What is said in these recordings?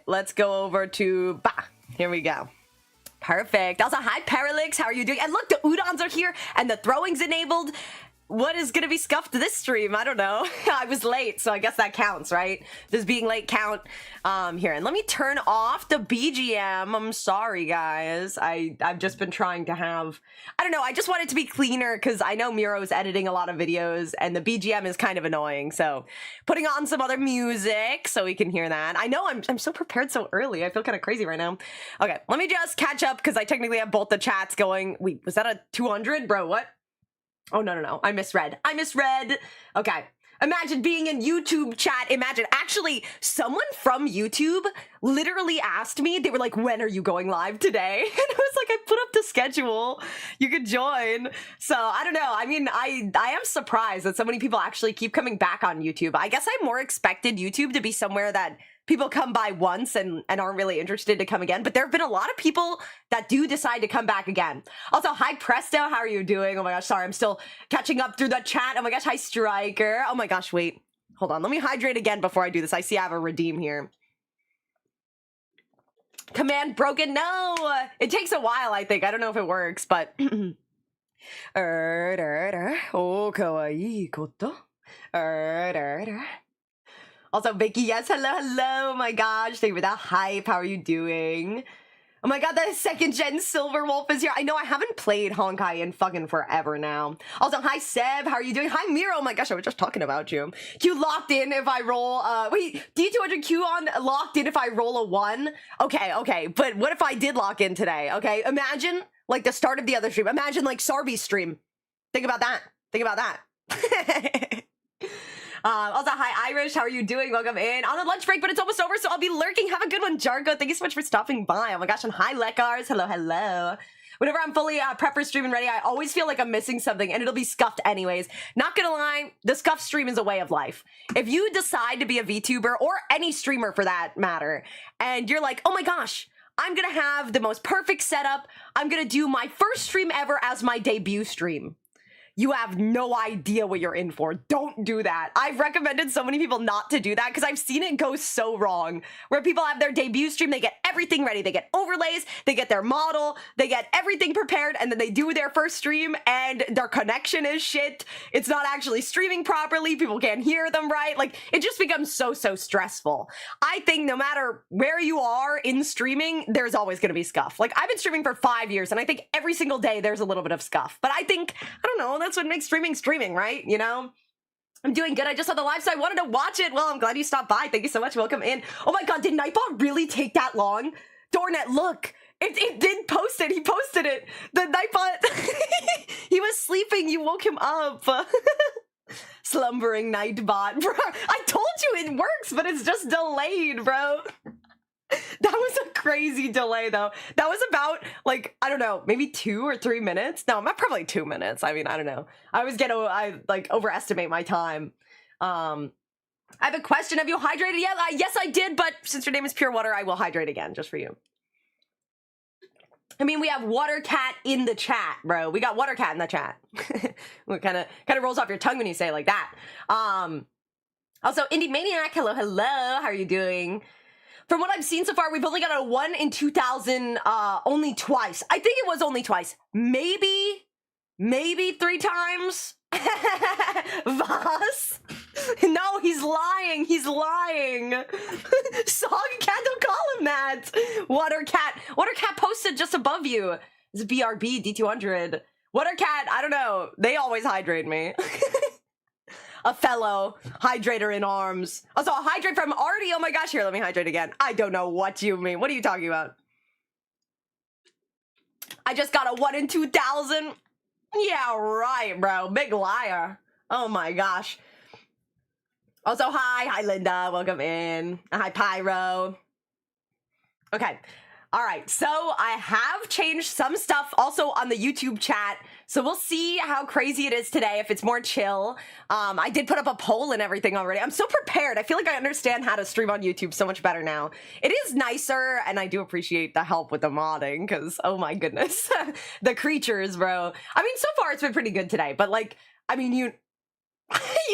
let's go over to, here we go. Perfect. Also, hi, Parallax. How are you doing? And look, the udons are here and the throwing's enabled. What is going to be scuffed this stream? I don't know. I was late, so I guess that counts, right? Does being late count? Here, and let me turn off the BGM. I'm sorry, guys. I've just been trying to have... I don't know. I just want it to be cleaner because I know Miro's editing a lot of videos, and the BGM is kind of annoying. So putting on some other music so we can hear that. I know I'm so prepared so early. I feel kind of crazy right now. Okay, let me just catch up because I technically have both the chats going. Wait, was that a 200? Bro, what? Oh, no. I misread. Okay. Imagine being in YouTube chat. Imagine actually someone from YouTube literally asked me, they were like, when are you going live today? And I was like, I put up the schedule. You could join. So I don't know. I mean, I am surprised that so many people actually keep coming back on YouTube. I guess I more expected YouTube to be somewhere that people come by once and aren't really interested to come again. But there have been a lot of people that do decide to come back again. Also, hi, Presto. How are you doing? Oh my gosh, sorry. I'm still catching up through the chat. Oh my gosh, hi, Striker. Oh my gosh, wait. Hold on. Let me hydrate again before I do this. I see I have a redeem here. Command broken. No, it takes a while, I think. I don't know if it works, but... Oh, kawaii koto. Also, Vicky, yes, hello, oh my gosh, thank you for that hype. How are you doing? Oh my god, that second gen Silver Wolf is here. I know I haven't played Honkai in fucking forever now. Also, hi, Seb, how are you doing? Hi, Miro, oh my gosh, I was just talking about you. Q locked in if I roll, wait, D200Q on locked in if I roll a 1? Okay, but what if I did lock in today, okay? Imagine, like, the start of the other stream. Imagine, like, Sarby's stream. Think about that. Also, hi, Irish. How are you doing? Welcome in. On the lunch break, but it's almost over, so I'll be lurking. Have a good one, Jargo. Thank you so much for stopping by. Oh my gosh, and hi, Lekars. Hello. Whenever I'm fully prepper stream and ready, I always feel like I'm missing something, and it'll be scuffed anyways. Not gonna lie, the scuffed stream is a way of life. If you decide to be a VTuber, or any streamer for that matter, and you're like, oh my gosh, I'm gonna have the most perfect setup. I'm gonna do my first stream ever as my debut stream. You have no idea what you're in for. Don't do that. I've recommended so many people not to do that because I've seen it go so wrong. Where people have their debut stream, they get everything ready. They get overlays, they get their model, they get everything prepared, and then they do their first stream and their connection is shit. It's not actually streaming properly. People can't hear them right. Like, it just becomes so stressful. I think no matter where you are in streaming, there's always going to be scuff. Like, I've been streaming for 5 years, and I think every single day there's a little bit of scuff. But I think, I don't know, that's what makes streaming, right? You know? I'm doing good. I just saw the live, so I wanted to watch it. Well, I'm glad you stopped by. Thank you so much. Welcome in. Oh my god, did Nightbot really take that long? Dornet, look. It did post it. He posted it. The Nightbot, he was sleeping. You woke him up. Slumbering Nightbot. Bro, I told you it works, but it's just delayed, bro. That was a crazy delay, though. That was about, like, I don't know, maybe 2 or 3 minutes? No, not probably 2 minutes. I mean, I don't know. I overestimate my time. I have a question. Have you hydrated yet? Yes, I did, but since your name is Pure Water, I will hydrate again, just for you. I mean, we have Water Cat in the chat, bro. We got Water Cat in the chat. It kind of rolls off your tongue when you say it like that. Also, Indie Maniac, hello. How are you doing? From what I've seen so far, we've only got a 1 in 2,000 only twice. I think it was only twice. Maybe 3 times. Voss? No, he's lying. Song Cat, don't call him that. Water Cat posted just above you. It's BRB, D200. Water Cat, I don't know. They always hydrate me. A fellow hydrator in arms. Also, a hydrate from Artie. Oh my gosh, here, let me hydrate again. I don't know what you mean. What are you talking about? I just got a 1 in 2,000. Yeah, right, bro. Big liar. Oh my gosh. Also, hi, Linda. Welcome in. Hi, Pyro. Okay. All right, so I have changed some stuff also on the YouTube chat, so we'll see how crazy it is today, if it's more chill. I did put up a poll and everything already. I'm so prepared. I feel like I understand how to stream on YouTube so much better now. It is nicer, and I do appreciate the help with the modding, because, oh my goodness. The creatures, bro. I mean, so far it's been pretty good today, but, like, I mean, you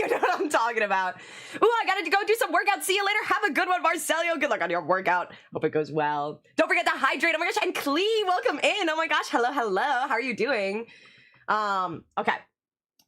You know what I'm talking about. Ooh, I gotta go do some workout. See you later. Have a good one, Marcelio. Good luck on your workout. Hope it goes well. Don't forget to hydrate. Oh my gosh, and Clee, welcome in. Oh my gosh, hello, hello. How are you doing? Okay.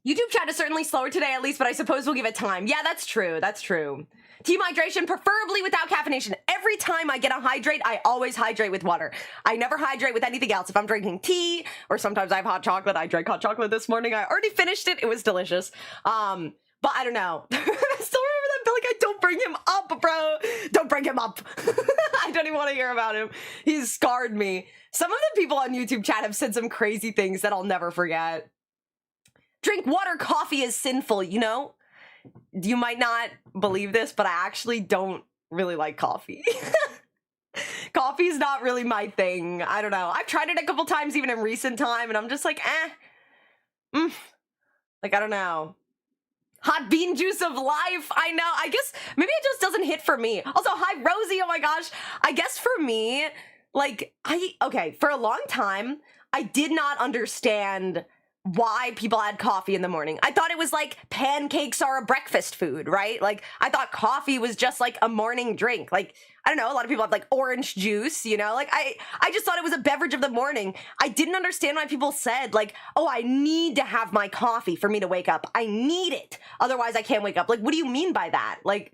YouTube chat is certainly slower today, at least, but I suppose we'll give it time. Yeah, that's true. That's true. Team hydration, preferably without caffeination. Every time I get a hydrate, I always hydrate with water. I never hydrate with anything else. If I'm drinking tea, or sometimes I have hot chocolate. I drank hot chocolate this morning. I already finished it. It was delicious. But I don't know. I still remember that Billy guy. Don't bring him up, bro. Don't bring him up. I don't even want to hear about him. He's scarred me. Some of the people on YouTube chat have said some crazy things that I'll never forget. Drink water, coffee is sinful, you know? You might not believe this, but I actually don't really like coffee. Coffee's not really my thing. I don't know. I've tried it a couple times even in recent time, and I'm just like, Like, I don't know. Hot bean juice of life. I know. I guess maybe it just doesn't hit for me. Also, hi, Rosie. Oh my gosh. I guess for me, like, okay, for a long time, I did not understand why people had coffee in the morning. I thought it was like pancakes are a breakfast food, right? Like, I thought coffee was just like a morning drink. Like, I don't know, a lot of people have like orange juice, you know? Like, I just thought it was a beverage of the morning. I didn't understand why people said like, oh, I need to have my coffee for me to wake up. I need it. Otherwise, I can't wake up. Like, what do you mean by that? Like,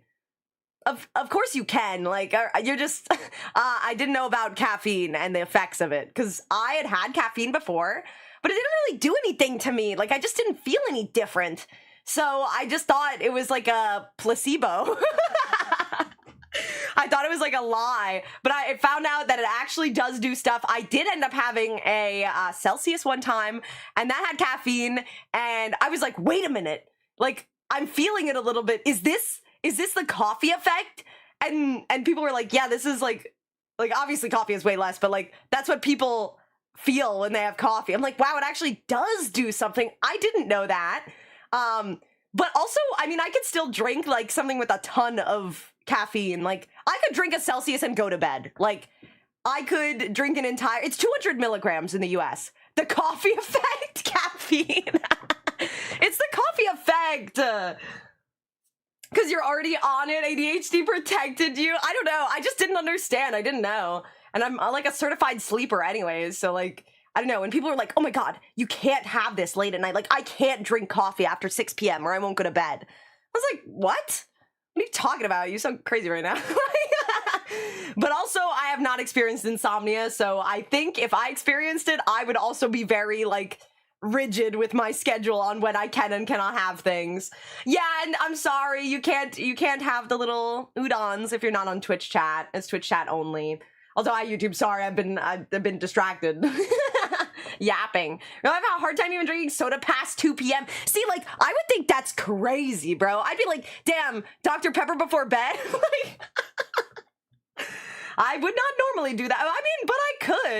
of course you can. Like, you're just, I didn't know about caffeine and the effects of it because I had caffeine before, but it didn't really do anything to me. Like, I just didn't feel any different. So I just thought it was like a placebo. I thought it was like a lie, but I found out that it actually does do stuff. I did end up having a Celsius one time, and that had caffeine, and I was like, wait a minute. Like, I'm feeling it a little bit. Is this the coffee effect? And people were like, yeah, this is like obviously coffee is way less, but like that's what people feel when they have coffee. I'm like, wow, it actually does do something. I didn't know that. But also, I mean, I could still drink like something with a ton of caffeine. Like, I could drink a Celsius and go to bed. Like, I could drink an entire, it's 200 milligrams in the US. The coffee effect, caffeine. It's the coffee effect. Because you're already on it, ADHD protected you. I don't know. I just didn't understand. I didn't know. And I'm like a certified sleeper anyways. So like, I don't know. When people are like, oh my God, you can't have this late at night. Like, I can't drink coffee after 6 p.m. or I won't go to bed. I was like, what? What are you talking about? You sound crazy right now. But also, I have not experienced insomnia. So I think if I experienced it, I would also be very like rigid with my schedule on when I can and cannot have things. Yeah, and I'm sorry, you can't have the little udons if you're not on Twitch chat. It's Twitch chat only. Although I YouTube, sorry, I've been distracted. Yapping. I've had a hard time even drinking soda past 2 p.m. See, like, I would think that's crazy, bro. I'd be like, damn, Dr. Pepper before bed? Like, I would not normally do that. I mean, but I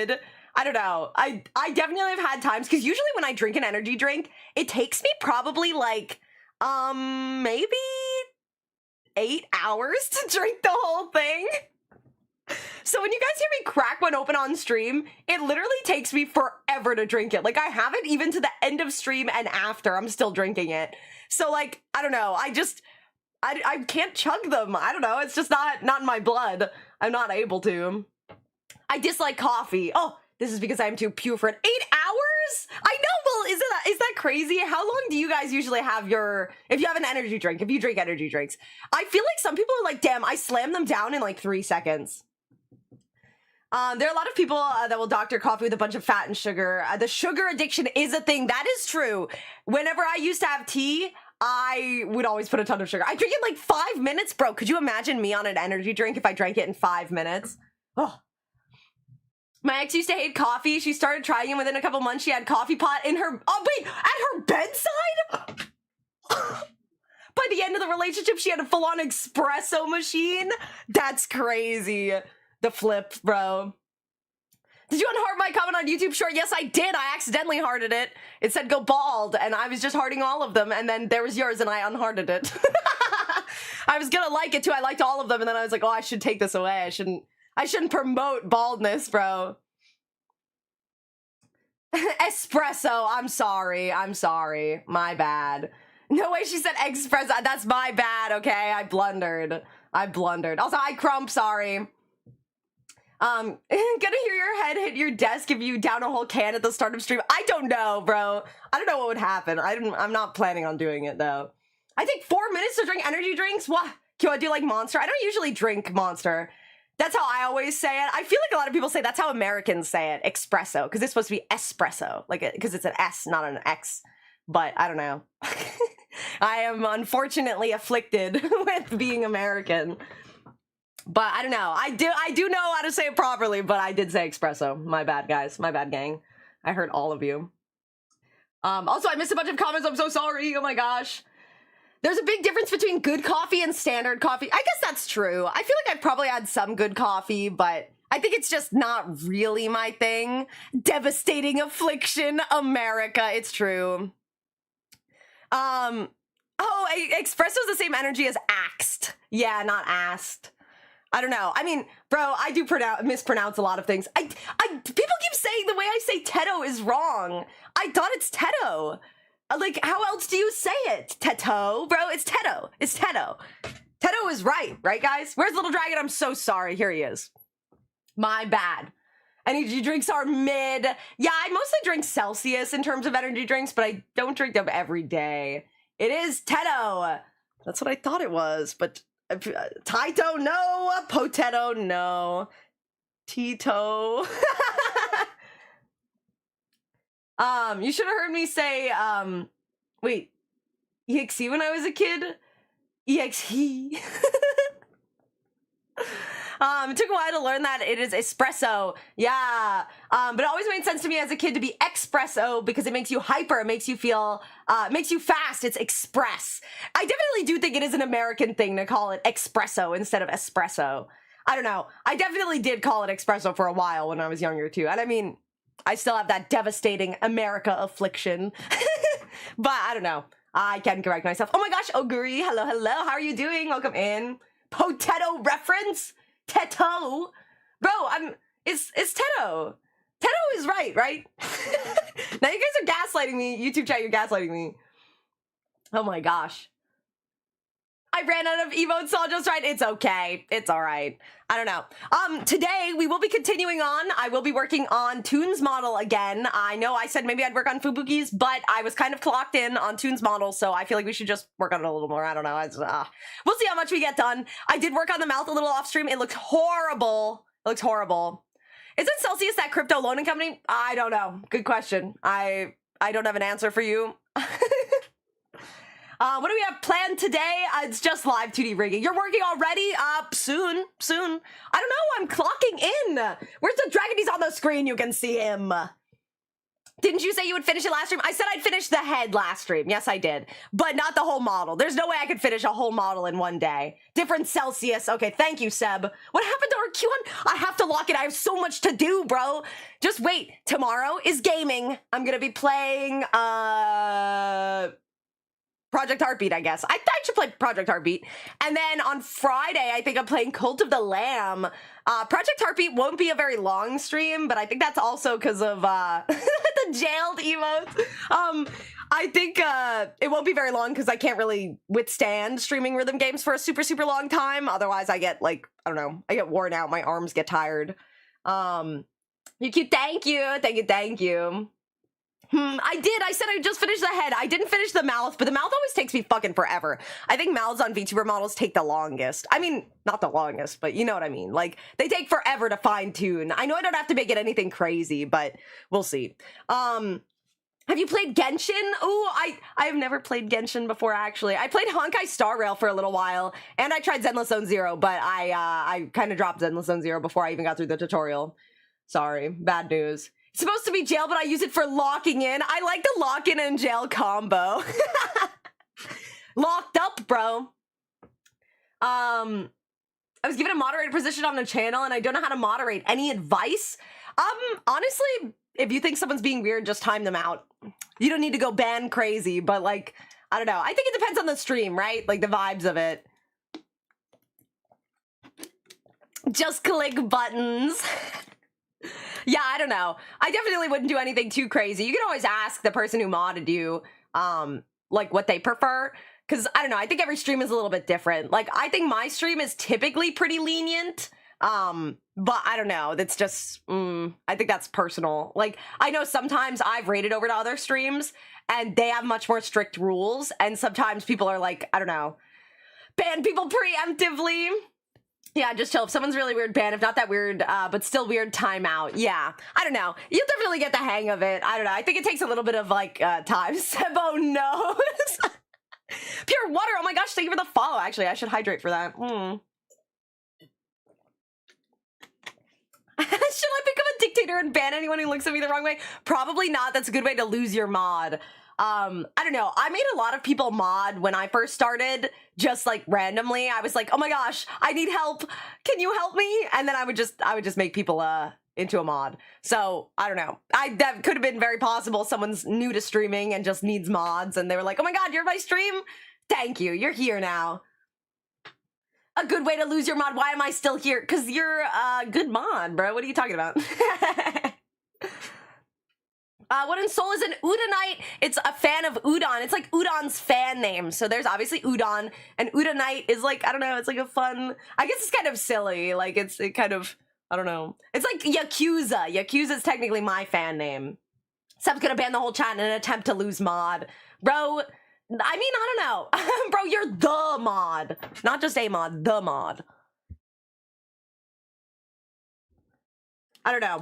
could. I don't know. I definitely have had times, because usually when I drink an energy drink, it takes me probably like, maybe 8 hours to drink the whole thing. So when you guys hear me crack one open on stream, it literally takes me forever to drink it. Like, I have it even to the end of stream and after, I'm still drinking it. So like, I don't know. I can't chug them. I don't know. It's just not in my blood. I'm not able to. I dislike coffee. Oh, this is because I'm too pure for it. 8 hours? I know. Well, is that crazy? How long do you guys usually have if you have an energy drink, if you drink energy drinks? I feel like some people are like, damn, I slam them down in like 3 seconds. There are a lot of people that will doctor coffee with a bunch of fat and sugar. The sugar addiction is a thing. That is true. Whenever I used to have tea, I would always put a ton of sugar. I drink it in like 5 minutes, bro. Could you imagine me on an energy drink if I drank it in 5 minutes? Oh. My ex used to hate coffee. She started trying it within a couple months. She had coffee pot in her, at her bedside? By the end of the relationship, she had a full-on espresso machine? That's crazy. The flip, bro. Did you unheart my comment on YouTube short? Yes, I did. I accidentally hearted it. It said go bald, and I was just hearting all of them, and then there was yours, and I unhearted it. I was gonna like it too. I liked all of them, and then I was like, oh, I should take this away. I shouldn't promote baldness, bro. Espresso. I'm sorry. My bad. No way she said express. That's my bad, okay? I blundered. Also, hi, Crump, sorry. Gonna hear your head hit your desk if you down a whole can at the start of stream. I don't know, bro. I don't know what would happen. I'm not planning on doing it, though. I take 4 minutes to drink energy drinks? What? Can I do, like, Monster? I don't usually drink Monster. That's how I always say it. I feel like a lot of people say that's how Americans say it, espresso, because it's supposed to be espresso, like, because it's an S, not an X. But I don't know. I am unfortunately afflicted with being American. But I don't know. I do know how to say it properly, but I did say espresso. My bad, guys. My bad, gang. I hurt all of you. Also, I missed a bunch of comments. I'm so sorry. Oh my gosh. There's a big difference between good coffee and standard coffee. I guess that's true. I feel like I've probably had some good coffee, but I think it's just not really my thing. Devastating affliction, America. It's true. Oh, espresso's the same energy as axed. Yeah, not asked. I don't know. I mean, bro, I do mispronounce a lot of things. People keep saying the way I say Teto is wrong. I thought it's Teto. Like, how else do you say it? Teto, bro, it's Teto. It's Teto. Teto is right, guys? Where's Little Dragon? I'm so sorry. Here he is. My bad. Energy drinks are mid. Yeah, I mostly drink Celsius in terms of energy drinks, but I don't drink them every day. It is Teto. That's what I thought it was, but Taito, no. Potato, no. Tito. You should have heard me say, wait, EXE when I was a kid? EXE. It took a while to learn that it is espresso. Yeah. But it always made sense to me as a kid to be espresso because it makes you hyper. It makes you feel, makes you fast. It's express. I definitely do think it is an American thing to call it espresso instead of espresso. I don't know. I definitely did call it espresso for a while when I was younger too. And I mean, I still have that devastating America affliction. But I don't know. I can correct myself. Oh my gosh, Oguri. Hello, hello. How are you doing? Welcome in. Potato reference? Teto? Bro, it's Teto. Teto is right? Now you guys are gaslighting me. YouTube chat, you're gaslighting me. Oh my gosh. I ran out of emotes, so I'll just write, it's okay. It's all right. I don't know. Today we will be continuing on. I will be working on Toon's model again. I know I said maybe I'd work on Fubuki's, but I was kind of clocked in on Toon's model, so I feel like we should just work on it a little more. I don't know. We'll see how much we get done. I did work on the mouth a little off stream. It looks horrible. It looks horrible. Isn't Celsius that crypto loaning company? I don't know. Good question. I don't have an answer for you. What do we have planned today? It's just live 2D rigging. You're working already? Soon. I don't know. I'm clocking in. Where's the dragon? He's on the screen. You can see him. Didn't you say you would finish it last stream? I said I'd finish the head last stream. Yes, I did. But not the whole model. There's no way I could finish a whole model in one day. Different Celsius. Okay, thank you, Seb. What happened to our Q1? I have to lock it. I have so much to do, bro. Just wait. Tomorrow is gaming. I'm gonna be playing, Project Heartbeat, I guess. I should play Project Heartbeat. And then on Friday, I think I'm playing Cult of the Lamb. Project Heartbeat won't be a very long stream, but I think that's also because of the jailed emotes. I think it won't be very long because I can't really withstand streaming rhythm games for a super, super long time. Otherwise, I get, like, I don't know, I get worn out. My arms get tired. You cute, thank you. I said I just finished the head. I didn't finish the mouth, but the mouth always takes me fucking forever. I think mouths on VTuber models take the longest. I mean, not the longest, but you know what I mean. Like, they take forever to fine tune. I know I don't have to make it anything crazy, but we'll see. Have you played Genshin? Ooh, I have never played Genshin before, actually. I played Honkai Star Rail for a little while, and I tried Zenless Zone Zero, but I kind of dropped Zenless Zone Zero before I even got through the tutorial. Sorry, bad news. It's supposed to be jail, but I use it for locking in. I like the lock-in and jail combo. Locked up, bro. I was given a moderator position on the channel, and I don't know how to moderate. Any advice? Honestly, if you think someone's being weird, just time them out. You don't need to go ban crazy, but, like, I don't know. I think it depends on the stream, right? Like, the vibes of it. Just click buttons. Yeah, I don't know. I definitely wouldn't do anything too crazy. You can always ask the person who modded you, like what they prefer. Because I don't know, I think every stream is a little bit different. Like, I think my stream is typically pretty lenient. But I don't know, that's just, I think that's personal. Like, I know sometimes I've raided over to other streams and they have much more strict rules. And sometimes people are like, I don't know, ban people preemptively. Yeah, just chill. If someone's really weird, ban. If not that weird, but still weird, timeout. Yeah, I don't know. You'll definitely get the hang of it. I don't know. I think it takes a little bit of, like, time. Sebo knows. Pure water. Oh my gosh, thank you for the follow. Actually, I should hydrate for that. Should I become a dictator and ban anyone who looks at me the wrong way? Probably not. That's a good way to lose your mod. I don't know. I made a lot of people mod when I first started, just like randomly. I was like, oh my gosh, I need help. Can you help me? And then I would just make people into a mod. So I don't know. That could have been very possible. Someone's new to streaming and just needs mods, and they were like, oh my god, you're my stream? Thank you. You're here now. A good way to lose your mod. Why am I still here? Because you're a good mod, bro. What are you talking about? What in Seoul is an Udonite? It's a fan of Udon. It's like Udon's fan name. So there's obviously Udon, and Udonite is like, I don't know, it's like a fun, I guess it's kind of silly. Like, it kind of, I don't know. It's like Yakuza. Yakuza is technically my fan name. Seb's gonna ban the whole chat in an attempt to lose mod. Bro, I mean, I don't know. Bro, you're the mod. Not just a mod, the mod. I don't know.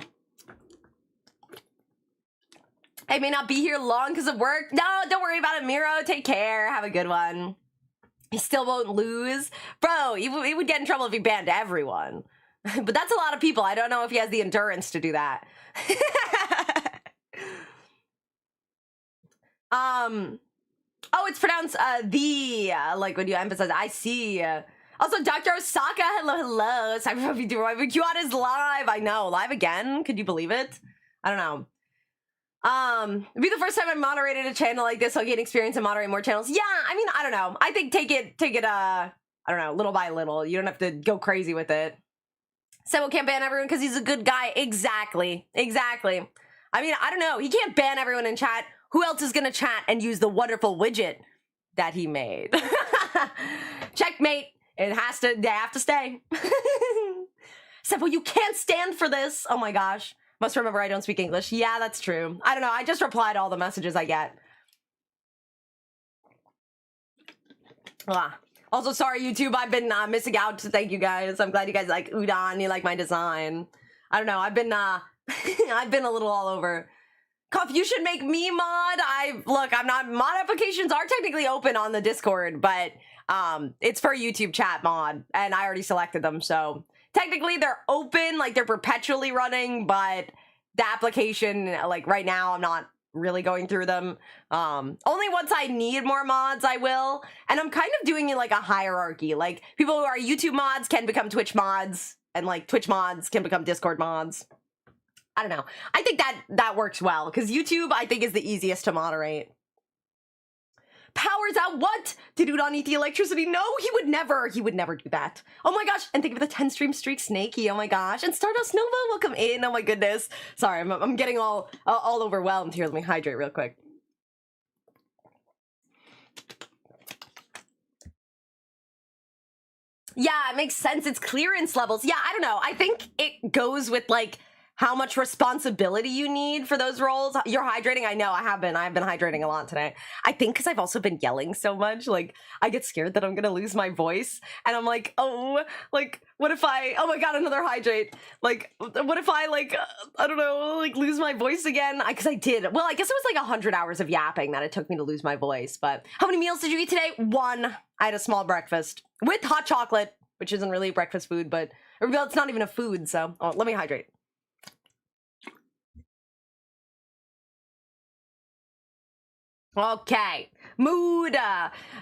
I may not be here long because of work. No, don't worry about it, Miro. Take care. Have a good one. He still won't lose. Bro, he would get in trouble if he banned everyone. But that's a lot of people. I don't know if he has the endurance to do that. Oh, it's pronounced like when you emphasize, I see. Also, Dr. Osaka, hello. Sorry for you doing Vtuber is live. I know. Live again? Could you believe it? I don't know. It'd be the first time I moderated a channel like this, so I'll gain experience and moderate more channels. Yeah, I mean, I don't know. I think take it, I don't know, little by little. You don't have to go crazy with it. Sebo can't ban everyone because he's a good guy. Exactly. I mean, I don't know. He can't ban everyone in chat. Who else is gonna chat and use the wonderful widget that he made? Checkmate. They have to stay. Sebo, you can't stand for this. Oh my gosh. Must remember I don't speak English. Yeah, that's true. I don't know. I just reply to all the messages I get. Also, sorry, YouTube. I've been missing out. Thank you guys. I'm glad you guys like Udon. You like my design. I don't know. I've been I've been a little all over. Cough, you should make me mod. Look, I'm not. Mod applications are technically open on the Discord, but it's for YouTube chat mod, and I already selected them, so. Technically, they're open, like they're perpetually running, but the application, like right now, I'm not really going through them. Only once I need more mods, I will. And I'm kind of doing it like a hierarchy. Like, people who are YouTube mods can become Twitch mods, and like Twitch mods can become Discord mods. I don't know. I think that works well, because YouTube, I think, is the easiest to moderate. Powers out what? Did Udon eat the electricity? No, he would never do that. Oh my gosh, and think of the 10 stream streak, Snakey, oh my gosh. And Stardust Nova, welcome in, oh my goodness. Sorry, I'm getting all overwhelmed here. Let me hydrate real quick. Yeah, it makes sense, it's clearance levels. Yeah, I don't know, I think it goes with like, how much responsibility you need for those roles. You're hydrating? I know, I've been hydrating a lot today. I think because I've also been yelling so much, like, I get scared that I'm gonna lose my voice. And I'm like, oh, like, what if oh my god, another hydrate. Like, what if I, like, I don't know, like, lose my voice again? Because I did. Well, I guess it was like 100 hours of yapping that it took me to lose my voice. But how many meals did you eat today? 1. I had a small breakfast with hot chocolate, which isn't really breakfast food, but, well, it's not even a food, so, oh, let me hydrate. Okay, mood.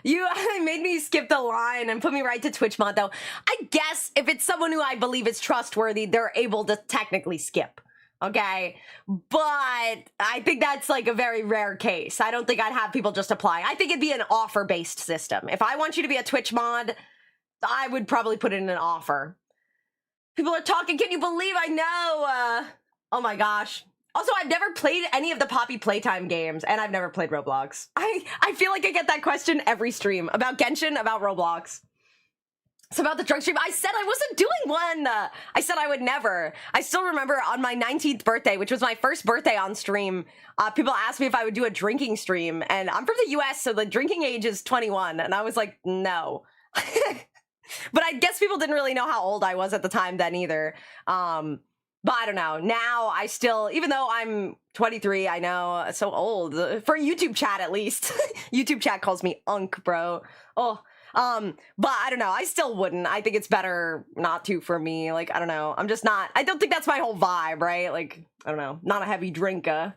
You made me skip the line and put me right to Twitch mod, though. I guess if it's someone who I believe is trustworthy, they're able to technically skip. Okay, but I think that's like a very rare case. I don't think I'd have people just apply. I think it'd be an offer-based system. If I want you to be a Twitch mod, I would probably put in an offer. People are talking. Can you believe I know? Oh my gosh. Also, I've never played any of the Poppy Playtime games, and I've never played Roblox. I feel like I get that question every stream about Genshin, about Roblox. It's about the drunk stream. I said I wasn't doing one. I said I would never. I still remember on my 19th birthday, which was my first birthday on stream, people asked me if I would do a drinking stream, and I'm from the US, so the drinking age is 21, and I was like, no. But I guess people didn't really know how old I was at the time then either. But I don't know. Now I still, even though I'm 23, I know, so old. For YouTube chat, at least. YouTube chat calls me unk, bro. Oh, but I don't know. I still wouldn't. I think it's better not to for me. Like, I don't know. I'm just not, I don't think that's my whole vibe, right? Like, I don't know. Not a heavy drinker.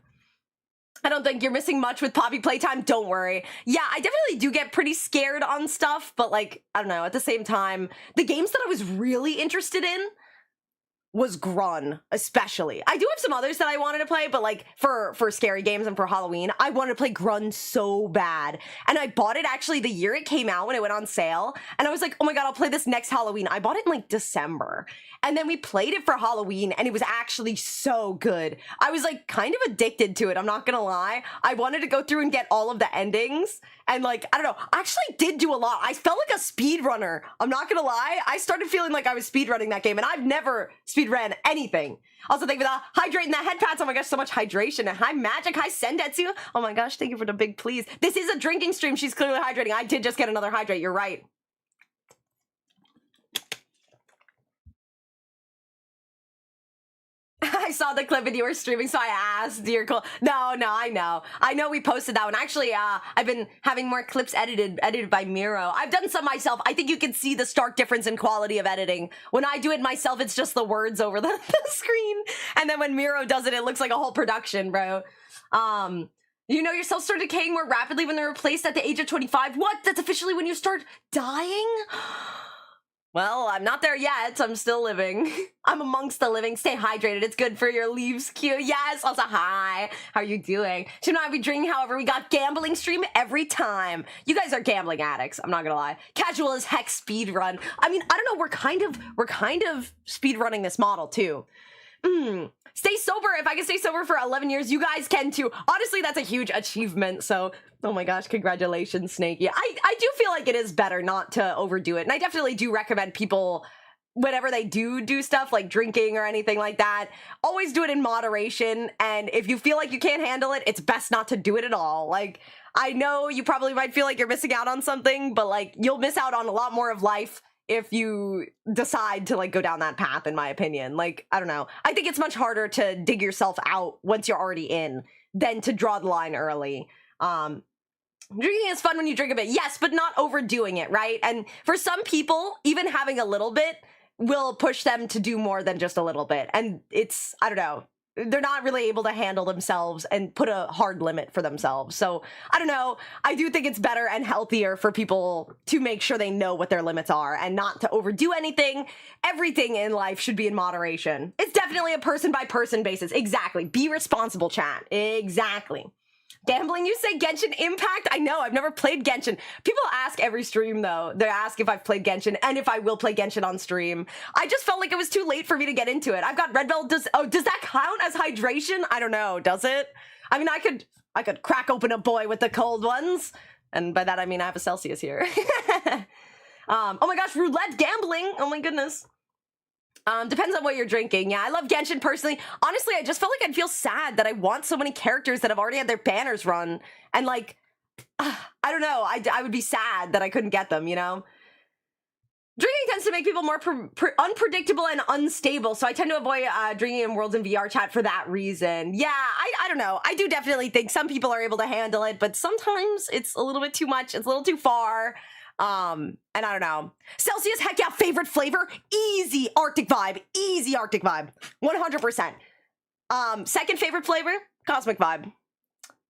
I don't think you're missing much with Poppy Playtime. Don't worry. Yeah, I definitely do get pretty scared on stuff, but like, I don't know. At the same time, the games that I was really interested in was Grun, especially. I do have some others that I wanted to play, but like for scary games and for Halloween, I wanted to play Grun so bad. And I bought it actually the year it came out when it went on sale. And I was like, oh my God, I'll play this next Halloween. I bought it in like December. And then we played it for Halloween and it was actually so good. I was like kind of addicted to it. I'm not gonna lie. I wanted to go through and get all of the endings. And like, I don't know, I actually did do a lot. I felt like a speedrunner. I'm not gonna lie. I started feeling like I was speedrunning that game and I've never speedran anything. Also, thank you for the hydrating the head pats. Oh my gosh, so much hydration. And hi Magic, hi Sendetsu. Oh my gosh, thank you for the big please. This is a drinking stream. She's clearly hydrating. I did just get another hydrate. You're right. I saw the clip and you were streaming, so I asked. You're cool. No, I know we posted that one. Actually, I've been having more clips edited by Miro. I've done some myself. I think you can see the stark difference in quality of editing. When I do it myself, it's just the words over the screen. And then when Miro does it, it looks like a whole production, bro. You know your cells start decaying more rapidly when they're replaced at the age of 25. What? That's officially when you start dying? Well, I'm not there yet. I'm still living. I'm amongst the living. Stay hydrated. It's good for your leaves, Q. Yes. Also, hi. How are you doing? Should not be drinking. However, we got gambling stream every time. You guys are gambling addicts. I'm not gonna lie. Casual as heck speed run. I mean, I don't know. We're kind of speed running this model too. Stay sober. If I can stay sober for 11 years, you guys can too. Honestly, that's a huge achievement. So, oh my gosh, congratulations, Snakey. I do feel like it is better not to overdo it. And I definitely do recommend people, whenever they do stuff like drinking or anything like that, always do it in moderation. And if you feel like you can't handle it, it's best not to do it at all. Like, I know you probably might feel like you're missing out on something, but like, you'll miss out on a lot more of life if you decide to like go down that path, in my opinion. Like, I don't know. I think it's much harder to dig yourself out once you're already in than to draw the line early. Drinking is fun when you drink a bit. Yes, but not overdoing it, right? And for some people, even having a little bit will push them to do more than just a little bit. And it's, I don't know. They're not really able to handle themselves and put a hard limit for themselves. So I don't know. I do think it's better and healthier for people to make sure they know what their limits are and not to overdo anything. Everything in life should be in moderation. It's definitely a person by person basis. Exactly. Be responsible, chat. Exactly. Gambling, you say Genshin Impact? I know, I've never played Genshin. People ask every stream, though. They ask if I've played Genshin and if I will play Genshin on stream. I just felt like it was too late for me to get into it. I've got red belt. Does that count as hydration? I don't know. Does it? I mean, I could crack open a boy with the cold ones. And by that, I mean I have a Celsius here. Oh my gosh, roulette gambling. Oh my goodness. Depends on what you're drinking. Yeah, I love Genshin personally. Honestly, I just felt like I'd feel sad that I want so many characters that have already had their banners run. And like, I don't know. I would be sad that I couldn't get them, you know? Drinking tends to make people more unpredictable and unstable, so I tend to avoid drinking in Worlds in VR chat for that reason. Yeah, I don't know. I do definitely think some people are able to handle it, but sometimes it's a little bit too much. It's a little too far. And I don't know. Celsius, heck yeah, favorite flavor? Easy Arctic vibe. Easy Arctic vibe. 100%. Second favorite flavor? Cosmic vibe.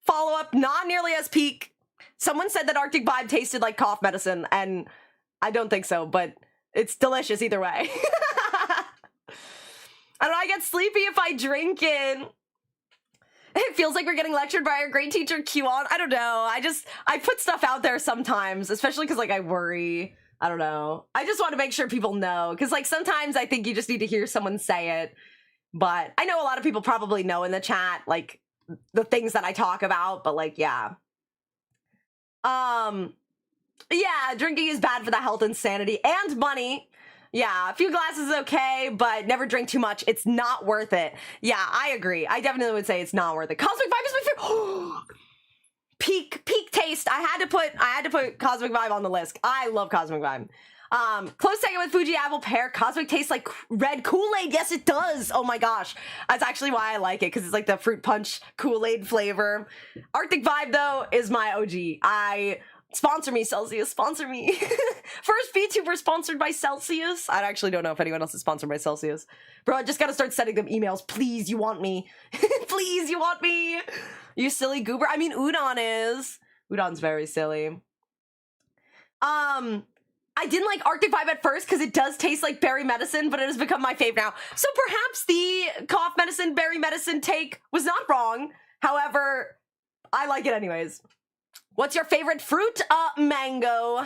Follow up, not nearly as peak. Someone said that Arctic vibe tasted like cough medicine, and I don't think so, but it's delicious either way. I don't know, I get sleepy if I drink it. It feels like we're getting lectured by our great teacher, Q-On. I don't know. I put stuff out there sometimes, especially because, like, I worry. I don't know. I just want to make sure people know. Because, like, sometimes I think you just need to hear someone say it. But I know a lot of people probably know in the chat, like, the things that I talk about, but, like, yeah. Yeah, drinking is bad for the health and sanity and money. Yeah, a few glasses is okay, but never drink too much. It's not worth it. Yeah, I agree. I definitely would say it's not worth it. Cosmic Vibe is my favorite. Peak taste. I had to put Cosmic Vibe on the list. I love Cosmic Vibe. Close second with Fuji Apple Pear. Cosmic tastes like red Kool-Aid. Yes, it does. Oh my gosh. That's actually why I like it, because it's like the fruit punch Kool-Aid flavor. Arctic Vibe, though, is my OG. Sponsor me, Celsius. Sponsor me. First VTuber sponsored by Celsius. I actually don't know if anyone else is sponsored by Celsius. Bro, I just gotta start sending them emails. Please, you want me. Please, you want me. You silly goober. I mean, Udon is. Udon's very silly. I didn't like Arctic Vibe at first because it does taste like berry medicine, but it has become my fave now. So perhaps the cough medicine, berry medicine take was not wrong. However, I like it anyways. What's your favorite fruit? Mango.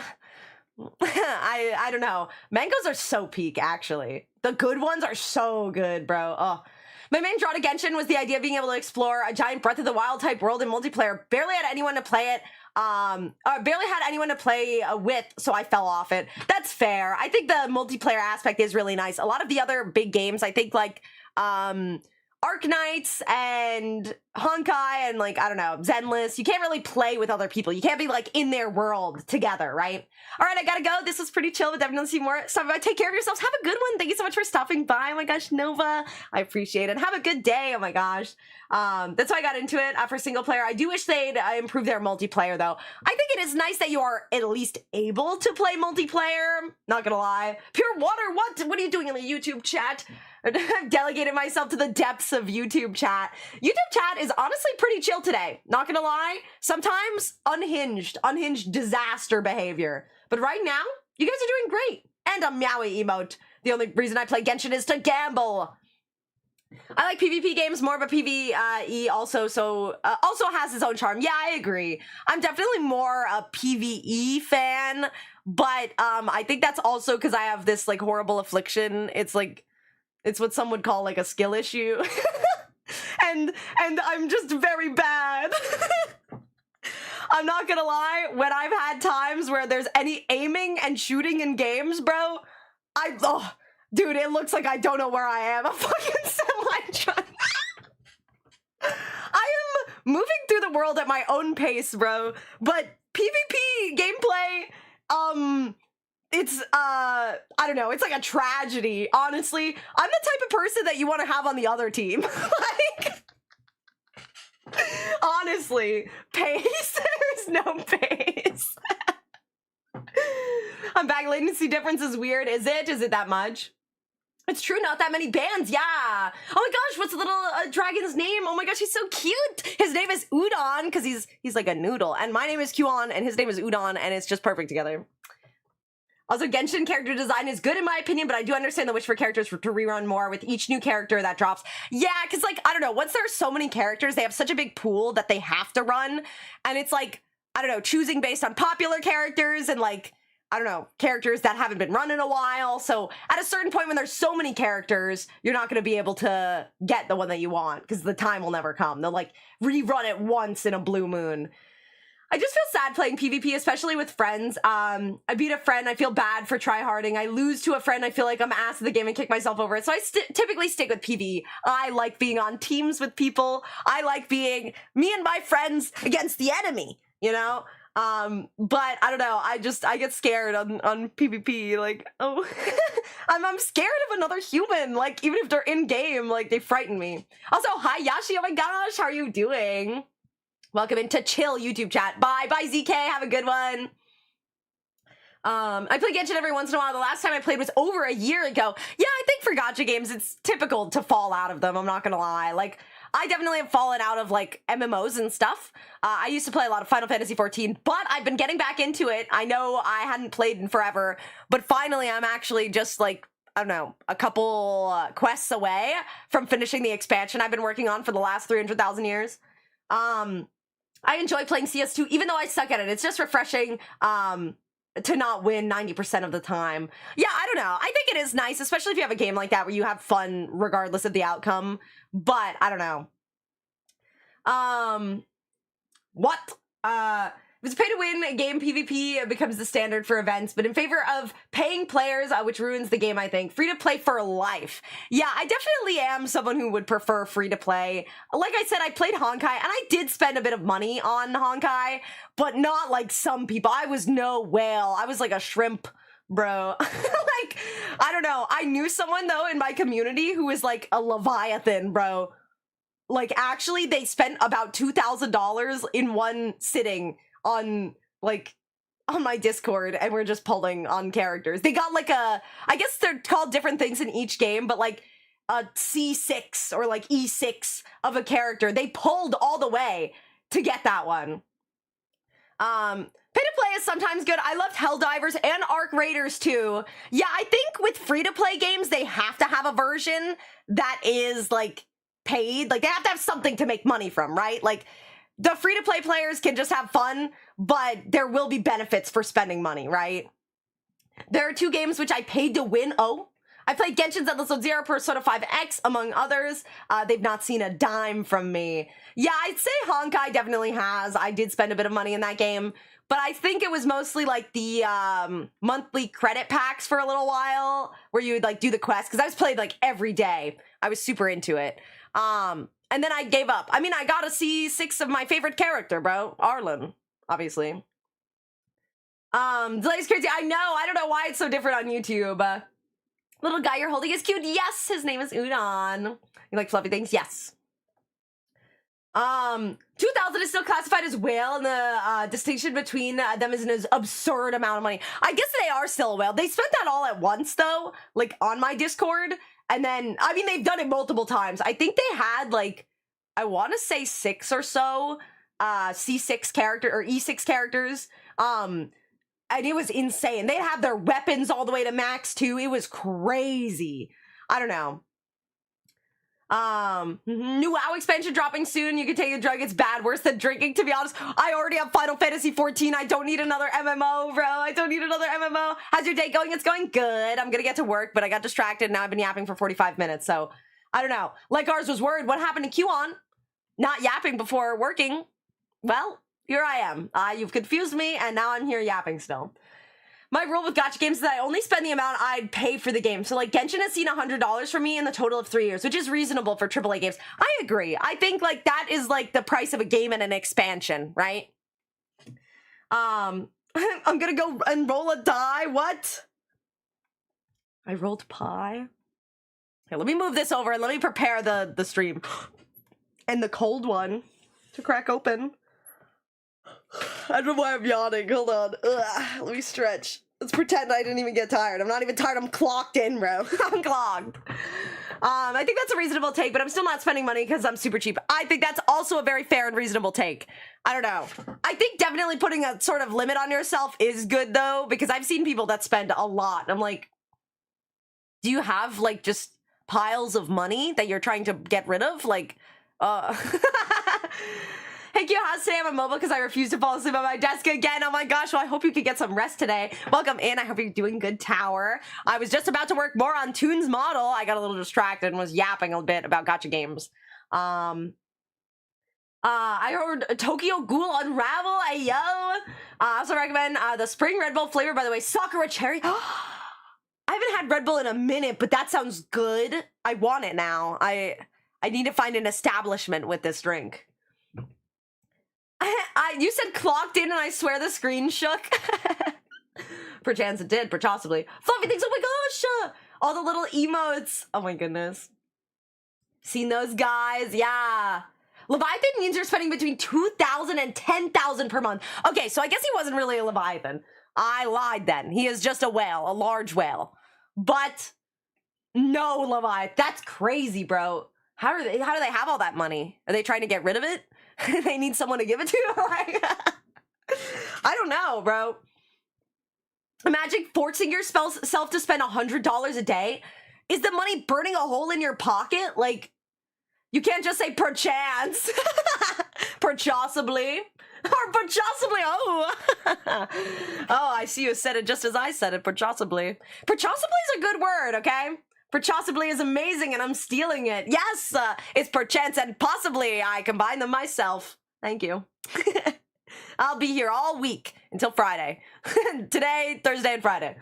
I don't know. Mangoes are so peak, actually. The good ones are so good, bro. Oh. My main draw to Genshin was the idea of being able to explore a giant Breath of the Wild type world in multiplayer. Barely had anyone to play it. Barely had anyone to play with, so I fell off it. That's fair. I think the multiplayer aspect is really nice. A lot of the other big games, I think, like, Arknights and Honkai and, like, I don't know, Zenless, you can't really play with other people. You can't be, like, in their world together, right? All right, I gotta go. This was pretty chill, but definitely see more stuff about. Take care of yourselves. Have a good one. Thank you so much for stopping by. Oh my gosh, Nova. I appreciate it. Have a good day. Oh my gosh. That's why I got into it for single player. I do wish they'd improve their multiplayer, though. I think it is nice that you are at least able to play multiplayer. Not gonna lie. Pure water, what are you doing in the YouTube chat? I've delegated myself to the depths of YouTube chat. YouTube chat is honestly pretty chill today. Not gonna lie. Sometimes unhinged disaster behavior. But right now, you guys are doing great. And a meowy emote. The only reason I play Genshin is to gamble. I like PvP games more, but PvE also has its own charm. Yeah, I agree. I'm definitely more a PvE fan, but I think that's also because I have this like horrible affliction. It's like, it's what some would call like a skill issue. and I'm just very bad. I'm not gonna lie, when I've had times where there's any aiming and shooting in games, bro, dude, it looks like I don't know where I am. A fucking semi-truck. I am moving through the world at my own pace, bro. But PvP gameplay, it's, I don't know, it's like a tragedy, honestly. I'm the type of person that you want to have on the other team. Like, honestly, pace? There's no pace. I'm back. Latency difference is weird. Is it? Is it that much? It's true, not that many bands. Yeah. Oh my gosh, what's the little dragon's name? Oh my gosh, he's so cute. His name is Udon because he's like a noodle. And my name is Qon and his name is Udon, and it's just perfect together. Also, Genshin character design is good in my opinion, but I do understand the wish for characters to rerun more with each new character that drops. Yeah, because, like, I don't know, once there are so many characters, they have such a big pool that they have to run. And it's like, I don't know, choosing based on popular characters and, like, I don't know, characters that haven't been run in a while. So at a certain point when there's so many characters, you're not going to be able to get the one that you want because the time will never come. They'll, like, rerun it once in a blue moon. I just feel sad playing PvP, especially with friends. I beat a friend, I feel bad for tryharding. I lose to a friend, I feel like I'm ass at the game and kick myself over it. So I typically stick with PvE. I like being on teams with people. I like being me and my friends against the enemy, you know? But I don't know, I get scared on PvP, like, oh, I'm scared of another human, like, even if they're in game, like, they frighten me. Also, hi Yashi, oh my gosh, how are you doing? Welcome into chill YouTube chat. Bye ZK, have a good one. I play Genshin every once in a while. The last time I played was over a year ago. Yeah, I think for gacha games, it's typical to fall out of them, I'm not gonna lie. Like, I definitely have fallen out of, like, MMOs and stuff. I used to play a lot of Final Fantasy XIV, but I've been getting back into it. I know I hadn't played in forever, but finally I'm actually just, like, I don't know, a couple quests away from finishing the expansion I've been working on for the last 300,000 years. I enjoy playing CS2, even though I suck at it. It's just refreshing. to not win 90% of the time. Yeah, I don't know. I think it is nice, especially if you have a game like that where you have fun regardless of the outcome. But I don't know. What? If it's pay to win game, PvP becomes the standard for events, but in favor of paying players, which ruins the game, I think. Free to play for life. Yeah, I definitely am someone who would prefer free to play. Like I said, I played Honkai, and I did spend a bit of money on Honkai, but not like some people. I was no whale. I was like a shrimp, bro. Like, I don't know. I knew someone, though, in my community who was like a Leviathan, bro. Like, actually, they spent about $2,000 in one sitting on my Discord, and we're just pulling on characters. They got like I guess they're called different things in each game, but like a C6 or like E6 of a character. They pulled all the way to get that one. Pay to play is sometimes good. I loved Helldivers and Arc Raiders too. Yeah, I think with free to play games, they have to have a version that is like paid. Like, they have to have something to make money from, right? Like, the free-to-play players can just have fun, but there will be benefits for spending money, right? There are 2 games which I paid to win. Oh, I played Genshin Episode 0, Persona 5X, among others. They've not seen a dime from me. Yeah, I'd say Honkai definitely has. I did spend a bit of money in that game, but I think it was mostly like the monthly credit packs for a little while, where you would like do the quest, because I was played like every day. I was super into it. And then I gave up. I mean, I got to see 6 of my favorite character, bro. Arlen, obviously. Delay's crazy. I know. I don't know why it's so different on YouTube. Little guy you're holding is cute. Yes, his name is Udon. You like fluffy things? Yes. 2000 is still classified as whale, and the distinction between them is an absurd amount of money. I guess they are still a whale. They spent that all at once, though, like on my Discord. And then, I mean, they've done it multiple times. I think they had, like, I want to say 6 or so C6 character or E6 characters. And it was insane. They'd have their weapons all the way to max, too. It was crazy. I don't know. New WoW expansion dropping soon. You can take a drug. It's bad. Worse than drinking, to be honest. I already have Final Fantasy 14. I don't need another MMO, bro. I don't need another MMO. How's your day going? It's going good. I'm gonna get to work, but I got distracted. Now I've been yapping for 45 minutes, so I don't know. Like ours was worried. What happened to QAnon? Not yapping before working. Well, here I am. You've confused me, and now I'm here yapping still. My rule with gacha games is that I only spend the amount I'd pay for the game. So, like, Genshin has seen $100 from me in the total of 3 years, which is reasonable for AAA games. I agree. I think, like, that is, like, the price of a game and an expansion, right? I'm gonna go and roll a die. What? I rolled pie? Okay, let me move this over and let me prepare the stream. And the cold one to crack open. I don't know why I'm yawning. Hold on. Ugh, let me stretch. Let's pretend I didn't even get tired. I'm not even tired. I'm clocked in, bro. I'm clogged. I think that's a reasonable take, but I'm still not spending money because I'm super cheap. I think that's also a very fair and reasonable take. I don't know. I think definitely putting a sort of limit on yourself is good, though, because I've seen people that spend a lot. I'm like, do you have, like, just piles of money that you're trying to get rid of? Like, Thank you, how's today? I'm on mobile because I refuse to fall asleep on my desk again. Oh my gosh, well, I hope you could get some rest today. Welcome in. I hope you're doing good, Tower. I was just about to work more on Toon's model. I got a little distracted and was yapping a bit about gacha games. I heard Tokyo Ghoul Unravel. Ayo. I also recommend the Spring Red Bull flavor, by the way. Sakura Cherry. I haven't had Red Bull in a minute, but that sounds good. I want it now. I need to find an establishment with this drink. You said clocked in and I swear the screen shook. Perchance it did, possibly. Fluffy things, oh my gosh! All the little emotes. Oh my goodness. Seen those guys? Yeah. Leviathan means you're spending between 2,000 and 10,000 per month. Okay, so I guess he wasn't really a Leviathan. I lied then. He is just a whale, a large whale. But no Leviathan. That's crazy, bro. How do they have all that money? Are they trying to get rid of it? They need someone to give it to? Like, I don't know, bro. Imagine forcing yourself to spend $100 a day. Is the money burning a hole in your pocket? Like, you can't just say perchance. Perchausibly. Or possibly, oh. Oh, I see you said it just as I said it, possibly. Possibly is a good word, okay? Possibly is amazing and I'm stealing it. Yes, it's perchance and possibly I combine them myself. Thank you. I'll be here all week until Friday. Today, Thursday, and Friday.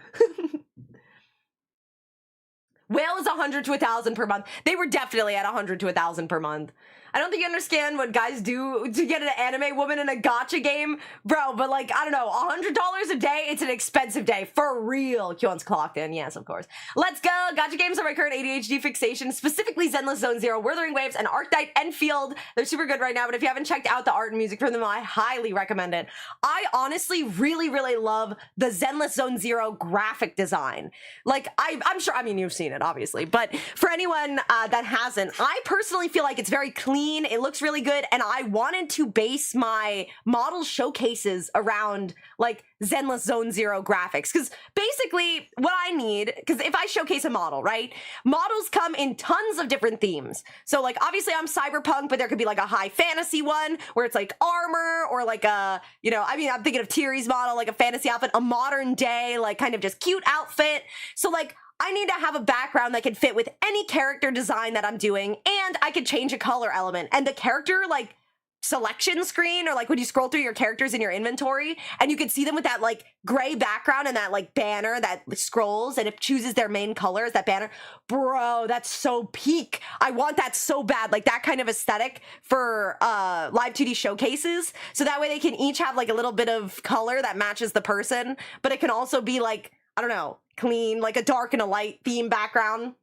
Whale is 100 to 1,000 per month. They were definitely at 100 to 1,000 per month. I don't think you understand what guys do to get an anime woman in a gacha game, bro, but like, I don't know, $100 a day, it's an expensive day, for real. Kyon's clocked in, yes, of course. Let's go! Gacha games are my current ADHD fixation, specifically Zenless Zone Zero, Wuthering Waves, and Arclight Enfield. They're super good right now, but if you haven't checked out the art and music from them, I highly recommend it. I honestly really love the Zenless Zone Zero graphic design. Like, I'm sure, I mean, you've seen it, obviously, but for anyone that hasn't, I personally feel like it's very clean. It looks really good, and I wanted to base my model showcases around like Zenless Zone Zero graphics, because basically what I need, because if I showcase a model, right, models come in tons of different themes. So like obviously I'm cyberpunk, but there could be like a high fantasy one where it's like armor, or like a, you know, I mean, I'm thinking of Thierry's model, like a fantasy outfit, a modern day, like kind of just cute outfit. So like I need to have a background that can fit with any character design that I'm doing, and I could change a color element. And the character, like, selection screen, or like when you scroll through your characters in your inventory, and you can see them with that, like, gray background and that, like, banner that scrolls, and it chooses their main color as that banner. Bro, that's so peak. I want that so bad, like, that kind of aesthetic for live 2D showcases, so that way they can each have, like, a little bit of color that matches the person, but it can also be, like, I don't know, clean, like a dark and a light theme background.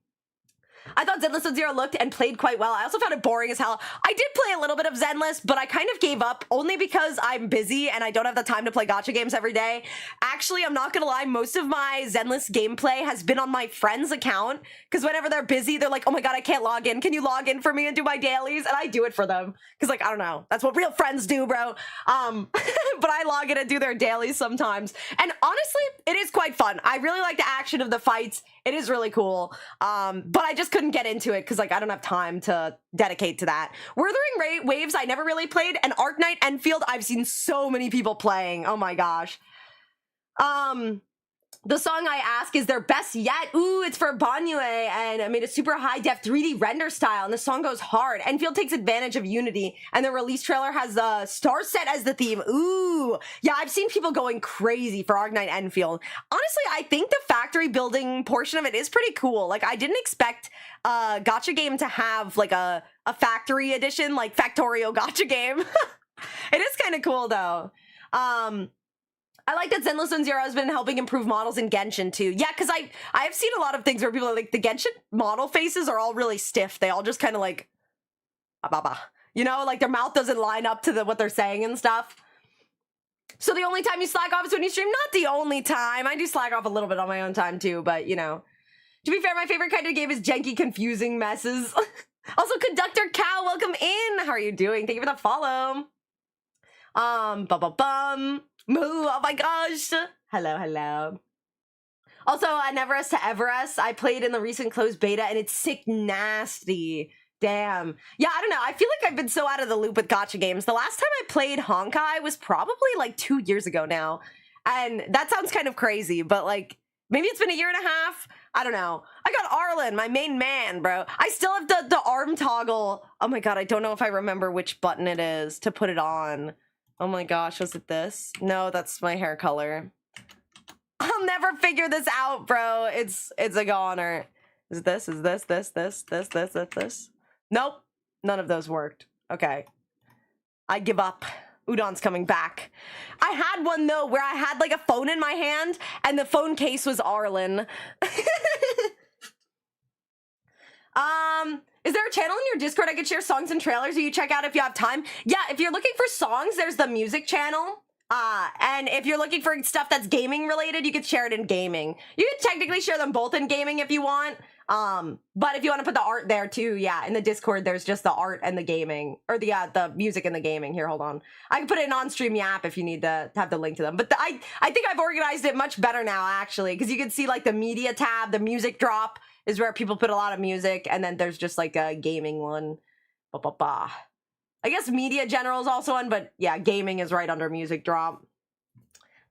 I thought Zenless Zone Zero looked and played quite well. I also found it boring as hell. I did play a little bit of Zenless, but I kind of gave up only because I'm busy and I don't have the time to play gacha games every day. Actually, I'm not gonna lie, most of my Zenless gameplay has been on my friend's account, because whenever they're busy, they're like, oh my god, I can't log in. Can you log in for me and do my dailies? And I do it for them, because like, I don't know, that's what real friends do, bro. But I log in and do their dailies sometimes. And honestly, it is quite fun. I really like the action of the fights. It is really cool. But I just couldn't get into it because like I don't have time to dedicate to that. Wuthering Waves I never really played, and Arclight Enfield I've seen so many people playing. Oh my gosh. The song I ask is their best yet. Ooh, it's for Banyue, and I made a super high def 3D render style, and the song goes hard. Enfield takes advantage of Unity, and the release trailer has the star set as the theme. Ooh, yeah, I've seen people going crazy for Arclight Enfield. Honestly, I think the factory building portion of it is pretty cool. Like, I didn't expect a gacha game to have like a factory edition, like Factorio gacha game. It is kind of cool though. I like that Zenless Zone Zero has been helping improve models in Genshin too. Yeah, because I've seen a lot of things where people are like, the Genshin model faces are all really stiff. They all just kind of like, you know, like their mouth doesn't line up to what they're saying and stuff. So the only time you slack off is when you stream? Not the only time. I do slack off a little bit on my own time too, but you know. To be fair, my favorite kind of game is janky, confusing messes. Also, Conductor Cow, welcome in. How are you doing? Thank you for the follow. Moo, oh my gosh. Hello, hello. Also, Neverest to Everest, I played in the recent closed beta, and it's sick nasty. Damn. Yeah, I don't know. I feel like I've been so out of the loop with gacha games. The last time I played Honkai was probably like 2 years ago now. And that sounds kind of crazy, but like, maybe it's been a year and a half. I don't know. I got Arlen, my main man, bro. I still have the arm toggle. Oh my god, I don't know if I remember which button it is to put it on. Oh my gosh, was it this? No, that's my hair color. I'll never figure this out, bro. It's a goner. Is this? Is this? Nope. None of those worked. Okay. I give up. Udon's coming back. I had one though where I had like a phone in my hand and the phone case was Arlen. Is there a channel in your Discord I could share songs and trailers that you check out if you have time? Yeah, if you're looking for songs, there's the music channel. And if you're looking for stuff that's gaming related, you could share it in gaming. You could technically share them both in gaming if you want. But if you want to put the art there too, yeah, in the Discord, there's just the art and the gaming, or the music and the gaming. Here, hold on. I can put it in on-stream Yap if you need to have the link to them. But I think I've organized it much better now, actually, because you can see like the media tab, the music drop is where people put a lot of music, and then there's just like a gaming one. I guess media general is also on, but yeah, gaming is right under music drop.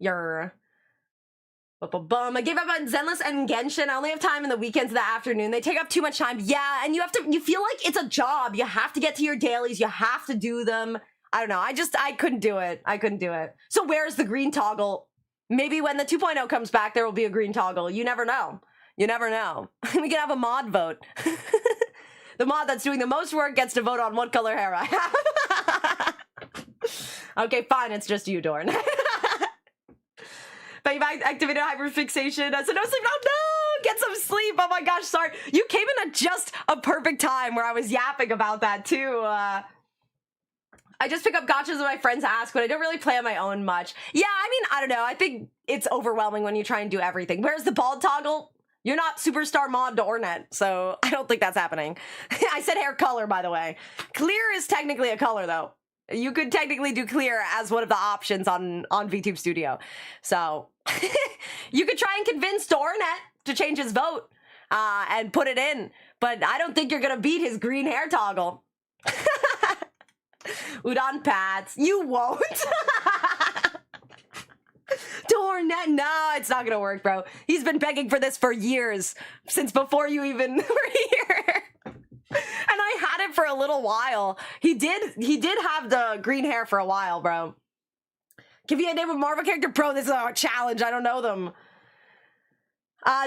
I gave up on Zenless and Genshin. I only have time in the weekends in the afternoon. They take up too much time. Yeah, and you feel like it's a job. You have to get to your dailies. You have to do them. I don't know. I couldn't do it. I couldn't do it. So where's the green toggle? Maybe when the 2.0 comes back, there will be a green toggle. You never know. You never know. We can have a mod vote. The mod that's doing the most work gets to vote on what color hair I have. Okay, fine. It's just you, Dorn. But you've activated hyperfixation. So no sleep. Oh no! Get some sleep. Oh my gosh, sorry. You came in at just a perfect time where I was yapping about that too. I just pick up gotchas when my friends ask, but I don't really play on my own much. Yeah, I mean, I don't know. I think it's overwhelming when you try and do everything. Where's the bald toggle? You're not superstar mod to Ornet, so I don't think that's happening. I said hair color, by the way. Clear is technically a color, though. You could technically do clear as one of the options on VTube Studio. So you could try and convince Ornet to change his vote and put it in, but I don't think you're going to beat his green hair toggle. Udon Pats. You won't. Dornet, no, it's not gonna work, bro. He's been begging for this for years, since before you even were here. And I had it for a little while. He did have the green hair for a while, bro. Give you a name of Marvel character, bro. This is a challenge. I don't know them.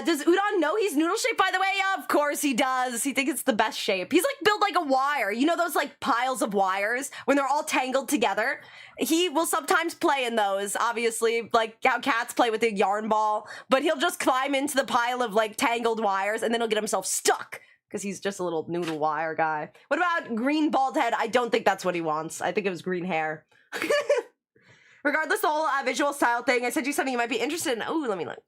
Does Udon know he's noodle shaped, by the way? Yeah, of course he does. He thinks it's the best shape. He's like built like a wire. You know those like piles of wires when they're all tangled together? He will sometimes play in those, obviously, like how cats play with a yarn ball, but he'll just climb into the pile of like tangled wires and then he'll get himself stuck because he's just a little noodle wire guy. What about green bald head? I don't think that's what he wants. I think it was green hair. Regardless, the whole visual style thing, I sent you something you might be interested in. Ooh, let me look.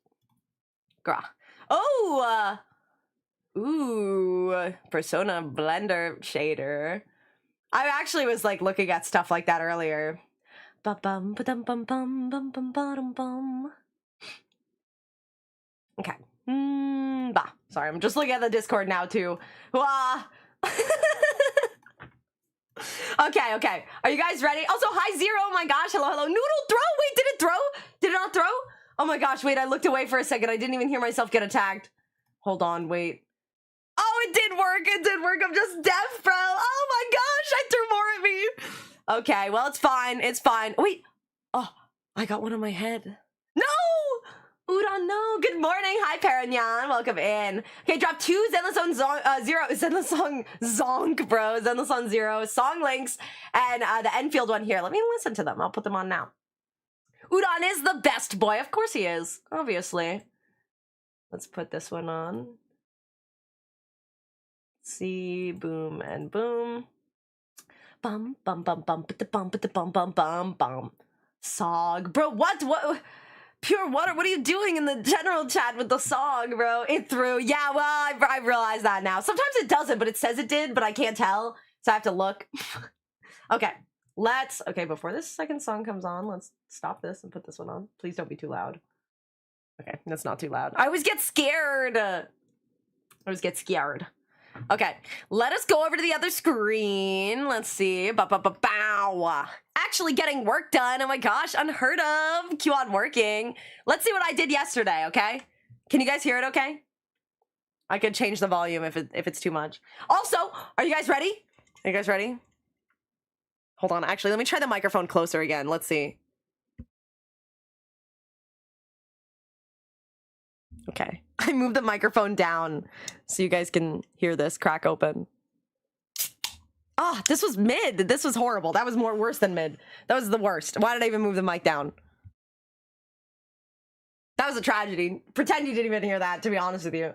Grah. Oh, ooh, Persona Blender shader. I actually was like looking at stuff like that earlier. Ba-bum, ba-dum, bum, bum, bum, bum, ba-dum, bum. Okay. Bah. Sorry, I'm just looking at the Discord now too. Wah. Okay. Are you guys ready? Also, hi Zero. Oh my gosh. Hello. Noodle throw. Wait, did it throw? Did it not throw? Oh my gosh, wait, I looked away for a second. I didn't even hear myself get attacked. Hold on, wait. Oh, it did work. It did work. I'm just deaf, bro. Oh my gosh, I threw more at me. Okay, well, it's fine. It's fine. Wait. Oh, I got one on my head. No! Udon, no. Good morning. Hi, Paranyan. Welcome in. Okay, drop 2 Zenless on Zero. Zenless Song Zonk, bro. Zenless on Zero. Song links. And the Enfield one here. Let me listen to them. I'll put them on now. Udon is the best boy. Of course he is. Obviously. Let's put this one on. See, boom and boom. Bum, bum, bum, bum, bum, bum, bum, bum, bum. Sog. Bro, what? Pure Water, what are you doing in the general chat with the song, bro? It threw. Yeah, well, I realize that now. Sometimes it doesn't, but it says it did, but I can't tell. So I have to look. Okay. Okay, before this second song comes on, let's stop this and put this one on. Please don't be too loud. Okay, that's not too loud. I always get scared. Okay, let us go over to the other screen. Let's see. Bow. Actually getting work done. Oh my gosh, unheard of. Q on working. Let's see what I did yesterday, okay? Can you guys hear it okay? I could change the volume if it's too much. Also, are you guys ready? Are you guys ready? Hold on, actually, let me try the microphone closer again. Let's see. Okay, I moved the microphone down so you guys can hear this crack open. Ah, oh, this was mid. This was horrible. That was worse than mid. That was the worst. Why did I even move the mic down? That was a tragedy. Pretend you didn't even hear that, to be honest with you.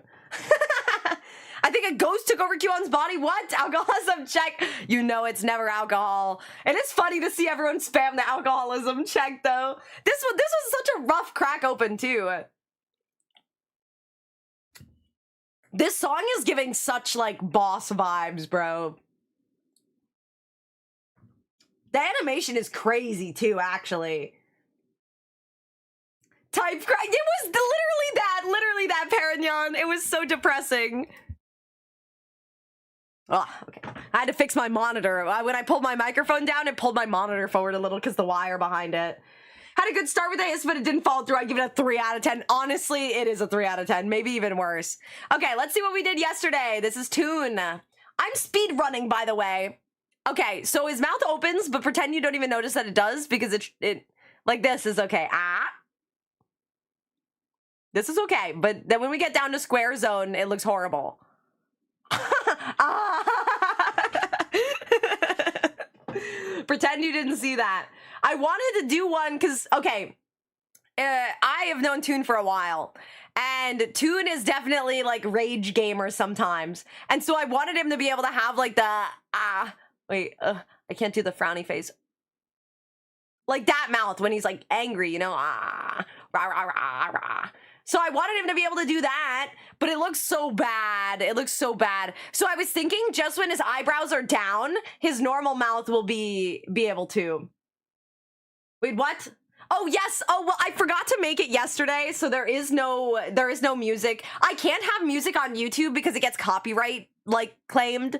I think a ghost took over Q-on's body. What? Alcoholism check. You know it's never alcohol. And it's funny to see everyone spam the alcoholism check, though. This was such a rough crack open, too. This song is giving such, like, boss vibes, bro. The animation is crazy, too, actually. Type crack. It was literally that, Perignon. It was so depressing. Oh, okay. I had to fix my monitor. When I pulled my microphone down, it pulled my monitor forward a little because the wire behind it. Had a good start with this, but it didn't fall through. I give it a 3 out of 10. Honestly, it is a 3 out of 10. Maybe even worse. Okay, let's see what we did yesterday. This is Toon. I'm speed running, by the way. Okay, so his mouth opens, but pretend you don't even notice that it does because it like this is okay. This is okay, but then when we get down to square zone, it looks horrible. Pretend you didn't see that. I wanted to do one because, okay, I have known Toon for a while, and Toon is definitely like rage gamer sometimes, and so I wanted him to be able to have like the I can't do the frowny face, like that mouth when he's like angry, you know, rah, rah, rah, rah. So I wanted him to be able to do that, but it looks so bad. It looks so bad. So I was thinking just when his eyebrows are down, his normal mouth will be able to. Wait, what? Oh, yes. Oh, well, I forgot to make it yesterday, so there is no music. I can't have music on YouTube because it gets copyright like claimed.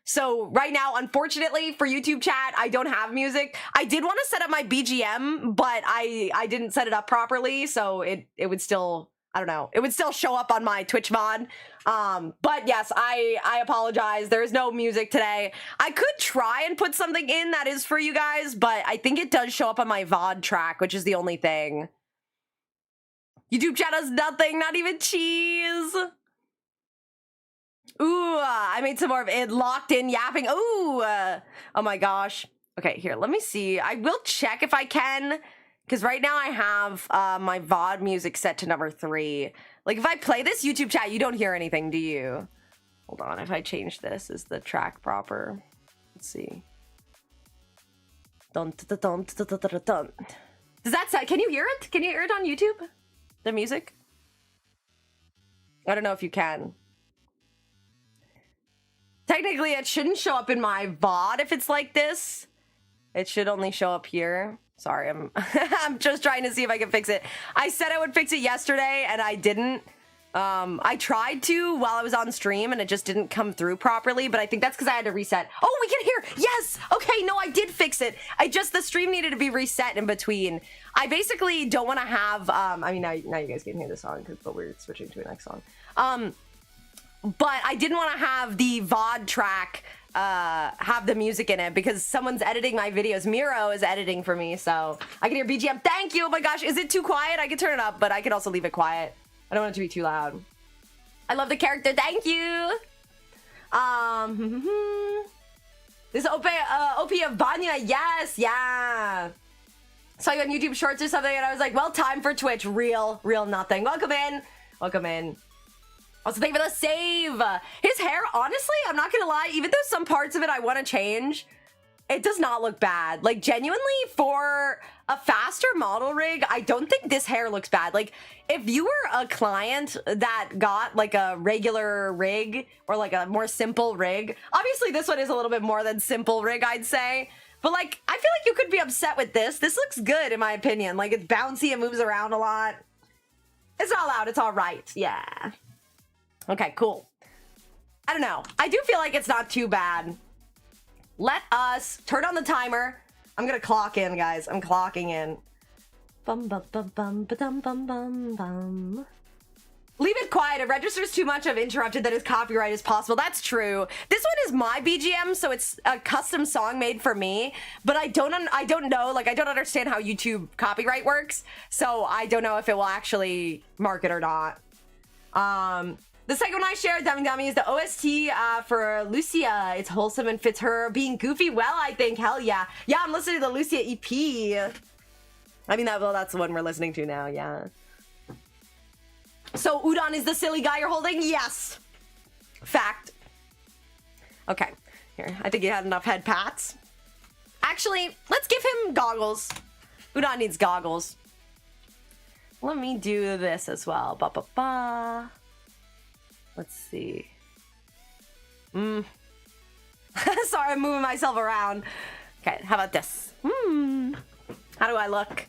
So right now, unfortunately for YouTube chat, I don't have music. I did want to set up my BGM, but I didn't set it up properly, so it would still, I don't know, it would still show up on my Twitch mod. But yes, I apologize. There's no music today. I could try and put something in that is for you guys, but I think it does show up on my VOD track, which is the only thing. YouTube chat has nothing, not even cheese. Ooh, I made some more of it. Locked in yapping. Ooh, oh my gosh. Okay, here, let me see. I will check if I can, because right now I have my VOD music set to number 3. Like, if I play this YouTube chat, you don't hear anything, do you? Hold on, if I change this, is the track proper? Let's see. Dun, dun, dun, dun, dun, dun, dun. Does that sound, can you hear it? Can you hear it on YouTube? The music? I don't know if you can. Technically, it shouldn't show up in my VOD if it's like this. It should only show up here. Sorry, I'm I'm just trying to see if I can fix it. I said I would fix it yesterday, and I didn't. I tried to while I was on stream, and it just didn't come through properly, but I think that's because I had to reset. Oh, we can hear! Yes! Okay, no, I did fix it. The stream needed to be reset in between. I basically don't want to have, I mean, now you guys can hear the song, but we're switching to a next song. But I didn't want to have the VOD track have the music in it because someone's editing my videos. Miro is editing for me, so I can hear BGM. Thank you. Oh my gosh, is it too quiet? I can turn it up, but I can also leave it quiet. I don't want it to be too loud. I love the character. Thank you. This is OP of Banya. Yes, yeah. Saw you on YouTube Shorts or something, and I was like, well, time for Twitch. Real nothing. Welcome in. Welcome in. Also, thank you for the save. His hair, honestly, I'm not gonna lie, even though some parts of it I want to change, it does not look bad. Like, genuinely, for a faster model rig, I don't think this hair looks bad. Like, if you were a client that got, like, a regular rig or, like, a more simple rig, obviously this one is a little bit more than simple rig, I'd say. But, like, I feel like you could be upset with this. This looks good, in my opinion. Like, it's bouncy, it moves around a lot. It's not loud, it's all right. Yeah. Okay, cool. I don't know. I do feel like it's not too bad. Let us turn on the timer. I'm gonna clock in, guys. I'm clocking in. Bum bum bum bum ba-dum bum bum bum. Leave it quiet. It registers too much. I've interrupted that as copyright as possible. That's true. This one is my BGM, so it's a custom song made for me. But I don't know. Like, I don't understand how YouTube copyright works, so I don't know if it will actually mark it or not. The second one I shared, Dummy Dummy, is the OST for Lucia. It's wholesome and fits her being goofy well, I think. Hell yeah. Yeah, I'm listening to the Lucia EP. I mean, that's the one we're listening to now, yeah. So, Udon is the silly guy you're holding? Yes. Fact. Okay. Here, I think he had enough head pats. Actually, let's give him goggles. Udon needs goggles. Let me do this as well. Ba-ba-ba. Let's see. Sorry, I'm moving myself around. Okay, how about this? How do I look?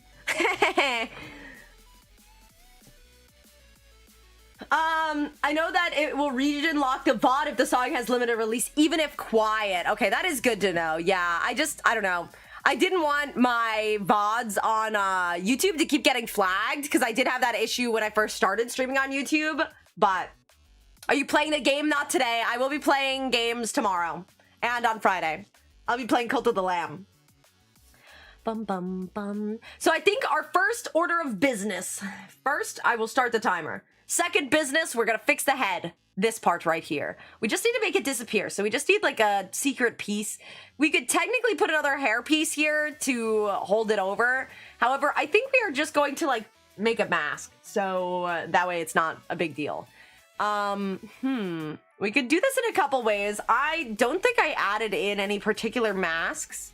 I know that it will region lock the VOD if the song has limited release, even if quiet. Okay, that is good to know. Yeah, I don't know. I didn't want my VODs on YouTube to keep getting flagged because I did have that issue when I first started streaming on YouTube. But are you playing the game? Not today. I will be playing games tomorrow and on Friday. I'll be playing Cult of the Lamb. Bum, bum, bum. So I think our first order of business. First, I will start the timer. Second business, we're gonna fix the head. This part right here. We just need to make it disappear. So we just need like a secret piece. We could technically put another hair piece here to hold it over. However, I think we are just going to like make a mask. So that way it's not a big deal. We could do this in a couple ways. I don't think I added in any particular masks.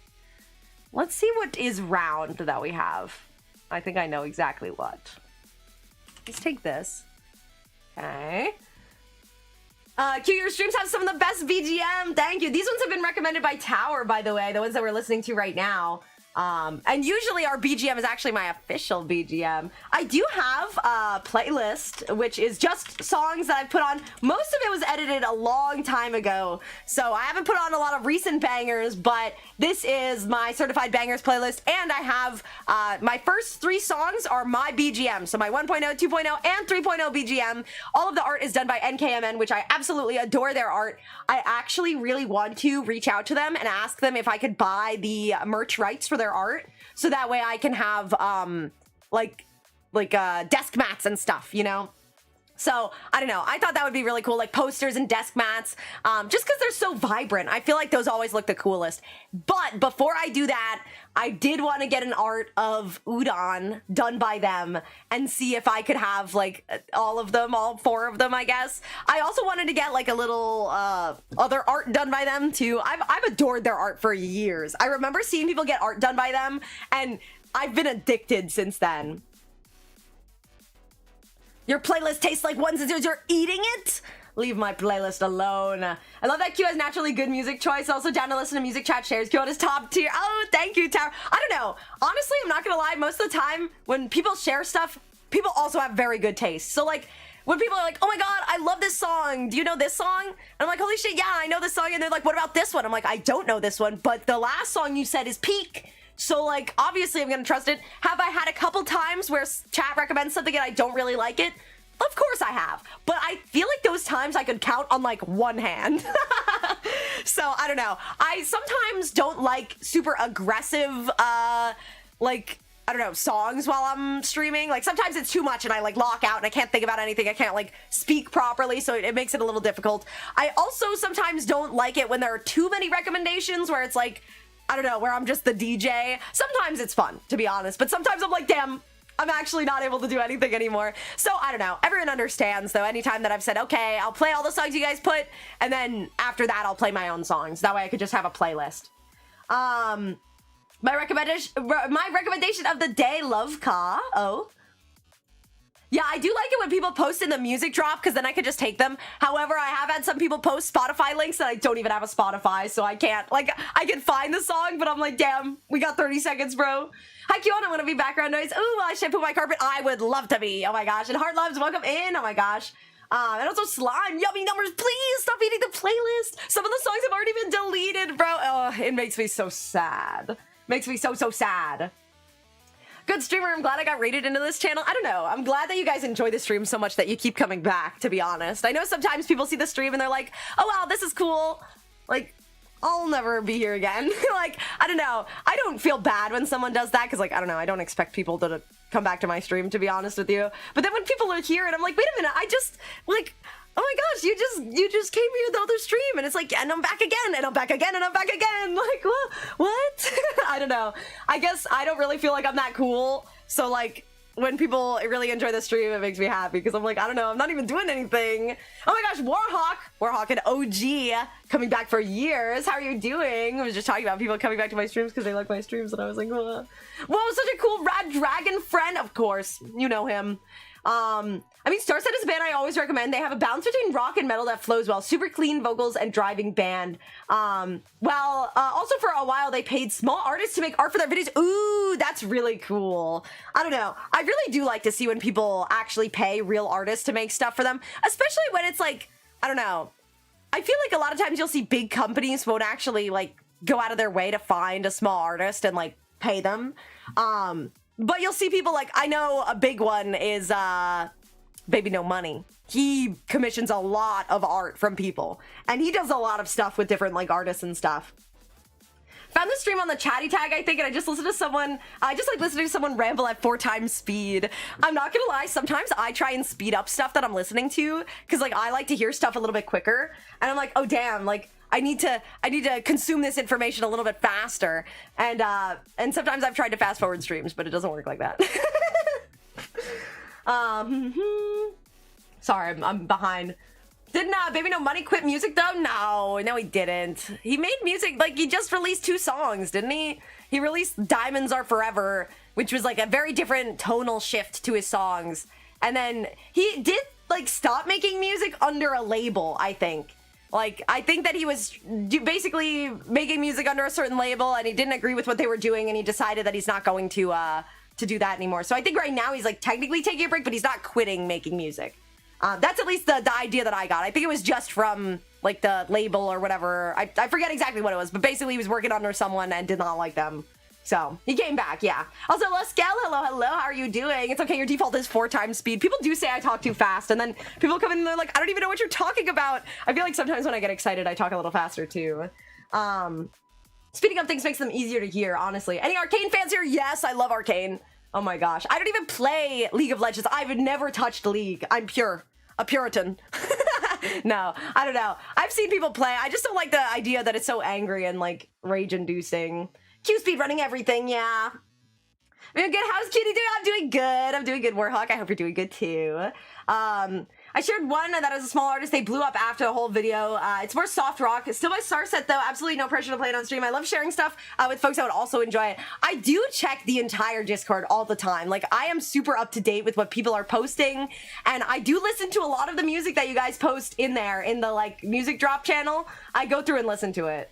Let's see what is round that we have. I think I know exactly what. Let's take this. Okay. Q, your streams have some of the best BGM. Thank you. These ones have been recommended by Tower, by the way, the ones that we're listening to right now. And usually our BGM is actually my official BGM. I do have a playlist, which is just songs that I've put on. Most of it was edited a long time ago, so I haven't put on a lot of recent bangers, but this is my certified bangers playlist, and I have my first 3 songs are my BGM, so my 1.0, 2.0, and 3.0 BGM. All of the art is done by NKMN, which I absolutely adore their art. I actually really want to reach out to them and ask them if I could buy the merch rights for their art, so that way I can have like desk mats and stuff, you know. So I don't know, I thought that would be really cool, like posters and desk mats, just because they're so vibrant. I feel like those always look the coolest. But before I do that, I did want to get an art of Udon done by them and see if I could have like all of them, all 4 of them, I guess. I also wanted to get like a little other art done by them too. I've adored their art for years. I remember seeing people get art done by them, and I've been addicted since then. Your playlist tastes like ones and zeros. You're eating it? Leave my playlist alone. I love that Q has naturally good music choice. Also down to listen to music chat shares. Q on his top tier. Oh, thank you, Tower. I don't know. Honestly, I'm not gonna lie. Most of the time, when people share stuff, people also have very good taste. So like, when people are like, oh my god, I love this song. Do you know this song? And I'm like, holy shit, yeah, I know this song. And they're like, what about this one? I'm like, I don't know this one, but the last song you said is peak. So like, obviously I'm gonna trust it. Have I had a couple times where chat recommends something and I don't really like it? Of course I have, but I feel like those times I could count on like one hand. So I don't know. I sometimes don't like super aggressive, like, I don't know, songs while I'm streaming. Like sometimes it's too much and I like lock out and I can't think about anything. I can't like speak properly, so it makes it a little difficult. I also sometimes don't like it when there are too many recommendations where it's like, I don't know, where I'm just the DJ. Sometimes it's fun, to be honest, but sometimes I'm like, damn, I'm actually not able to do anything anymore. So I don't know. Everyone understands though. Anytime that I've said, okay, I'll play all the songs you guys put, and then after that I'll play my own songs. That way I could just have a playlist. My recommendation of the day, Love Ka. Oh. Yeah, I do like it when people post in the music drop, because then I could just take them. However, I have had some people post Spotify links that I don't even have a Spotify, so I can't, like, I can find the song, but I'm like, damn, we got 30 seconds, bro. Hi, Kiona, want to be background noise? Ooh, I shampoo my carpet. I would love to be. Oh my gosh. And Heart Loves, welcome in. Oh my gosh. And also Slime, yummy numbers, please stop eating the playlist. Some of the songs have already been deleted, bro. Oh, it makes me so sad. Makes me so sad. Good streamer. I'm glad I got rated into this channel. I don't know. I'm glad that you guys enjoy the stream so much that you keep coming back, to be honest. I know sometimes people see the stream and they're like, oh, wow, this is cool. Like, I'll never be here again. Like, I don't know. I don't feel bad when someone does that because, like, I don't know. I don't expect people to come back to my stream, to be honest with you. But then when people are here and I'm like, wait a minute, I just, like, oh my gosh, you just came here the other stream, and it's like, and I'm back again, and I'm back again, and I'm back again. Like, what? I don't know. I guess I don't really feel like I'm that cool. So like, when people really enjoy the stream, it makes me happy because I'm like, I don't know, I'm not even doing anything. Oh my gosh, Warhawk and OG coming back for years. How are you doing? I was just talking about people coming back to my streams because they like my streams, and I was like, whoa, such a cool Rad Dragon friend. Of course, you know him. I mean, Starset is a band I always recommend. They have a balance between rock and metal that flows well. Super clean vocals and driving band. Also for a while, they paid small artists to make art for their videos. Ooh, that's really cool. I don't know. I really do like to see when people actually pay real artists to make stuff for them, especially when it's like, I don't know. I feel like a lot of times you'll see big companies won't actually like go out of their way to find a small artist and like pay them. But you'll see people like, I know a big one is Baby No Money. He commissions a lot of art from people, and he does a lot of stuff with different like artists and stuff. Found this stream on the chatty tag, I think, and I just listened to someone, I just like listening to someone ramble at 4 times speed. I'm not gonna lie, sometimes I try and speed up stuff that I'm listening to, because like I like to hear stuff a little bit quicker, and I'm like, oh damn, like I need to consume this information a little bit faster, and sometimes I've tried to fast forward streams, but it doesn't work like that. Sorry, I'm behind. Didn't Baby No Money quit music though? No, he didn't. He made music, like he just released 2 songs, didn't he? He released Diamonds Are Forever, which was like a very different tonal shift to his songs. And then he did like stop making music under a label, I think. Like, I think that he was basically making music under a certain label and he didn't agree with what they were doing and he decided that he's not going to do that anymore. So I think right now he's like technically taking a break, but he's not quitting making music. That's at least the idea that I got. I think it was just from like the label or whatever. I forget exactly what it was, but basically he was working under someone and did not like them. So he came back, yeah. Also, Lascal, hello, how are you doing? It's okay, your default is 4 times speed. People do say I talk too fast, and then people come in and they're like, I don't even know what you're talking about. I feel like sometimes when I get excited, I talk a little faster too. Speeding up things makes them easier to hear, honestly. Any Arcane fans here? Yes, I love Arcane. Oh my gosh. I don't even play League of Legends. I've never touched League. I'm pure. A Puritan. No, I don't know. I've seen people play. I just don't like the idea that it's so angry and like rage-inducing. Q-speed running everything, yeah. Good, how's Kitty doing? I'm doing good. I'm doing good, Warhawk. I hope you're doing good too. I shared one that is a small artist. They blew up after the whole video. It's more soft rock. It's still by Starset though. Absolutely no pressure to play it on stream. I love sharing stuff with folks that would also enjoy it. I do check the entire Discord all the time. Like I am super up to date with what people are posting, and I do listen to a lot of the music that you guys post in there in the like music drop channel. I go through and listen to it.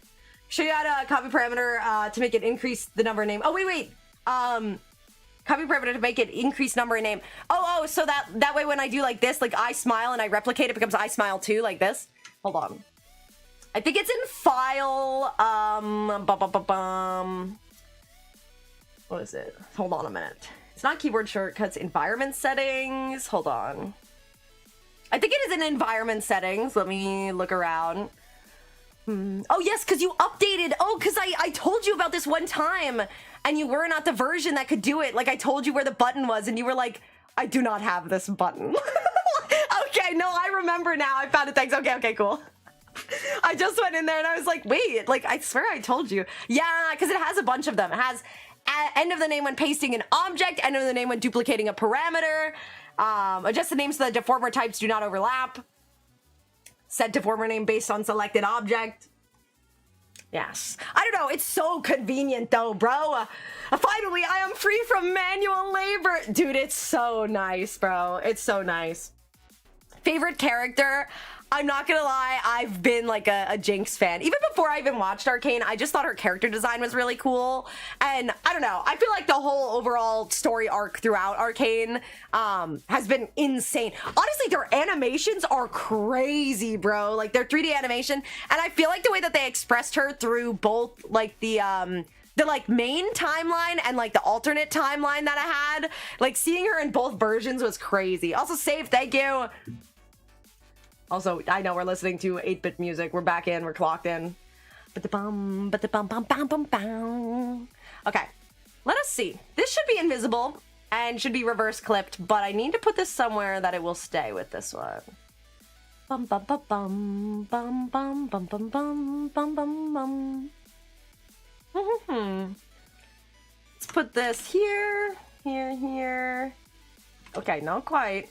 Show you how to copy parameter to make it increase the number of name. Oh wait. Copy parameter to make it increase number and name. Oh, so that way when I do like this, like I smile and I replicate, it becomes I smile too, like this. Hold on. I think it's in file, what is it? Hold on a minute. It's not keyboard shortcuts, environment settings. Hold on. I think it is in environment settings. Let me look around. Oh yes, because you updated. Oh, because I told you about this one time and you weren't at the version that could do it. Like I told you where the button was and you were like, I do not have this button. Okay, no, I remember now. I found it. Thanks. Okay, cool. I just went in there and I was like, wait, like I swear I told you. Yeah, because it has a bunch of them. It has end of the name when pasting an object, end of the name when duplicating a parameter, adjust the names so the deformer types do not overlap. Set deformer name based on selected object. Yes. I don't know. It's so convenient though, bro. Finally, I am free from manual labor. Dude, it's so nice, bro. It's so nice. Favorite character? I'm not gonna lie, I've been like a Jinx fan. Even before I even watched Arcane, I just thought her character design was really cool. And I don't know, I feel like the whole overall story arc throughout Arcane has been insane. Honestly, their animations are crazy, bro. Like their 3D animation. And I feel like the way that they expressed her through both like the like main timeline and like the alternate timeline that I had, like seeing her in both versions was crazy. Also, Save, thank you. Also, I know we're listening to 8-bit music. We're back in. We're clocked in. Okay, let us see. This should be invisible and should be reverse clipped, but I need to put this somewhere that it will stay with this one. Let's put this here, here. Okay, not quite.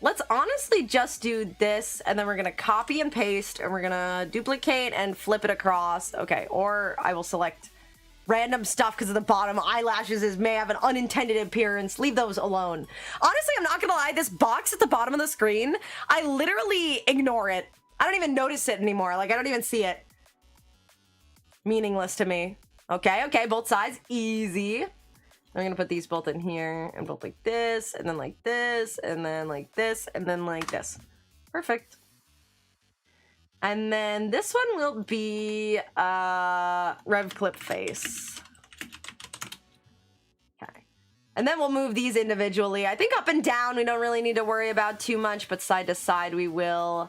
Let's honestly just do this, and then we're gonna copy and paste, and we're gonna duplicate and flip it across. Okay, or I will select random stuff because of the bottom eyelashes may have an unintended appearance. Leave those alone. Honestly, I'm not gonna lie, this box at the bottom of the screen, I literally ignore it. I don't even notice it anymore. Like, I don't even see it. Meaningless to me. Okay, okay, both sides, easy. I'm gonna put these both in here, and both like this, and then like this, and then like this, and then like this. Perfect. And then this one will be rev clip face. Okay. And then we'll move these individually. I think up and down we don't really need to worry about too much, but side to side we will.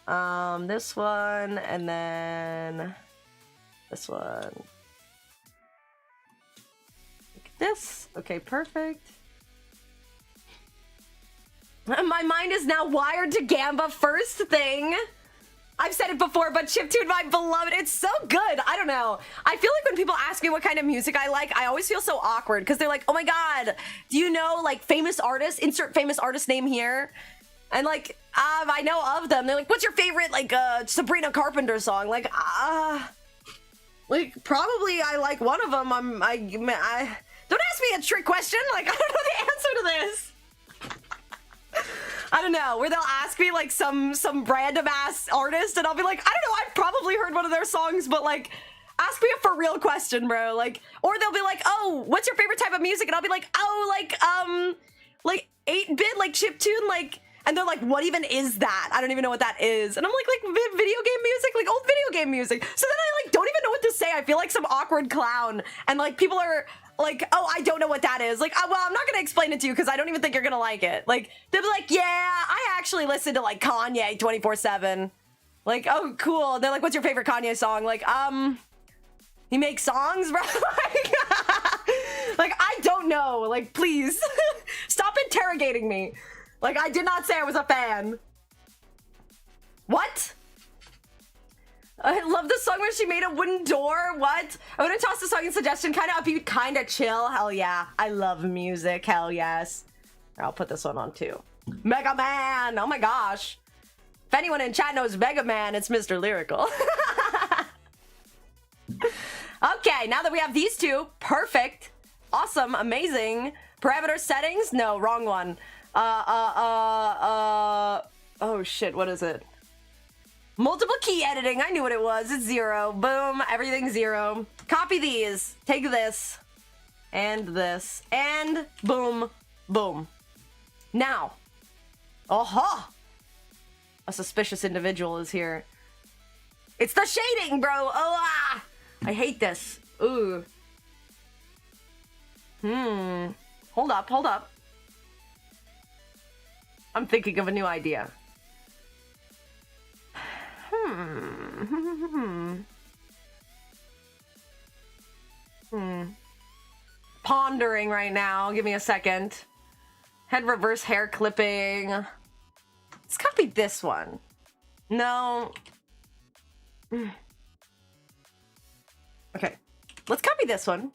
This one, and then this one. This. Okay, perfect. My mind is now wired to Gamba first thing. I've said it before, but Chiptune, my beloved, it's so good. I don't know. I feel like when people ask me what kind of music I like, I always feel so awkward because they're like, oh my God, do you know like famous artists? Insert famous artist name here. And like, I know of them. They're like, what's your favorite like Sabrina Carpenter song? Like probably I like one of them. I don't ask me a trick question. Like, I don't know the answer to this. I don't know, where they'll ask me like some random ass artist and I'll be like, I don't know, I've probably heard one of their songs, but like, ask me a for real question, bro. Like, or they'll be like, oh, what's your favorite type of music? And I'll be like, oh, like 8-bit, like chiptune, like, and they're like, what even is that? I don't even know what that is. And I'm like video game music, like old video game music. So then I like don't even know what to say. I feel like some awkward clown. And like people are like, oh, I don't know what that is. Like, well, I'm not gonna explain it to you because I don't even think you're gonna like it. Like, they'll be like, yeah, I actually listen to like Kanye 24/7. Like, oh, cool. And they're like, what's your favorite Kanye song? Like, he makes songs, bro. Like, I don't know. Like, please stop interrogating me. Like, I did not say I was a fan. What? I love the song where she made a wooden door. What? I'm gonna toss the song in suggestion. Kind of upbeat, kind of chill. Hell yeah. I love music. Hell yes. I'll put this one on too. Mega Man. Oh my gosh. If anyone in chat knows Mega Man, it's Mr. Lyrical. Okay, now that we have these two, perfect. Awesome, amazing. Parameter settings? No, wrong one. Oh shit, what is it? Multiple key editing, I knew what it was. It's 0. Boom, everything's 0. Copy these, take this, and boom, boom. Now, aha! A suspicious individual is here. It's the shading, bro! Oh, ah! I hate this. Ooh. Hold up, hold up. I'm thinking of a new idea. Pondering right now. Give me a second. Head reverse hair clipping. Let's copy this one. No. Okay. Let's copy this one.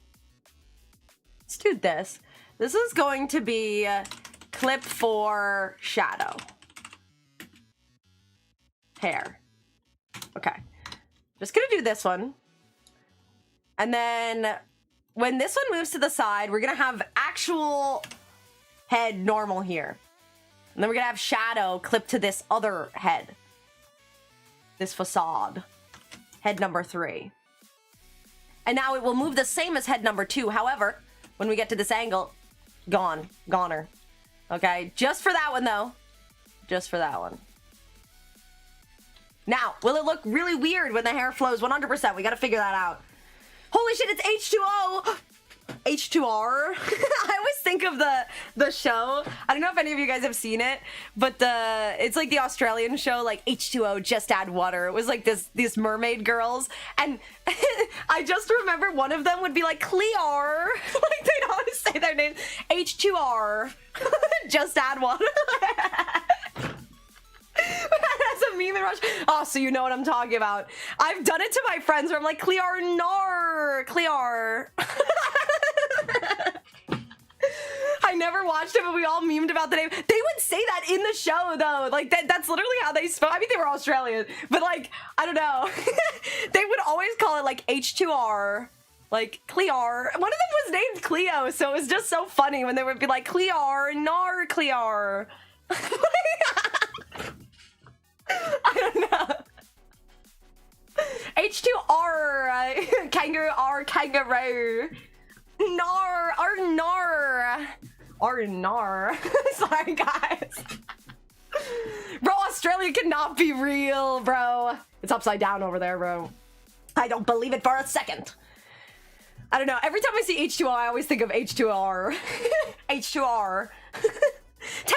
Let's do this. This is going to be clip for shadow. Hair. Okay. Just gonna do this one. And then when this one moves to the side, we're gonna have actual head normal here. And then we're gonna have shadow clip to this other head. This facade. Head number 3. And now it will move the same as head number 2. However, when we get to this angle, gone. Goner. Okay, just for that one though. Just for that one. Now, will it look really weird when the hair flows? 100%. We gotta figure that out. Holy shit, it's H2O! H2R. I always think of the show. I don't know if any of you guys have seen it, but it's like the Australian show, like H2O, just add water. It was like these mermaid girls, and I just remember one of them would be like Clear. Like they'd always say their name, H2R, just add water. That's a meme in Rush. Oh, so you know what I'm talking about. I've done it to my friends where I'm like, Clear, nar, Clear. I never watched it, but we all memed about the name. They would say that in the show, though. Like, that's literally how they spoke. I mean, they were Australian, but like, I don't know. They would always call it like H2R. Like, Clear. One of them was named Cleo, so it was just so funny when they would be like, Clear, Nar, Clear. I don't know. H2R, kangaroo, R, kangaroo. Nar, Nar. Sorry, guys. Bro, Australia cannot be real, bro. It's upside down over there, bro. I don't believe it for a second. I don't know. Every time I see H2O, I always think of H2R. H2R. 10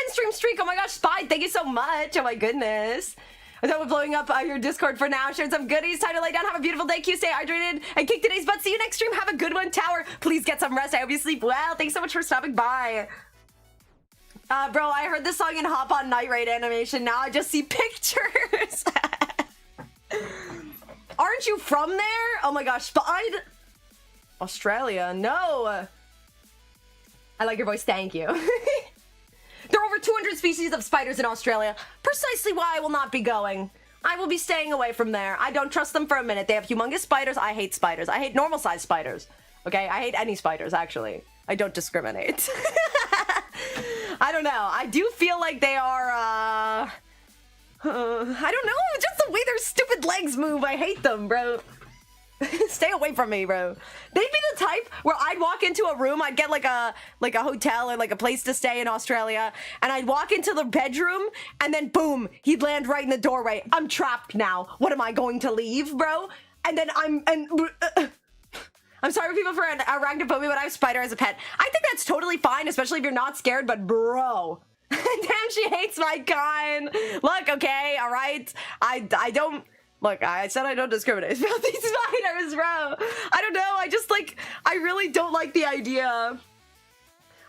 stream streak. Oh my gosh, Spy, thank you so much. Oh my goodness. I'm done with blowing up your Discord for now. Shared some goodies. Time to lay down. Have a beautiful day. Q, stay hydrated and kick today's butt. See you next stream. Have a good one, Tower. Please get some rest. I hope you sleep well. Thanks so much for stopping by. Bro, I heard this song in Hop On Night Raid animation. Now I just see pictures. Aren't you from there? Oh my gosh, Spied. Australia, no. I like your voice, thank you. There are over 200 species of spiders in Australia. Precisely why I will not be going. I will be staying away from there. I don't trust them for a minute. They have humongous spiders. I hate spiders. I hate normal sized spiders. Okay, I hate any spiders, actually. I don't discriminate. I don't know. I do feel like they are, I don't know. Just the way their stupid legs move. I hate them, bro. Stay away from me, bro. They'd be the type where I'd walk into a room, I'd get like a hotel or like a place to stay in Australia, and I'd walk into the bedroom, and then boom, he'd land right in the doorway. I'm trapped now. What am I going to leave, bro? And then I'm sorry people for arachnophobia, but I have spider as a pet. I think that's totally fine, especially if you're not scared, but bro. Damn, she hates my kind. Look, okay, all right. I don't. Look, I said I don't discriminate about these spiders, bro. I don't know. I really don't like the idea.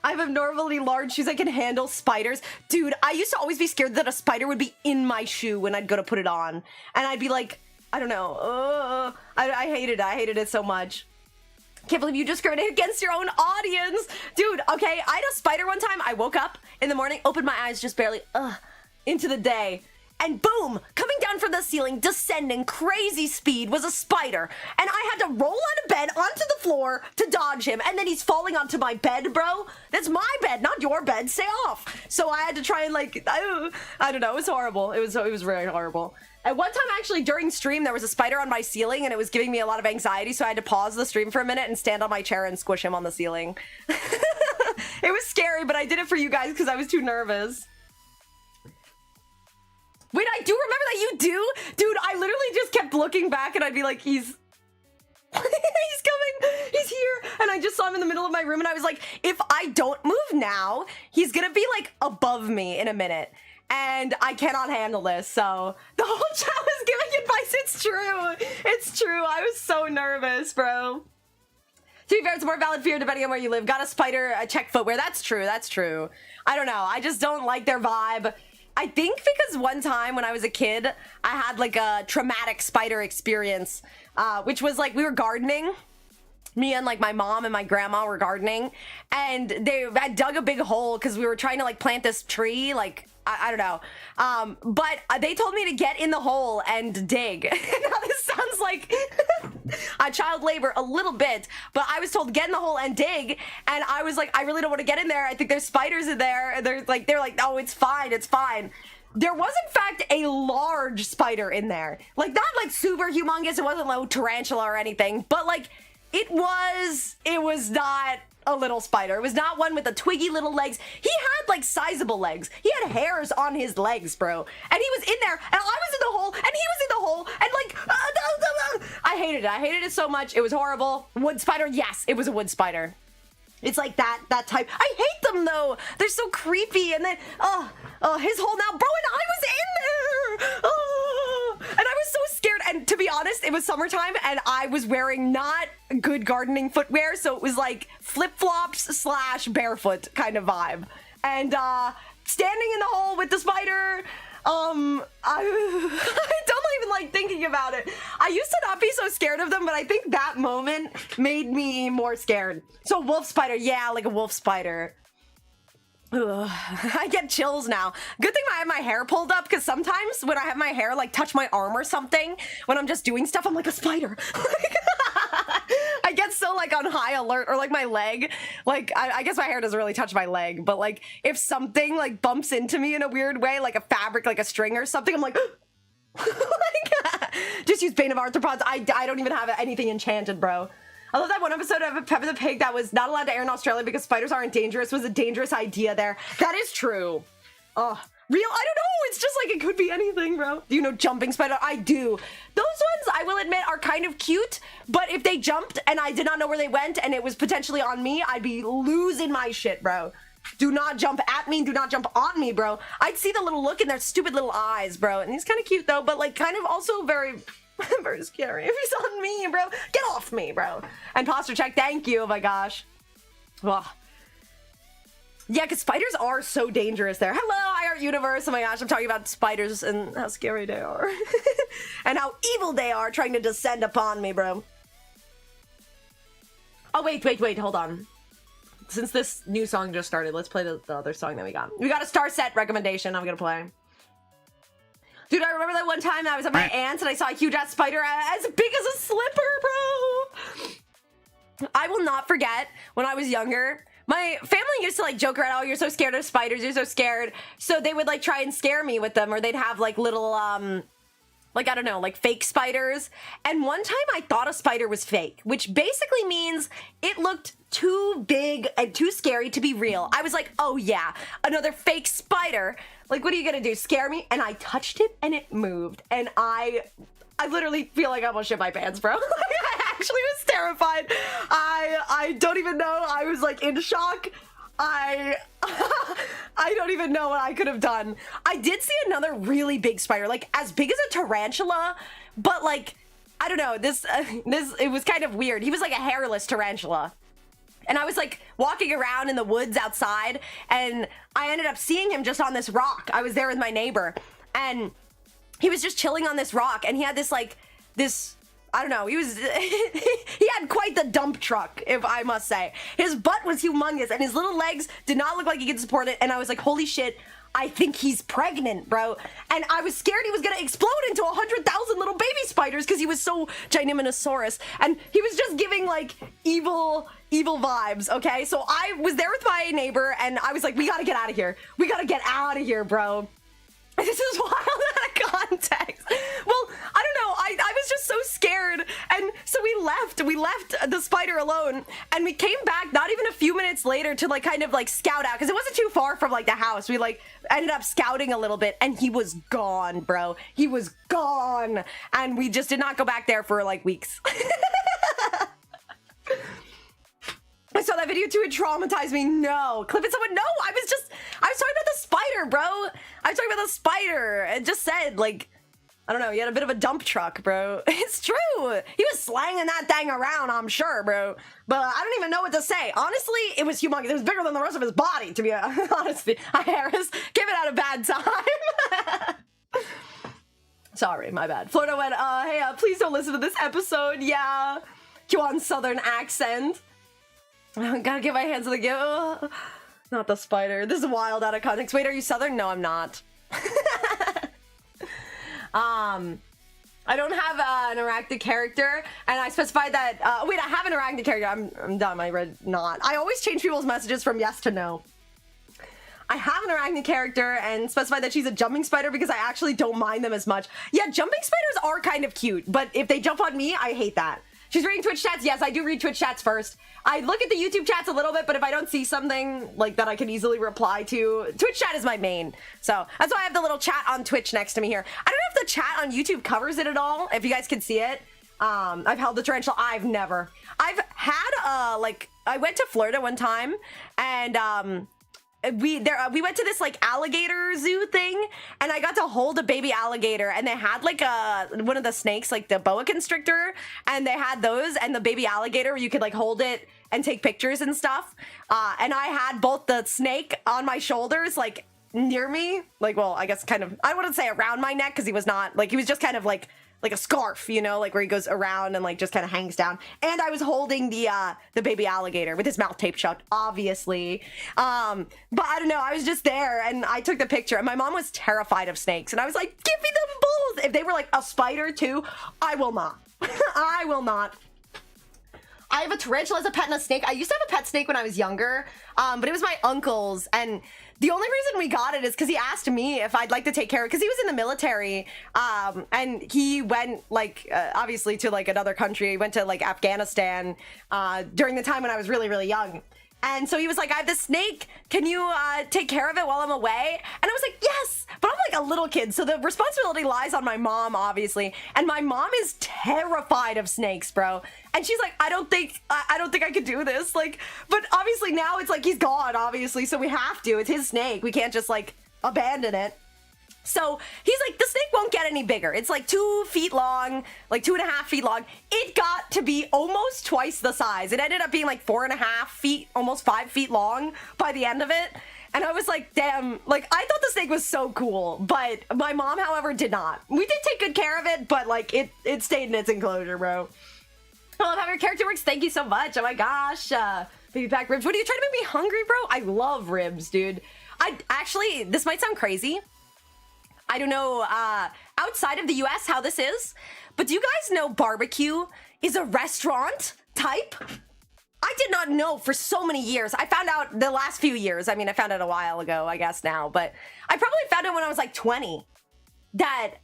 I have abnormally large shoes. I can handle spiders. Dude, I used to always be scared that a spider would be in my shoe when I'd go to put it on. And I'd be like, I don't know. I hated it. I hated it so much. Can't believe you discriminate against your own audience. Dude, okay, I had a spider one time. I woke up in the morning, opened my eyes just barely, into the day. And boom, coming down from the ceiling, descending crazy speed was a spider. And I had to roll out of bed onto the floor to dodge him. And then he's falling onto my bed, bro. That's my bed, not your bed. Stay off. So I had to try and like, I don't know. It was horrible. It was very horrible. At one time, actually, during stream, there was a spider on my ceiling and it was giving me a lot of anxiety. So I had to pause the stream for a minute and stand on my chair and squish him on the ceiling. It was scary, but I did it for you guys because I was too nervous. Wait, I do remember that you do? Dude, I literally just kept looking back and I'd be like, he's coming, he's here. And I just saw him in the middle of my room and I was like, if I don't move now, he's gonna be like above me in a minute. And I cannot handle this, so the whole chat was giving advice. It's true. It's true. I was so nervous, bro. To be fair, it's a more valid fear depending on where you live. Got a spider, check footwear. That's true. That's true. I don't know. I just don't like their vibe. I think because one time when I was a kid, I had like a traumatic spider experience, which was like we were gardening. Me and like my mom and my grandma were gardening, and I dug a big hole because we were trying to like plant this tree. Like I don't know, but they told me to get in the hole and dig. Now this sounds like child labor a little bit, but I was told to get in the hole and dig, and I was like, I really don't want to get in there. I think there's spiders in there. And they're like, oh, it's fine, it's fine. There was in fact a large spider in there, like not like super humongous. It wasn't like tarantula or anything, but like it was not a little spider. It was not one with the twiggy little legs. He had like sizable legs. He had hairs on his legs, bro. And he was in there, and I was in the hole, and he was in the hole, and like, I hated it. I hated it so much. It was horrible. Wood spider, yes, it was a wood spider. It's like that type. I hate them though. They're so creepy. And then, his hole now, bro, and I was in there. And I was so scared. And to be honest, it was summertime and I was wearing not good gardening footwear. So it was like flip-flops / barefoot kind of vibe. And standing in the hole with the spider, I don't even like thinking about it. I used to not be so scared of them, but I think that moment made me more scared. So wolf spider, yeah, like a wolf spider. Ugh, I get chills now. Good thing I have my hair pulled up, because sometimes when I have my hair like touch my arm or something, when I'm just doing stuff, I'm like a spider. I get so like on high alert, or like my leg, like I guess my hair doesn't really touch my leg, but like if something like bumps into me in a weird way, like a fabric, like a string or something, I'm like, like just use Bane of Arthropods. I don't even have anything enchanted, bro. I love that one episode of Peppa the Pig that was not allowed to air in Australia because spiders aren't dangerous. Was a dangerous idea there. That is true. Oh, real? I don't know. It's just like it could be anything, bro. Do you know jumping spider? I do. Those ones, I will admit, are kind of cute. But if they jumped and I did not know where they went and it was potentially on me, I'd be losing my shit, bro. Do not jump at me. Do not jump on me, bro. I'd see the little look in their stupid little eyes, bro. And he's kind of cute, though, but like kind of also very... very scary. If he's on me, bro, get off me, bro. And posture check, thank you. Oh my gosh. Ugh. Yeah, because spiders are so dangerous there. Hello, iArt Universe. Oh my gosh, I'm talking about spiders and how scary they are. And how evil they are trying to descend upon me, bro. Oh, wait, hold on. Since this new song just started, let's play the other song that we got. We got a star set recommendation I'm gonna play. Dude, I remember that one time I was at my aunt's and I saw a huge ass spider as big as a slipper, bro. I will not forget when I was younger. My family used to like joke around, oh, you're so scared of spiders, you're so scared. So they would like try and scare me with them, or they'd have like little, like, I don't know, like fake spiders. And one time I thought a spider was fake, which basically means it looked too big and too scary to be real. I was like, oh yeah, another fake spider. Like, what are you gonna do, scare me? And I touched it and it moved. And I literally feel like I almost shit my pants, bro. I actually was terrified. I don't even know. I was like in shock. I don't even know what I could have done. I did see another really big spider, like as big as a tarantula, but like, I don't know, it was kind of weird. He was like a hairless tarantula. And I was like walking around in the woods outside and I ended up seeing him just on this rock. I was there with my neighbor and he was just chilling on this rock and he had this like, I don't know, he had quite the dump truck, if I must say. His butt was humongous and his little legs did not look like he could support it. And I was like, holy shit, I think he's pregnant, bro. And I was scared he was gonna explode into 100,000 little baby spiders because he was so ginormous. And he was just giving like evil vibes, okay? So I was there with my neighbor and I was like, we gotta get out of here. We gotta get out of here, bro. This is wild out of context. Well, I don't know. I was just so scared. And so we left the spider alone and we came back not even a few minutes later to like kind of like scout out because it wasn't too far from like the house. We like ended up scouting a little bit and he was gone, bro. He was gone. And we just did not go back there for like weeks. I saw that video too, it traumatized me. No. Clip it, someone. No, I was talking about the spider, bro. I was talking about the spider. It just said, like, I don't know, he had a bit of a dump truck, bro. It's true. He was slanging that thing around, I'm sure, bro. But I don't even know what to say. Honestly, it was humongous. It was bigger than the rest of his body, to be honest. Hi, Harris. Giving out a bad time. Sorry, my bad. Florida went, hey, please don't listen to this episode. Yeah. You on Southern accent. I gotta get my hands on the gift. Not the spider. This is wild out of context. Wait, are you Southern? No, I'm not. I don't have an arachnid character, and I specified that. Wait, I have an arachnid character. I'm dumb. I read not. I always change people's messages from yes to no. I have an arachnid character and specified that she's a jumping spider because I actually don't mind them as much. Yeah, jumping spiders are kind of cute, but if they jump on me, I hate that. She's reading Twitch chats. Yes, I do read Twitch chats first. I look at the YouTube chats a little bit, but if I don't see something like that I can easily reply to, Twitch chat is my main. So that's why I have the little chat on Twitch next to me here. I don't know if the chat on YouTube covers it at all, if you guys can see it. I've held the tarantula. I've never. I've had, like, I went to Florida one time, and, we went to this like alligator zoo thing and I got to hold a baby alligator and they had like one of the snakes, like the boa constrictor, and they had those and the baby alligator where you could like hold it and take pictures and stuff. And I had both the snake on my shoulders, like near me, like, well, I guess kind of, I wouldn't say around my neck because he was not, like, he was just kind of like a scarf, you know, like where he goes around and like just kind of hangs down. And I was holding the baby alligator with his mouth taped shut, obviously. But I don't know, I was just there and I took the picture and my mom was terrified of snakes. And I was like, give me them both. If they were like a spider too, I will not. I will not. I have a tarantula as a pet and a snake. I used to have a pet snake when I was younger, but it was my uncle's, and the only reason we got it is because he asked me if I'd like to take care of it, because he was in the military, and he went, like, obviously to, like, another country. He went to, like, Afghanistan during the time when I was really, really young. And so he was like, I have this snake. Can you take care of it while I'm away? And I was like, yes. But I'm like a little kid, so the responsibility lies on my mom, obviously. And my mom is terrified of snakes, bro. And she's like, I don't think I could do this. Like, but obviously now it's like he's gone, obviously, so we have to. It's his snake. We can't just like abandon it. So he's like, the snake won't get any bigger. It's like 2 feet long, like 2.5 feet long. It got to be almost twice the size. It ended up being like 4.5 feet, almost 5 feet long by the end of it. And I was like, damn, like I thought the snake was so cool, but my mom, however, did not. We did take good care of it, but like it stayed in its enclosure, bro. I love how your character works. Thank you so much. Oh my gosh. Baby back ribs. What are you trying to make me hungry, bro? I love ribs, dude. I actually, this might sound crazy. I don't know outside of the US how this is, but do you guys know barbecue is a restaurant type? I did not know for so many years. I found out the last few years. I mean, I found out a while ago, I guess now, but I probably found out when I was like 20 that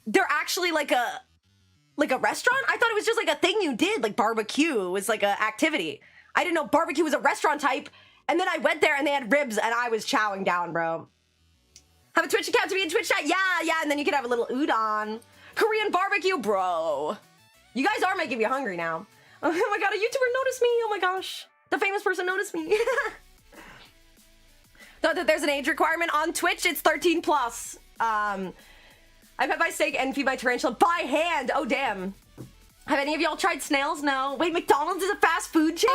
they're actually like a restaurant. I thought it was just like a thing you did, like barbecue was like an activity. I didn't know barbecue was a restaurant type. And then I went there and they had ribs and I was chowing down, bro. Have a Twitch account to be in Twitch chat? Yeah, and then you can have a little udon. Korean barbecue, bro. You guys are making me hungry now. Oh my god, a YouTuber noticed me. Oh my gosh. The famous person noticed me. Thought that there's an age requirement on Twitch. It's 13 plus. I pet my steak and feed my tarantula by hand. Oh, damn. Have any of y'all tried snails? No. Wait, McDonald's is a fast food chain?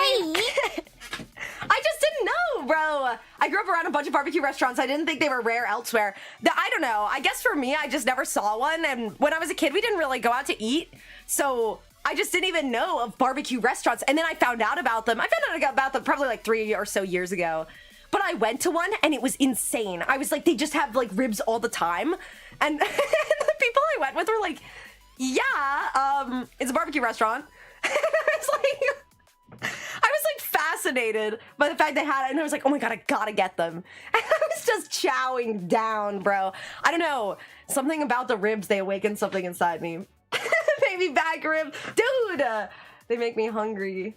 I just didn't know, bro. I grew up around a bunch of barbecue restaurants. I didn't think they were rare elsewhere. I don't know. I guess for me, I just never saw one. And when I was a kid, we didn't really go out to eat. So I just didn't even know of barbecue restaurants. And then I found out about them. I found out about them probably like 3 or so years ago. But I went to one and it was insane. I was like, they just have like ribs all the time. And the people I went with were like, yeah, it's a barbecue restaurant. I was like fascinated by the fact they had it, and I was like, oh my god, I gotta get them. And I was just chowing down, bro. I don't know, something about the ribs, they awakened something inside me. Baby back rib, dude. They make me hungry.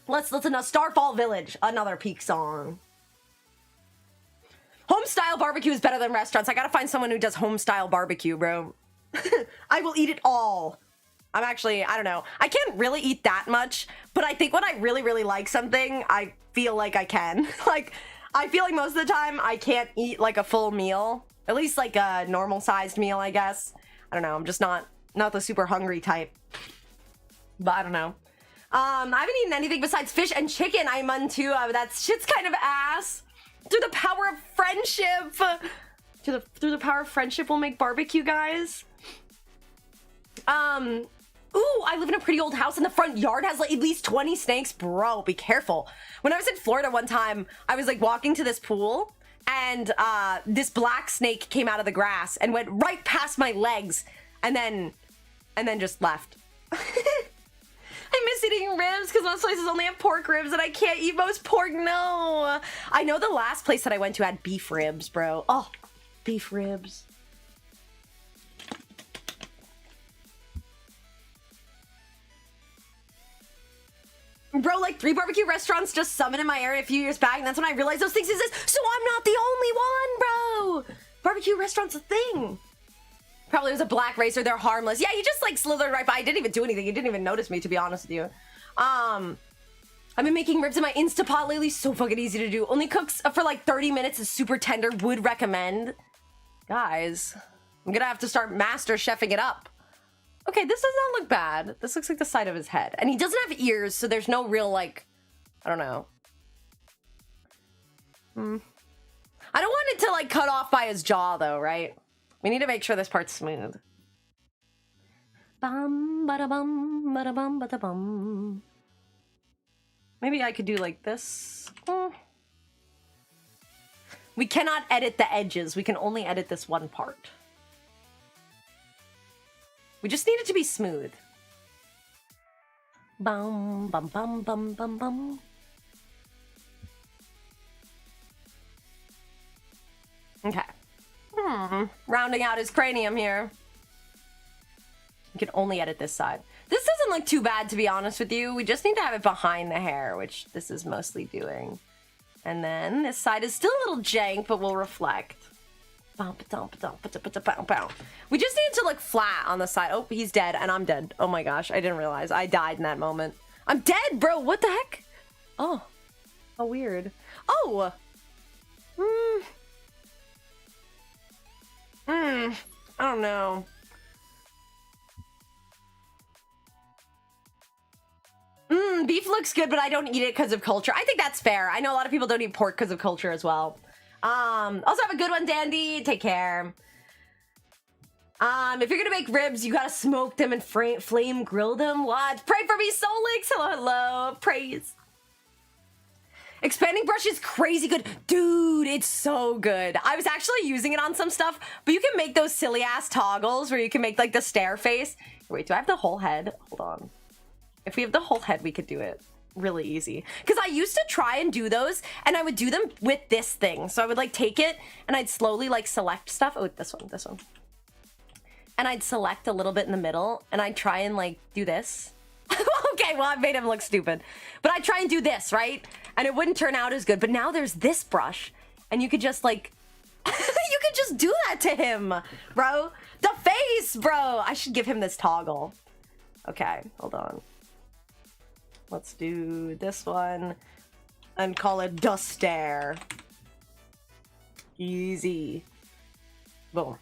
Let's listen to Starfall Village, another peak song. Home style barbecue is better than restaurants. I gotta find someone who does home style barbecue, bro. I will eat it all. I'm actually, I don't know. I can't really eat that much, but I think when I really, really like something, I feel like I can. Like, I feel like most of the time I can't eat like a full meal. At least like a normal sized meal, I guess. I don't know. I'm just not the super hungry type. But I don't know. I haven't eaten anything besides fish and chicken. I'm unto. That shit's kind of ass. Through the power of friendship. Through the power of friendship, we'll make barbecue, guys. Ooh, I live in a pretty old house and the front yard has like at least 20 snakes. Bro, be careful. When I was in Florida one time, I was like walking to this pool and this black snake came out of the grass and went right past my legs and then just left. I miss eating ribs because most places only have pork ribs and I can't eat most pork. No. I know the last place that I went to had beef ribs, bro. Oh, beef ribs. Bro, like 3 barbecue restaurants just summoned in my area a few years back, and that's when I realized those things exist. So I'm not the only one, bro. Barbecue restaurant's a thing. Probably was a black racer. They're harmless. Yeah, you just like slithered right by. I didn't even do anything. You didn't even notice me, to be honest with you. I've been making ribs in my Instapot lately. So fucking easy to do. Only cooks for like 30 minutes. Is super tender. Would recommend. Guys, I'm gonna have to start master chefing it up. Okay, this does not look bad. This looks like the side of his head. And he doesn't have ears, so there's no real, like, I don't know. I don't want it to, like, cut off by his jaw, though, right? We need to make sure this part's smooth. Bum, bada bum, bada bum, bada bum. Maybe I could do like this. We cannot edit the edges. We can only edit this one part. We just need it to be smooth. Bum, bum, bum, bum, bum, bum. Okay. Rounding out his cranium here. You can only edit this side. This doesn't look too bad, to be honest with you. We just need to have it behind the hair, which this is mostly doing. And then this side is still a little jank, but will reflect. We just need to look flat on the side. Oh, he's dead, and I'm dead. Oh my gosh, I didn't realize. I died in that moment. I'm dead, bro. What the heck? Oh. How weird. Oh. I don't know. Beef looks good, but I don't eat it because of culture. I think that's fair. I know a lot of people don't eat pork because of culture as well. Also have a good one, Dandy. Take care. If you're gonna make ribs, you gotta smoke them and flame grill them. What? Pray for me, Solix. Hello, hello. Praise. Expanding brush is crazy good. Dude, it's so good. I was actually using it on some stuff, but you can make those silly ass toggles where you can make like the stare face. Wait, do I have the whole head? Hold on. If we have the whole head, we could do it really easy. Because I used to try and do those, and I would do them with this thing. So I would like take it, and I'd slowly like select stuff. Oh, this one. And I'd select a little bit in the middle, and I'd try and like do this. Okay, well, I made him look stupid. But I'd try and do this, right? And it wouldn't turn out as good. But now there's this brush, and you could just like, you could just do that to him, bro. The face, bro. I should give him this toggle. Okay, hold on. Let's do this one and call it Dust Stare. Easy. Boom.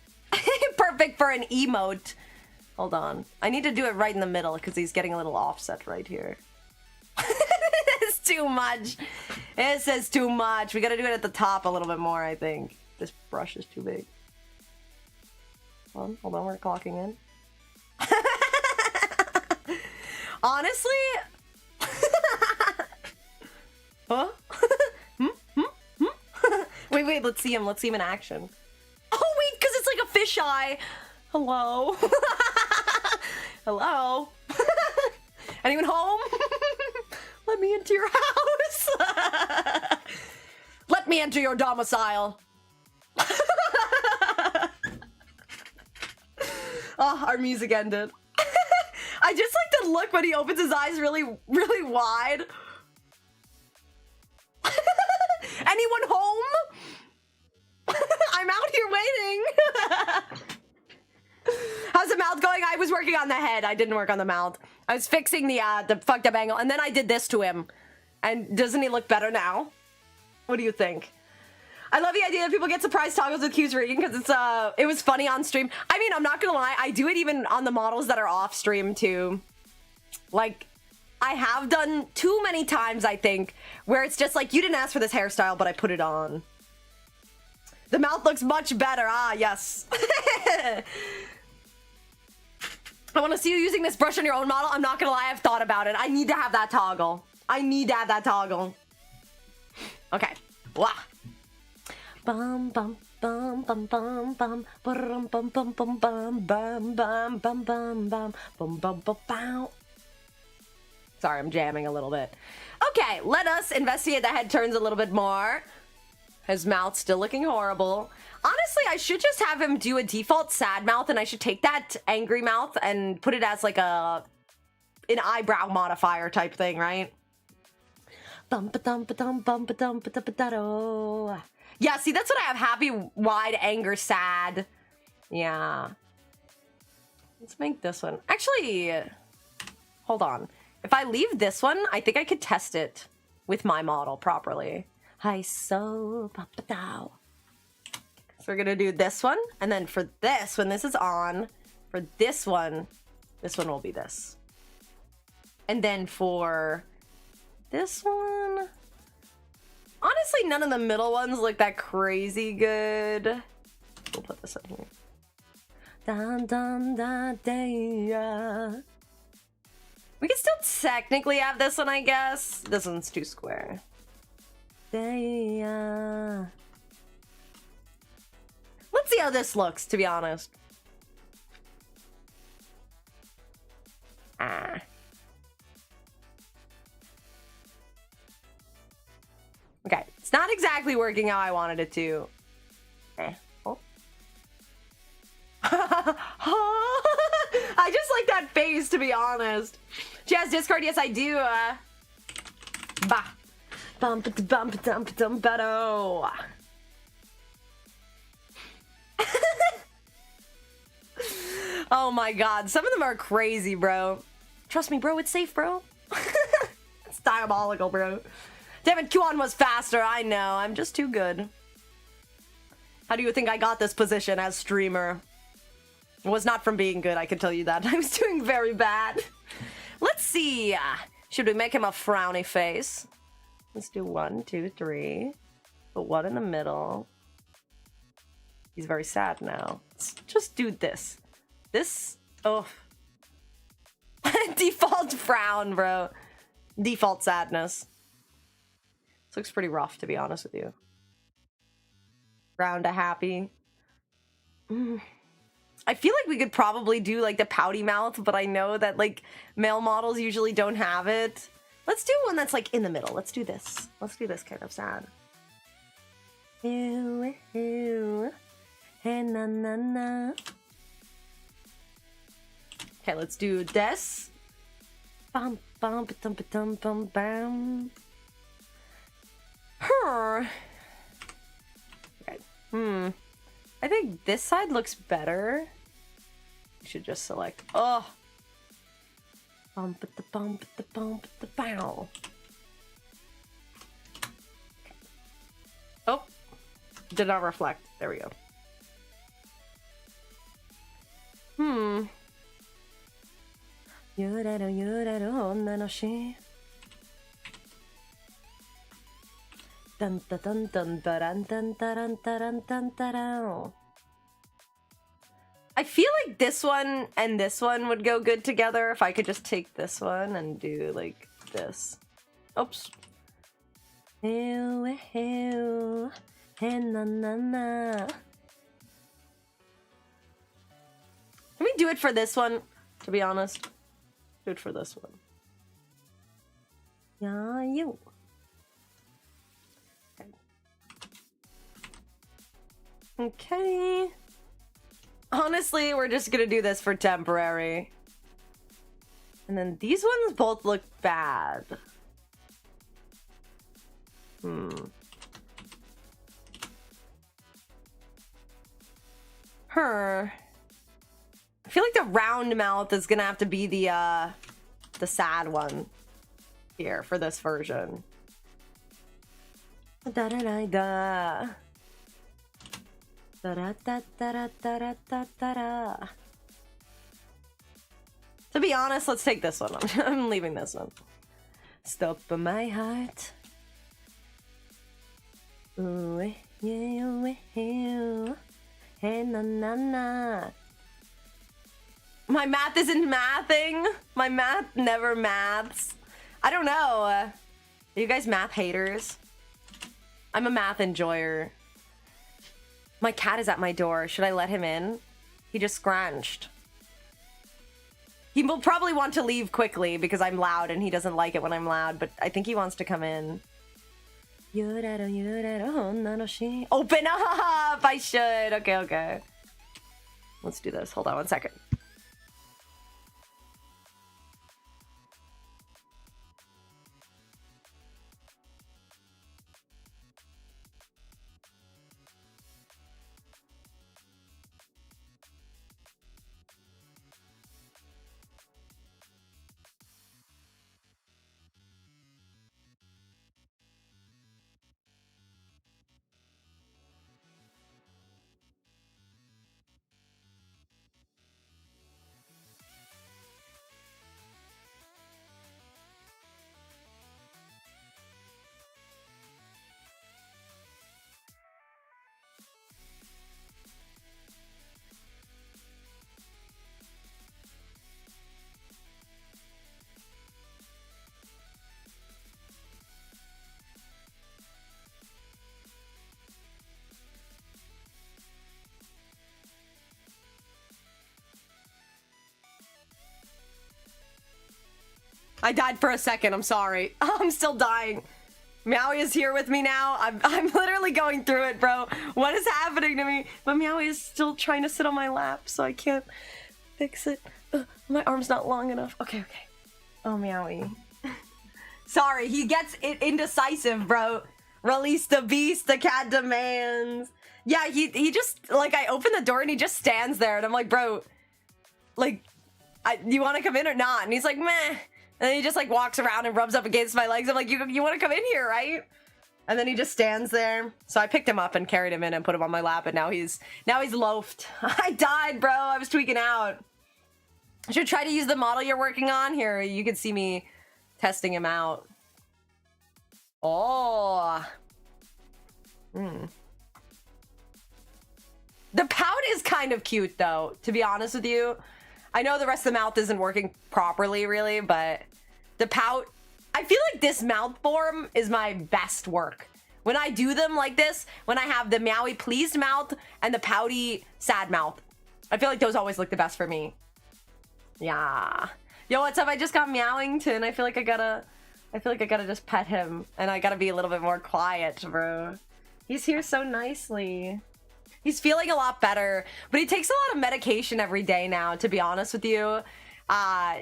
Perfect for an emote. Hold on. I need to do it right in the middle because he's getting a little offset right here. It's too much. This is too much. We gotta do it at the top a little bit more, I think. This brush is too big. Hold on, we're clocking in. Honestly... Huh? Wait, let's see him in action. Oh, wait, because it's like a fisheye. Hello? Hello? Anyone home? Let me into your house. Let me enter your domicile. Oh, our music ended. I just like the look when he opens his eyes really, really wide. Anyone home? I'm out here waiting. How's the mouth going? I was working on the head. I didn't work on the mouth. I was fixing the fucked up angle, and then I did this to him. And doesn't he look better now? What do you think? I love the idea that people get surprise toggles with Q's reading because it was funny on stream. I mean, I'm not gonna lie, I do it even on the models that are off stream too. Like, I have done too many times, I think, where it's just like, you didn't ask for this hairstyle, but I put it on. The mouth looks much better. Ah, yes. I want to see you using this brush on your own model. I'm not gonna lie, I've thought about it. I need to have that toggle. I need to have that toggle. Okay. Wah. Bum bum bum bum bum bum bum bum bum bum bum bum bum bum bum bum bum bum bum. Sorry, I'm jamming a little bit. Okay, let us investigate the head turns a little bit more. His mouth's still looking horrible. Honestly, I should just have him do a default sad mouth, and I should take that angry mouth and put it as like an eyebrow modifier type thing, right? Yeah, see, that's what I have. Happy, wide, anger, sad. Yeah. Let's make this one. Actually, hold on. If I leave this one, I think I could test it with my model properly. Hi, so So we're gonna do this one, and then for this, when this is on, for this one will be this. And then for this one, honestly, none of the middle ones look that crazy good. We'll put this in here. Dun, dun, dun, dun. We can still technically have this one, I guess. This one's too square. Let's see how this looks, to be honest. exactly working how I wanted it to. Okay. Oh. I just like that face, to be honest. Jazz Discord, yes I do. Bah. Bump bump dump dump bado. Oh my god, some of them are crazy, bro. Trust me, bro, it's safe, bro. It's diabolical, bro. Damn it, Kuan was faster, I know. I'm just too good. How do you think I got this position as streamer? It was not from being good, I can tell you that. I was doing very bad. Let's see. Should we make him a frowny face? Let's do 1, 2, 3. Put one in the middle. He's very sad now. Let's just do this. This, oh. Default frown, bro. Default sadness. This looks pretty rough, to be honest with you. Round to happy. I feel like we could probably do like the pouty mouth, but I know that like male models usually don't have it. Let's do one that's like in the middle. Let's do this. Let's do this kind of sad. Ew, ew. Hey, na, na, na. Okay, let's do this. Bum, bum, ba-dum, ba-dum, bum, bam. Her. Okay. I think this side looks better. You should just select. Oh. Bump the bump the bump the bow. Oh. Did not reflect. There we go. Yuraro yuraro onna no shi. Dun dun dun dun dun dun dun dun dun dun. I feel like this one and this one would go good together if I could just take this one and do like this. Oops. Ew, ew. Hey, na, na, na. Can we do it for this one, to be honest? Do it for this one. Yeah, you. Okay. Okay. Honestly, we're just gonna do this for temporary. And then these ones both look bad. Her. I feel like the round mouth is gonna have to be the sad one here for this version. Da da da da. Da da da da da da da da. To be honest, let's take this one. I'm leaving this one. Stop my heart. Ooh, yeah, hey, na na na. My math isn't mathing. My math never maths. I don't know. Are you guys math haters? I'm a math enjoyer. My cat is at my door. Should I let him in? He just scrunched. He will probably want to leave quickly because I'm loud and he doesn't like it when I'm loud, but I think he wants to come in. Open up! I should. Okay, okay. Let's do this. Hold on 1 second. I died for a second, I'm sorry. I'm still dying. Meowie is here with me now. I'm literally going through it, bro. What is happening to me? But Meowie is still trying to sit on my lap, so I can't fix it. My arm's not long enough. Okay. Oh, Meowie. Sorry, he gets indecisive, bro. Release the beast, the cat demands. Yeah, he just, like, I open the door and he just stands there and I'm like, bro, like, you want to come in or not? And he's like, meh. And then he just, like, walks around and rubs up against my legs. I'm like, you want to come in here, right? And then he just stands there. So I picked him up and carried him in and put him on my lap, and now he's loafed. I died, bro. I was tweaking out. I should try to use the model you're working on. Here, you can see me testing him out. Oh. The pout is kind of cute, though, to be honest with you. I know the rest of the mouth isn't working properly, really, but the pout... I feel like this mouth form is my best work. When I do them like this, when I have the meowy pleased mouth and the pouty sad mouth, I feel like those always look the best for me. Yeah. Yo, what's up? I just got Meowington. I feel like I gotta just pet him, and I gotta be a little bit more quiet, bro. He's here so nicely. He's feeling a lot better, but he takes a lot of medication every day now, to be honest with you.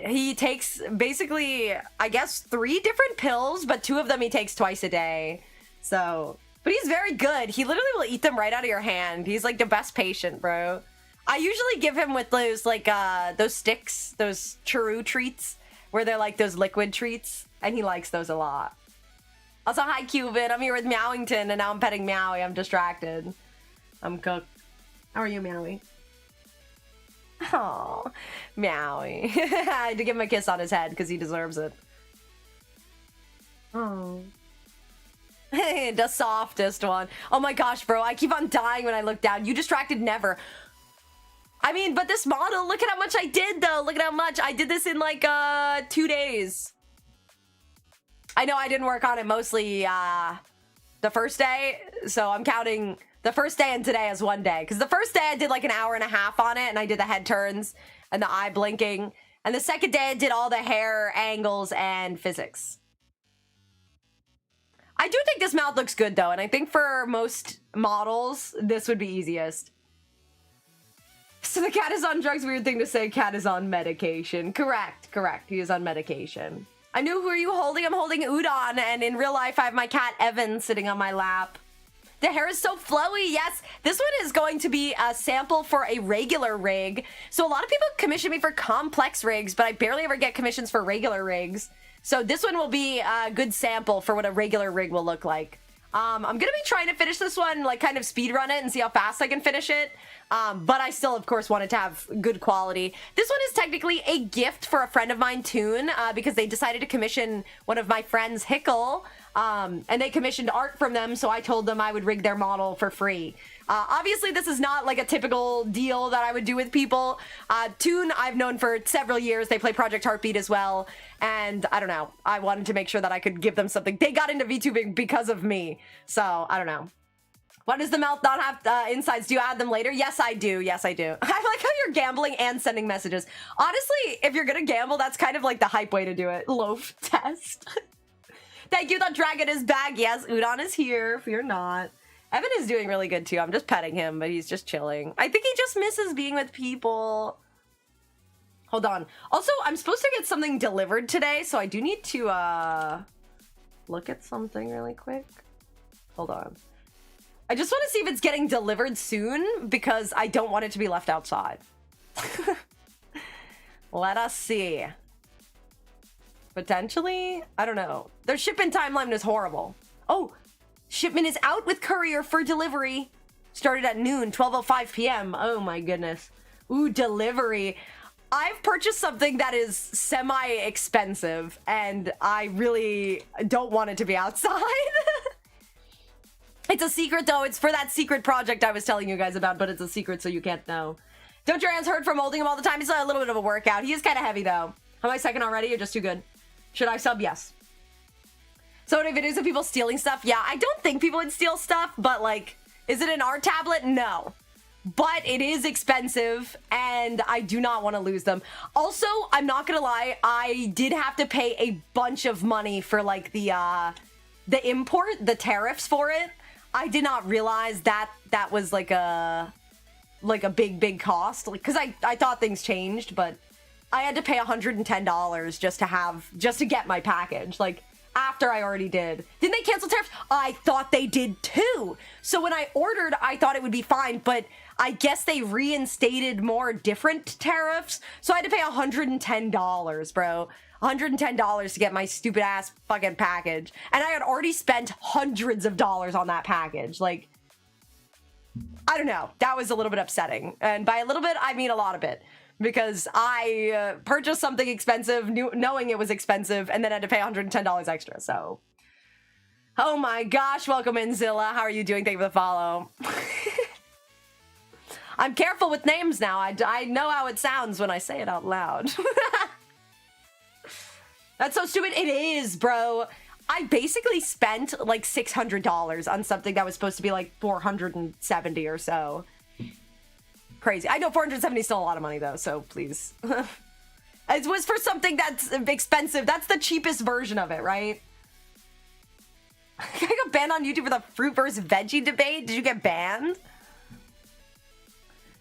He takes basically, I guess, 3 different pills, but 2 of them he takes twice a day. So, but he's very good. He literally will eat them right out of your hand. He's like the best patient, bro. I usually give him with those, like, those sticks, those churro treats, where they're like those liquid treats, and he likes those a lot. Also, hi, Cuban. I'm here with Meowington, and now I'm petting Meowie. I'm distracted. I'm cooked. How are you, Meowie? Oh, Meowie. I had to give him a kiss on his head because he deserves it. Oh. The softest one. Oh my gosh, bro. I keep on dying when I look down. You distracted never. I mean, but this model, look at how much I did, though. Look at how much. I did this in, like, 2 days. I know I didn't work on it mostly the first day, so I'm counting the first day and today as one day. Because the first day I did like an hour and a half on it, and I did the head turns and the eye blinking. And the second day I did all the hair angles and physics. I do think this mouth looks good, though, and I think for most models, this would be easiest. So the cat is on drugs. Weird thing to say. Cat is on medication. Correct. He is on medication. I knew who are you holding? I'm holding Udon, and in real life, I have my cat Evan sitting on my lap. The hair is so flowy. Yes, this one is going to be a sample for a regular rig. So a lot of people commission me for complex rigs, but I barely ever get commissions for regular rigs. So this one will be a good sample for what a regular rig will look like. I'm going to be trying to finish this one, like kind of speedrun it and see how fast I can finish it. But I still, of course, want it to have good quality. This one is technically a gift for a friend of mine, Toon, because they decided to commission one of my friends, Hickle, and they commissioned art from them, so I told them I would rig their model for free. Obviously, this is not like a typical deal that I would do with people. Toon, I've known for several years. They play Project Heartbeat as well, and I don't know. I wanted to make sure that I could give them something. They got into VTubing because of me, so I don't know. Why does the mouth not have insides? Do you add them later? Yes, I do. Yes, I do. I like how you're gambling and sending messages. Honestly, if you're gonna gamble, that's kind of like the hype way to do it. Loaf test. Thank you, the dragon is back. Yes, Udon is here. Fear not. Evan is doing really good too. I'm just petting him, but he's just chilling. I think he just misses being with people. Hold on. Also, I'm supposed to get something delivered today, so I do need to look at something really quick. Hold on. I just want to see if it's getting delivered soon because I don't want it to be left outside. Let us see. Potentially? I don't know. Their shipment timeline is horrible. Oh, shipment is out with courier for delivery. Started at noon, 12:05 p.m. Oh my goodness. Ooh, delivery. I've purchased something that is semi-expensive and I really don't want it to be outside. It's a secret, though. It's for that secret project I was telling you guys about, but it's a secret, so you can't know. Don't your hands hurt from holding him all the time? He's a little bit of a workout. He is kind of heavy, though. Am I second already? You're just too good. Should I sub? Yes. So many videos of people stealing stuff? Yeah, I don't think people would steal stuff, but, like, is it an art tablet? No. But it is expensive, and I do not want to lose them. Also, I'm not going to lie, I did have to pay a bunch of money for, like, the the import, the tariffs for it, I did not realize that that was like a big cost. Like, cause I thought things changed, but I had to pay $110 just to get my package. Like, after I already did. Didn't they cancel tariffs? I thought they did too. So when I ordered, I thought it would be fine, but I guess they reinstated more different tariffs. So I had to pay $110, bro. $110 to get my stupid ass fucking package. And I had already spent hundreds of dollars on that package. Like, I don't know. That was a little bit upsetting. And by a little bit, I mean a lot of it. Because I purchased something expensive, knowing it was expensive, and then had to pay $110 extra, so. Oh my gosh, welcome in, Zilla. How are you doing? Thank you for the follow. I'm careful with names now. I know how it sounds when I say it out loud. That's so stupid. It is, bro. I basically spent like $600 on something that was supposed to be like $470 or so. Crazy. I know $470 is still a lot of money though, so please. It was for something that's expensive. That's the cheapest version of it, right? I got banned on YouTube for the fruit versus veggie debate. Did you get banned?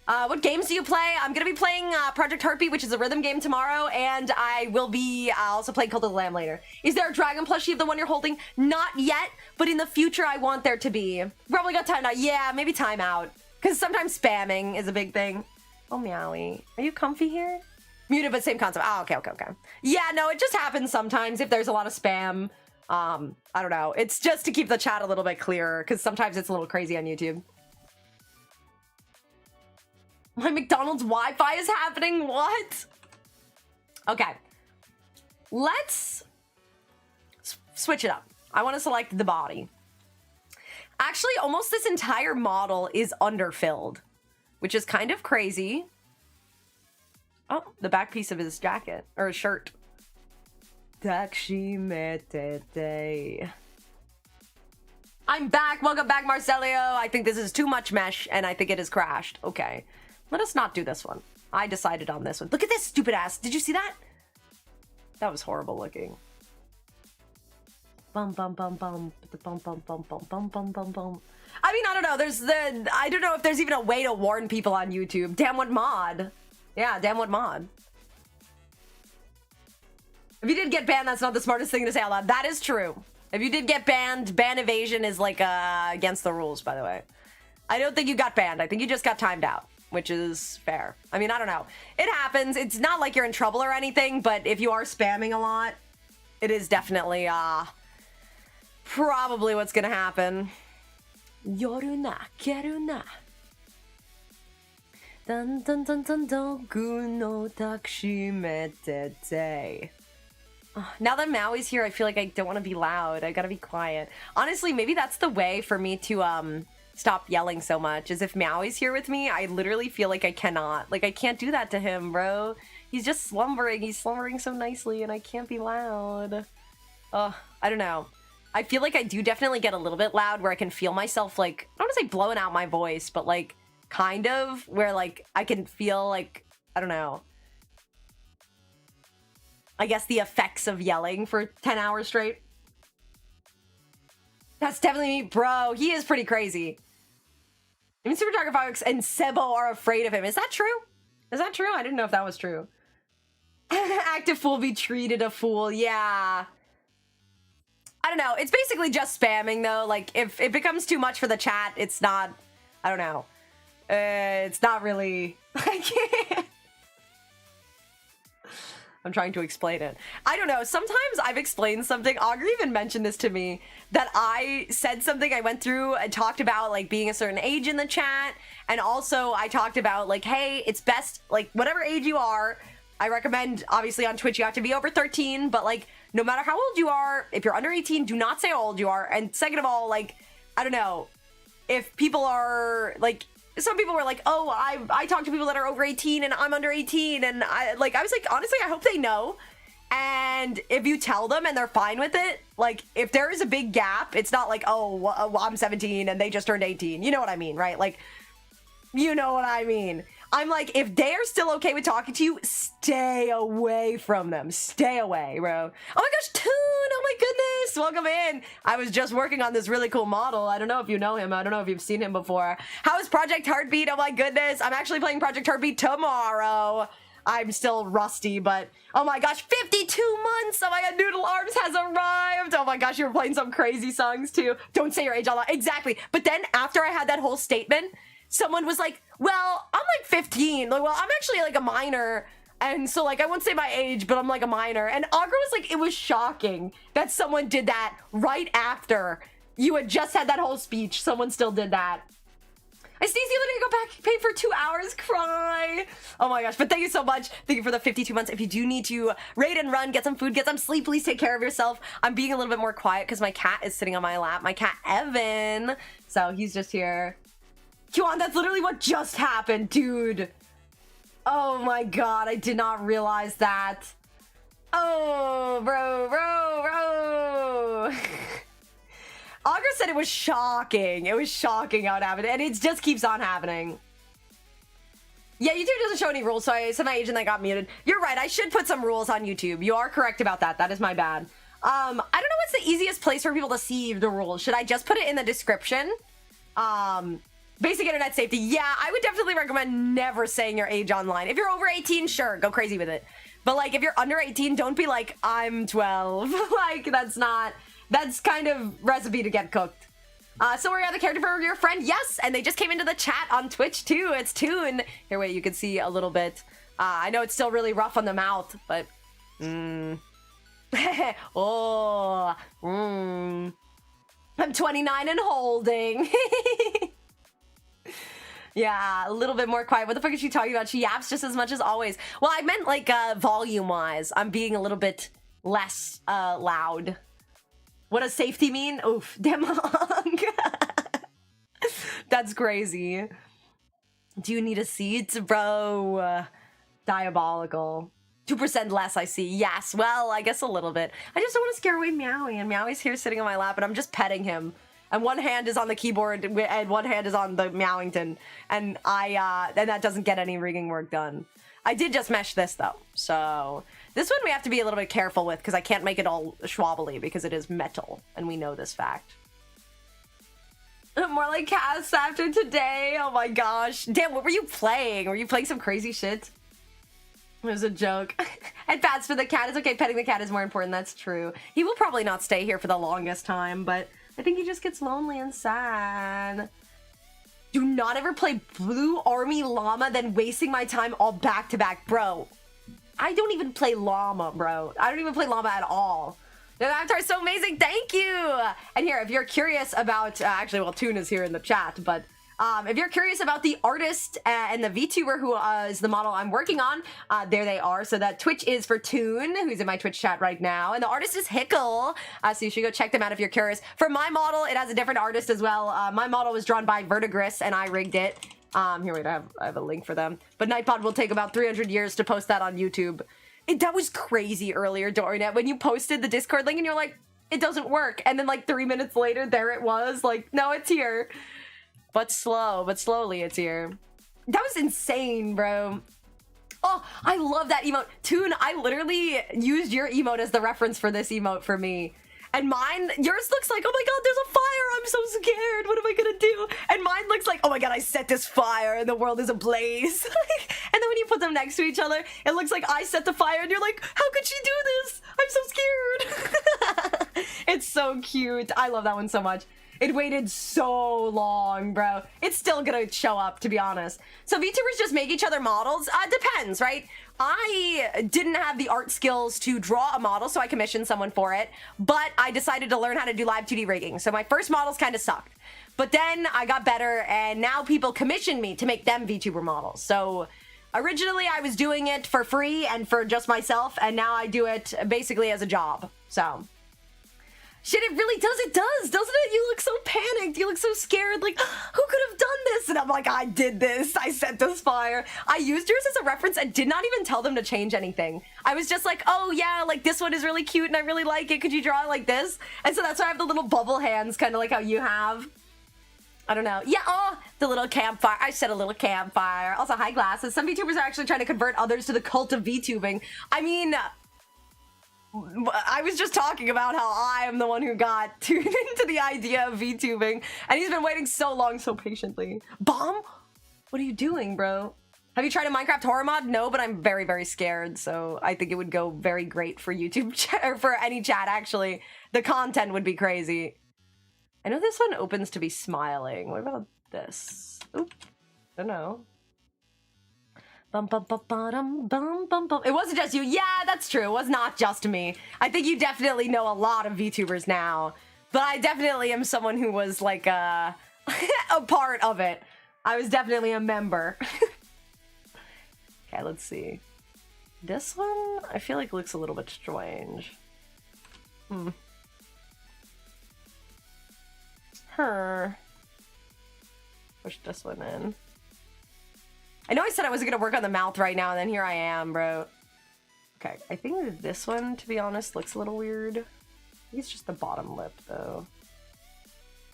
What games do you play? I'm gonna be playing Project Heartbeat, which is a rhythm game tomorrow, and I will be also playing Cult of the Lamb later. Is there a dragon plushie of the one you're holding? Not yet, but in the future I want there to be. Probably got time out. Yeah, maybe time out. Because sometimes spamming is a big thing. Oh, Meowie. Are you comfy here? Muted, but same concept. Oh, okay. Yeah, no, it just happens sometimes if there's a lot of spam. I don't know. It's just to keep the chat a little bit clearer, because sometimes it's a little crazy on YouTube. My McDonald's Wi-Fi is happening? What? Okay. Let's switch it up. I want to select the body. Actually, almost this entire model is underfilled, which is kind of crazy. Oh, the back piece of his jacket, or his shirt. I'm back. Welcome back, Marcelio. I think this is too much mesh, and I think it has crashed. Okay, let us not do this one. I decided on this one. Look at this stupid ass. Did you see that? That was horrible looking. Bum bum bum bum bum bum bum bum bum bum bum bum. I mean, I don't know. I don't know if there's even a way to warn people on YouTube. Damn what mod. Yeah, damn what mod. If you did get banned, that's not the smartest thing to say out loud. That is true. If you did get banned, ban evasion is like against the rules, by the way. I don't think you got banned. I think you just got timed out, which is fair. I mean, I don't know. It happens. It's not like you're in trouble or anything, but if you are spamming a lot, it is definitely probably what's gonna happen. Yoruna keruna. Dun dun dun dun dogu no takshimetete. Now that Maui's here, I feel like I don't want to be loud. I gotta be quiet. Honestly, maybe that's the way for me to stop yelling so much, is if Maui's here with me, I literally feel like I cannot. Like, I can't do that to him, bro. He's just slumbering. He's slumbering so nicely, and I can't be loud. I don't know. I feel like I do definitely get a little bit loud where I can feel myself, like, I don't want to say blowing out my voice, but, like, kind of, where, like, I can feel, like, I don't know. I guess the effects of yelling for 10 hours straight. That's definitely me. Bro, he is pretty crazy. Even Super Dragon Fox and Sebo are afraid of him. Is that true? Is that true? I didn't know if that was true. Active fool be treated a fool. Yeah. I don't know. It's basically just spamming, though. Like, if it becomes too much for the chat, it's not... I don't know. It's not really... I can't... I'm trying to explain it. I don't know. Sometimes I've explained something. Augur even mentioned this to me, that I said something I went through and talked about, like, being a certain age in the chat. And also I talked about, like, hey, it's best, like, whatever age you are, I recommend, obviously on Twitch, you have to be over 13, but, like, no matter how old you are, if you're under 18, do not say how old you are. And second of all, like, I don't know, if people are, like, some people were like, oh, I talk to people that are over 18 and I'm under 18. And I was like, honestly, I hope they know. And if you tell them and they're fine with it, like, if there is a big gap, it's not like, oh, well, I'm 17 and they just turned 18. You know what I mean, right? Like, you know what I mean. I'm like, if they are still okay with talking to you, stay away from them. Stay away, bro. Oh my gosh, Toon! Oh my Alex, welcome in. I was just working on this really cool model. I don't know if you know him. I don't know if you've seen him before. How is Project Heartbeat? Oh my goodness. I'm actually playing Project Heartbeat tomorrow. I'm still rusty, but oh my gosh, 52 months. Oh my god, Noodle Arms has arrived. Oh my gosh, you were playing some crazy songs too. Don't say your age online. Exactly. But then after I had that whole statement, someone was like, well, I'm like 15. Like, well, I'm actually like a minor. And so like, I won't say my age, but I'm like a minor. And Agra was like, it was shocking that someone did that right after you had just had that whole speech. Someone still did that. I sneezed the other day, go back, paid for 2 hours, cry. Oh my gosh, but thank you so much. Thank you for the 52 months. If you do need to raid and run, get some food, get some sleep, please take care of yourself. I'm being a little bit more quiet because my cat is sitting on my lap. My cat, Evan. So he's just here. Kwan, that's literally what just happened, dude. Oh my god, I did not realize that. Oh, bro. Agra said it was shocking. It was shocking how it happened, and it just keeps on happening. Yeah, YouTube doesn't show any rules, so I said my agent that got muted. You're right, I should put some rules on YouTube. You are correct about that. That is my bad. I don't know what's the easiest place for people to see the rules. Should I just put it in the description? Basic internet safety. Yeah, I would definitely recommend never saying your age online. If you're over 18, sure, go crazy with it. But like, if you're under 18, don't be like, I'm 12. Like, that's kind of recipe to get cooked. So we're the character for your friend, yes, and they just came into the chat on Twitch too. It's Toon. Here, wait, you can see a little bit. I know it's still really rough on the mouth, but I'm 29 and holding. Yeah, a little bit more quiet. What the fuck is she talking about? She yaps just as much as always. Well, I meant like volume-wise. I'm being a little bit less loud. What does safety mean? Oof, damn long. That's crazy. Do you need a seat, bro? Diabolical. 2% less, I see. Yes, well, I guess a little bit. I just don't want to scare away Meowie, and Meowie's here sitting on my lap, and I'm just petting him. And one hand is on the keyboard, and one hand is on the Meowington, and and that doesn't get any rigging work done. I did just mesh this, though, so this one we have to be a little bit careful with, because I can't make it all schwobbly, because it is metal, and we know this fact. More like Cass after today, oh my gosh. Damn, what were you playing? Were you playing some crazy shit? It was a joke. And pats for the cat. It's okay, petting the cat is more important, that's true. He will probably not stay here for the longest time, but I think he just gets lonely and sad. Do not ever play Blue Army Llama, then wasting my time all back to back. Bro, I don't even play Llama, bro. I don't even play Llama at all. The avatar is so amazing, thank you! And here, if you're curious about, actually, well, Toon is here in the chat, but if you're curious about the artist and the VTuber who is the model I'm working on, there they are. So that Twitch is for Toon, who's in my Twitch chat right now. And the artist is Hickle. So you should go check them out if you're curious. For my model, it has a different artist as well. My model was drawn by Vertigris, and I rigged it. Here, wait, I have a link for them. But Nightbot will take about 300 years to post that on YouTube. That was crazy earlier, Dorinet, when you posted the Discord link and you're like, it doesn't work. And then like 3 minutes later, there it was. Like, no, it's here. But slowly it's here. That was insane, bro. Oh, I love that emote. Toon, I literally used your emote as the reference for this emote for me. And mine, yours looks like, oh my god, there's a fire, I'm so scared, what am I gonna do? And mine looks like, oh my god, I set this fire and the world is ablaze. And then when you put them next to each other, it looks like I set the fire and you're like, how could she do this? I'm so scared. It's so cute. I love that one so much. It waited so long, bro. It's still gonna show up, to be honest. So VTubers just make each other models? Depends, right? I didn't have the art skills to draw a model, so I commissioned someone for it. But I decided to learn how to do live 2D rigging. So my first models kind of sucked. But then I got better, and now people commission me to make them VTuber models. So originally I was doing it for free and for just myself, and now I do it basically as a job. So shit, it really does. It does, doesn't it? You look so panicked. You look so scared. Like, who could have done this? And I'm like, I did this. I set this fire. I used yours as a reference and did not even tell them to change anything. I was just like, oh yeah, like this one is really cute and I really like it. Could you draw it like this? And so that's why I have the little bubble hands, kind of like how you have. I don't know. Yeah, oh, the little campfire. I set a little campfire. Also, high glasses. Some VTubers are actually trying to convert others to the cult of VTubing. I mean, I was just talking about how I am the one who got tuned into the idea of VTubing, and he's been waiting so long, so patiently. Bomb? What are you doing, bro? Have you tried a Minecraft horror mod? No, but I'm very, very scared, so I think it would go very great for YouTube or for any chat, actually. The content would be crazy. I know this one opens to be smiling. What about this? Oop. I don't know. Bum, bum, bum, bum, bum, bum, bum. It wasn't just you. Yeah, that's true. It was not just me. I think you definitely know a lot of VTubers now. But I definitely am someone who was like a part of it. I was definitely a member. Okay, let's see. This one, I feel like looks a little bit strange. Push this one in. I know I said I wasn't gonna work on the mouth right now, and then here I am, bro. Okay, I think that this one, to be honest, looks a little weird. I think it's just the bottom lip, though.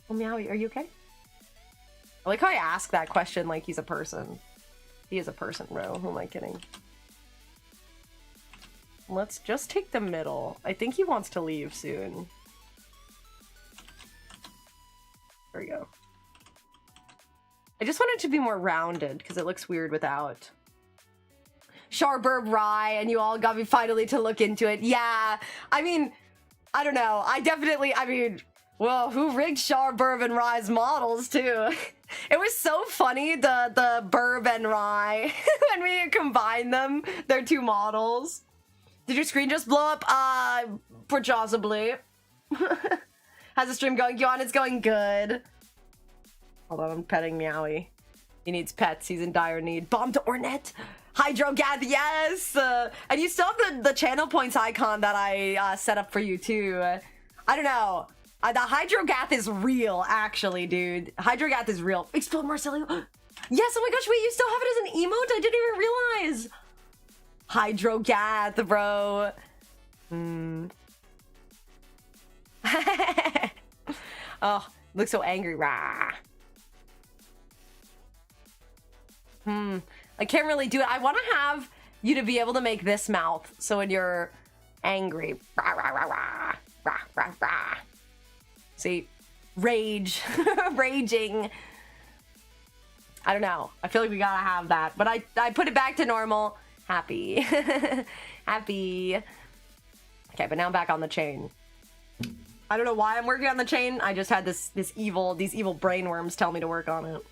Oh, Meowie, are you okay? I like how I ask that question like he's a person. He is a person, bro. Who am I kidding? Let's just take the middle. I think he wants to leave soon. There we go. I just want it to be more rounded because it looks weird without. Sharburb Rye, and you all got me finally to look into it. Yeah, I mean, I don't know. I mean, well, who rigged Sharburb and Rye's models too? It was so funny, the Burb and Rye, when we combined them, their two models. Did your screen just blow up? Possibly. How's the stream going, Yuan? It's going good. Hold on, I'm petting Meowie. He needs pets. He's in dire need. Bomb to Ornette. Hydrogath, yes! And you still have the channel points icon that I set up for you, too. I don't know. The Hydrogath is real, actually, dude. Hydrogath is real. Explode Marcelio. Yes, oh my gosh, wait, you still have it as an emote? I didn't even realize. Hydrogath, bro. Oh, looks so angry. Rah. I can't really do it. I want to have you to be able to make this mouth. So when you're angry. Rah, rah, rah, rah. Rah, rah, rah. See? Rage. Raging. I don't know. I feel like we gotta have that. But I put it back to normal. Happy. Happy. Okay, but now I'm back on the chain. I don't know why I'm working on the chain. I just had these evil brainworms tell me to work on it.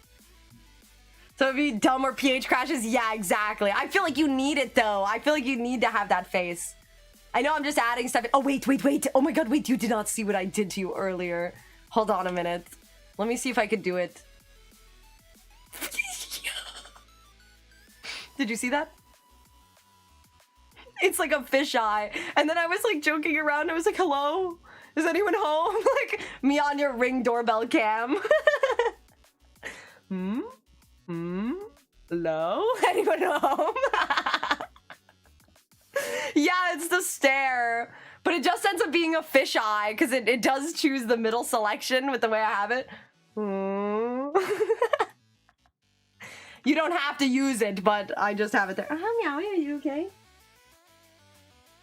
So if you dumb or pH crashes, yeah, exactly. I feel like you need it though. I feel like you need to have that face. I know I'm just adding stuff. Oh, wait. Oh my god, wait, you did not see what I did to you earlier. Hold on a minute. Let me see if I could do it. Did you see that? It's like a fisheye. And then I was like joking around. I was like, hello? Is anyone home? Like me on your Ring doorbell cam. Hello? Anyone home? Yeah, it's the stare. But it just ends up being a fisheye because it does choose the middle selection with the way I have it. You don't have to use it, but I just have it there. Meowie, are you okay?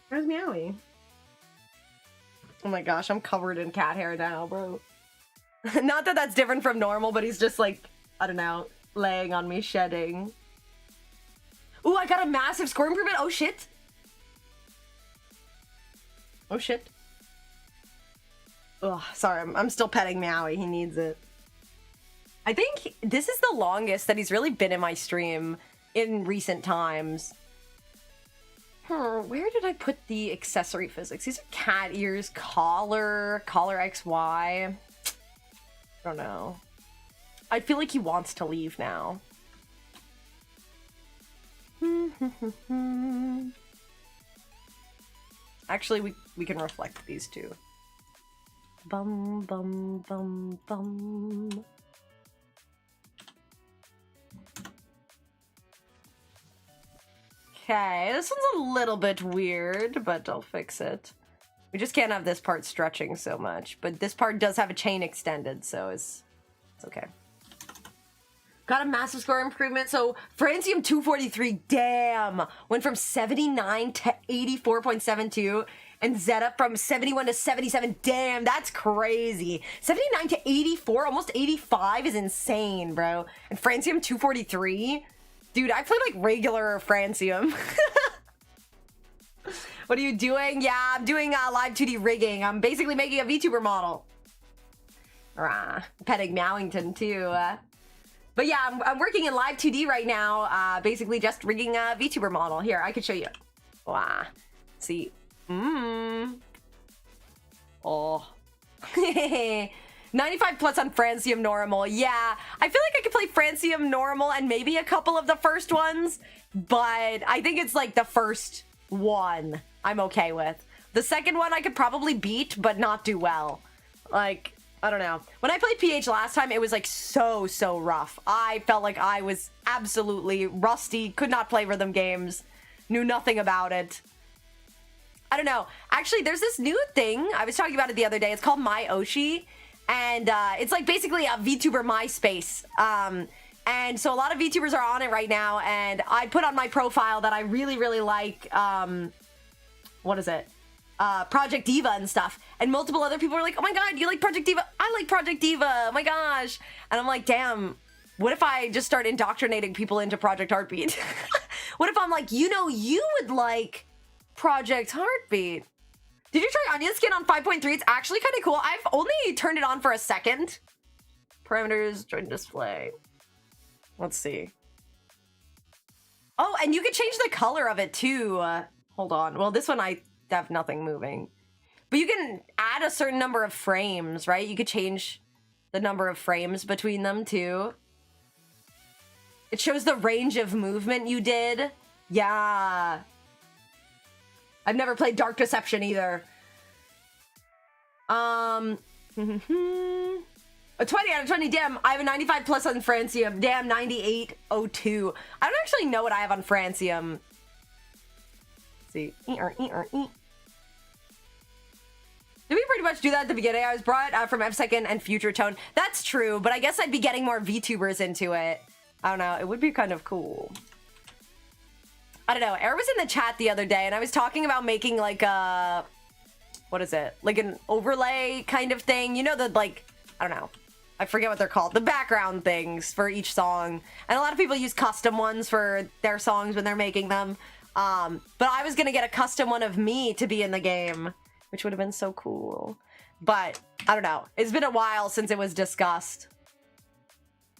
Where's Meowie? Oh my gosh, I'm covered in cat hair now, bro. Not that that's different from normal, but he's just like, I don't know, laying on me, shedding. Ooh, I got a massive score improvement. Oh shit. Oh shit. Ugh, sorry, I'm still petting Meowie. He needs it. I think this is the longest that he's really been in my stream in recent times. Where did I put the accessory physics? These are cat ears, collar XY. I don't know. I feel like he wants to leave now. Actually, we can reflect these two. Bum, bum, bum, bum. Okay, this one's a little bit weird, but I'll fix it. We just can't have this part stretching so much, but this part does have a chain extended, so it's okay. Got a massive score improvement, so Francium 243, damn, went from 79 to 84.72, And Zeta from 71 to 77. Damn, that's crazy. 79 to 84, almost 85 is insane, bro. And Francium 243. Dude, I play like regular Francium. What are you doing? Yeah, I'm doing live 2D rigging. I'm basically making a VTuber model. Petting Meowington too. But yeah, I'm working in live 2D right now. Basically just rigging a VTuber model. Here, I could show you. Wow. See. Oh. 95 plus on Francium normal. Yeah, I feel like I could play Francium normal and maybe a couple of the first ones, but I think it's like the first one I'm okay with. The second one I could probably beat, but not do well. Like, I don't know. When I played PH last time, it was like so rough. I felt like I was absolutely rusty, could not play rhythm games, knew nothing about it. I don't know. Actually, there's this new thing. I was talking about it the other day. It's called My Oshi. And it's like basically a VTuber MySpace. And so a lot of VTubers are on it right now. And I put on my profile that I really like, what is it? Project Diva and stuff. And multiple other people are like, oh my god, you like Project Diva? I like Project Diva. Oh my gosh. And I'm like, damn, what if I just start indoctrinating people into Project Heartbeat? What if I'm like, you know, you would like Project Heartbeat. Did you try Onion Skin on 5.3? It's actually kind of cool. I've only turned it on for a second. Parameters, join display. Let's see. Oh, and you can change the color of it too. Hold on. Well, this one I have nothing moving. But you can add a certain number of frames, right? You could change the number of frames between them too. It shows the range of movement you did. Yeah. I've never played Dark Deception either. A 20 out of 20. Damn, I have a 95 plus on Francium. Damn, 9802. I don't actually know what I have on Francium. Let's see. Did we pretty much do that at the beginning? I was brought from F2nd and Future Tone. That's true, but I guess I'd be getting more VTubers into it. I don't know. It would be kind of cool. I don't know. Air was in the chat the other day, and I was talking about making, like, a... What is it? Like an overlay kind of thing. You know, the, like... I don't know. I forget what they're called. The background things for each song. And a lot of people use custom ones for their songs when they're making them. But I was gonna get a custom one of me to be in the game, which would have been so cool. But, I don't know. It's been a while since it was discussed.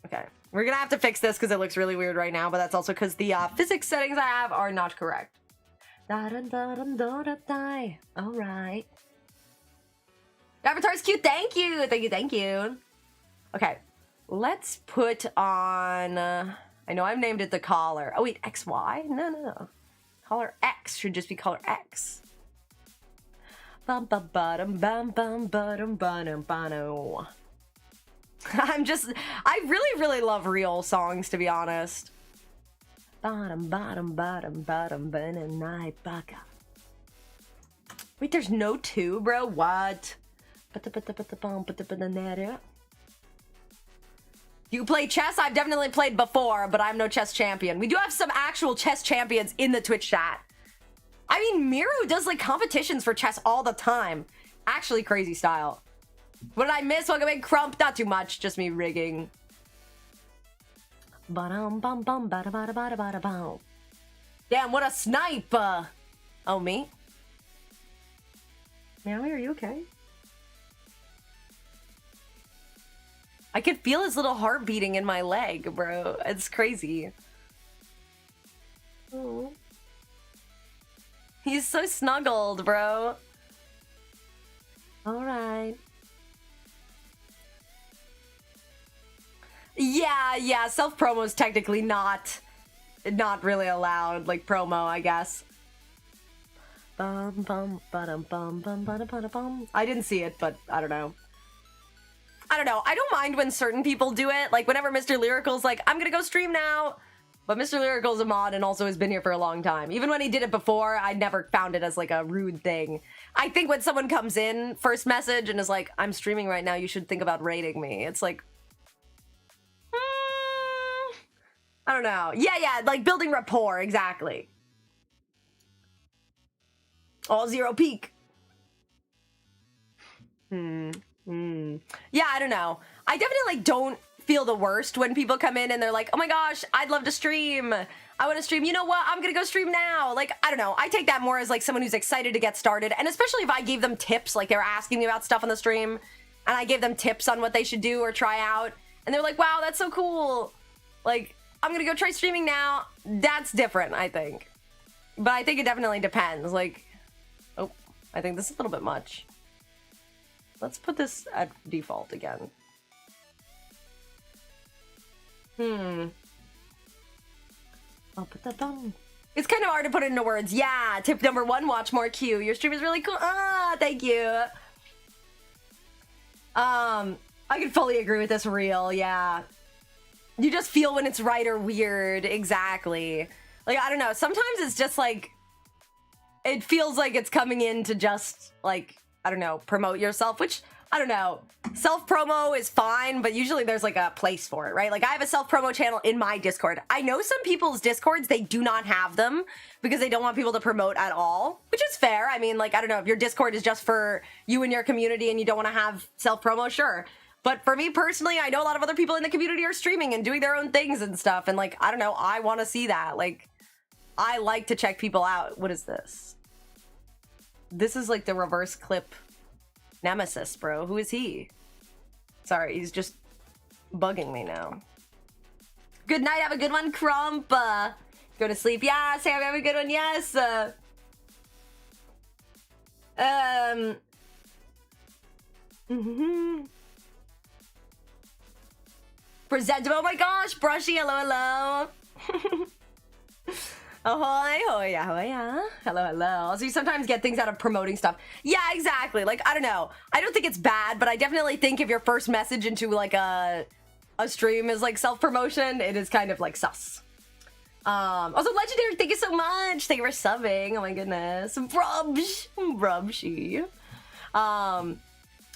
Okay. We're gonna have to fix this because it looks really weird right now, but that's also because the physics settings I have are not correct. Alright. Avatar's cute. Thank you. Thank you. Okay. Let's put on... I know I've named it the collar. Oh, wait. XY? No. Collar X should just be collar X. Bum bum bottom bum bum bottom bottom bano. I really love real songs, to be honest. Bottom, bottom, bottom, bottom, banana, baka. Wait, there's no 2, bro? What? You play chess? I've definitely played before, but I'm no chess champion. We do have some actual chess champions in the Twitch chat. I mean, Miru does, like, competitions for chess all the time. Actually crazy style. What did I miss? Welcome in, Crump. Not too much, just me rigging. Damn, what a snipe! Oh, me? Meowie, are you okay? I could feel his little heart beating in my leg, bro. It's crazy. Oh. He's so snuggled, bro. Alright. Yeah, self-promo is technically not really allowed, like promo, I guess. I didn't see it, but I don't know. I don't mind when certain people do it, like whenever Mr. Lyrical's like, I'm gonna go stream now. But Mr. Lyrical's a mod and also has been here for a long time. Even when he did it before, I never found it as like a rude thing. I think when someone comes in, first message, and is like, I'm streaming right now, you should think about rating me. It's like, I don't know. Yeah, like building rapport, exactly. All zero peak. Yeah, I don't know. I definitely don't feel the worst when people come in and they're like, oh my gosh, I'd love to stream. I want to stream. You know what? I'm going to go stream now. Like, I don't know. I take that more as like someone who's excited to get started. And especially if I gave them tips, like they were asking me about stuff on the stream and I gave them tips on what they should do or try out. And they're like, wow, that's so cool. Like, I'm going to go try streaming now. That's different, I think. But I think it definitely depends. Like, oh, I think this is a little bit much. Let's put this at default again. I'll put that down. It's kind of hard to put it into words. Yeah, tip number 1, watch more Q. Your stream is really cool. Ah, thank you. I can fully agree with this reel, yeah. You just feel when it's right or weird, exactly. Like, I don't know, sometimes it's just like, it feels like it's coming in to just, like, I don't know, promote yourself, which, I don't know, self-promo is fine, but usually there's like a place for it, right? Like, I have a self-promo channel in my Discord. I know some people's Discords, they do not have them because they don't want people to promote at all, which is fair. I mean, like, I don't know, if your Discord is just for you and your community and you don't want to have self-promo, sure. But for me personally, I know a lot of other people in the community are streaming and doing their own things and stuff, and like, I don't know, I want to see that. Like, I like to check people out. What is this? This is like the reverse clip nemesis, bro. Who is he? Sorry, he's just bugging me now. Good night, have a good one, Crump. Go to sleep. Yeah, Sam, have a good one. Yes. Presentable. Oh my gosh, Brushy. Hello, hello. Ahoy, hoya, hoya. Hello, hello. So you sometimes get things out of promoting stuff. Yeah, exactly. Like, I don't know. I don't think it's bad, but I definitely think if your first message into like a stream is like self-promotion, it is kind of like sus. Also, Legendary, thank you so much. Thank you for subbing. Oh my goodness. Brubshy. Yeah,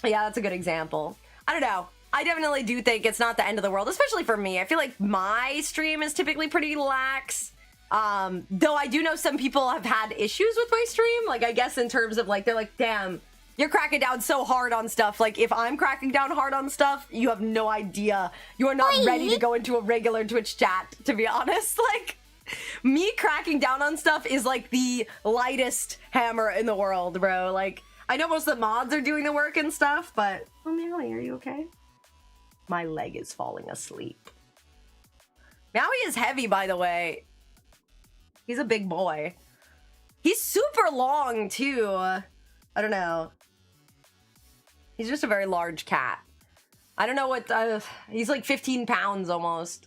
that's a good example. I don't know. I definitely do think it's not the end of the world, especially for me. I feel like my stream is typically pretty lax. Though I do know some people have had issues with my stream, like I guess in terms of like, they're like, damn, you're cracking down so hard on stuff. Like if I'm cracking down hard on stuff, you have no idea. You are not ready to go into a regular Twitch chat, to be honest. Like me cracking down on stuff is like the lightest hammer in the world, bro. Like I know most of the mods are doing the work and stuff, but oh Meowie, are you okay? My leg is falling asleep. Meowie is heavy, by the way. He's a big boy. He's super long, too. I don't know. He's just a very large cat. I don't know what... he's like 15 pounds, almost.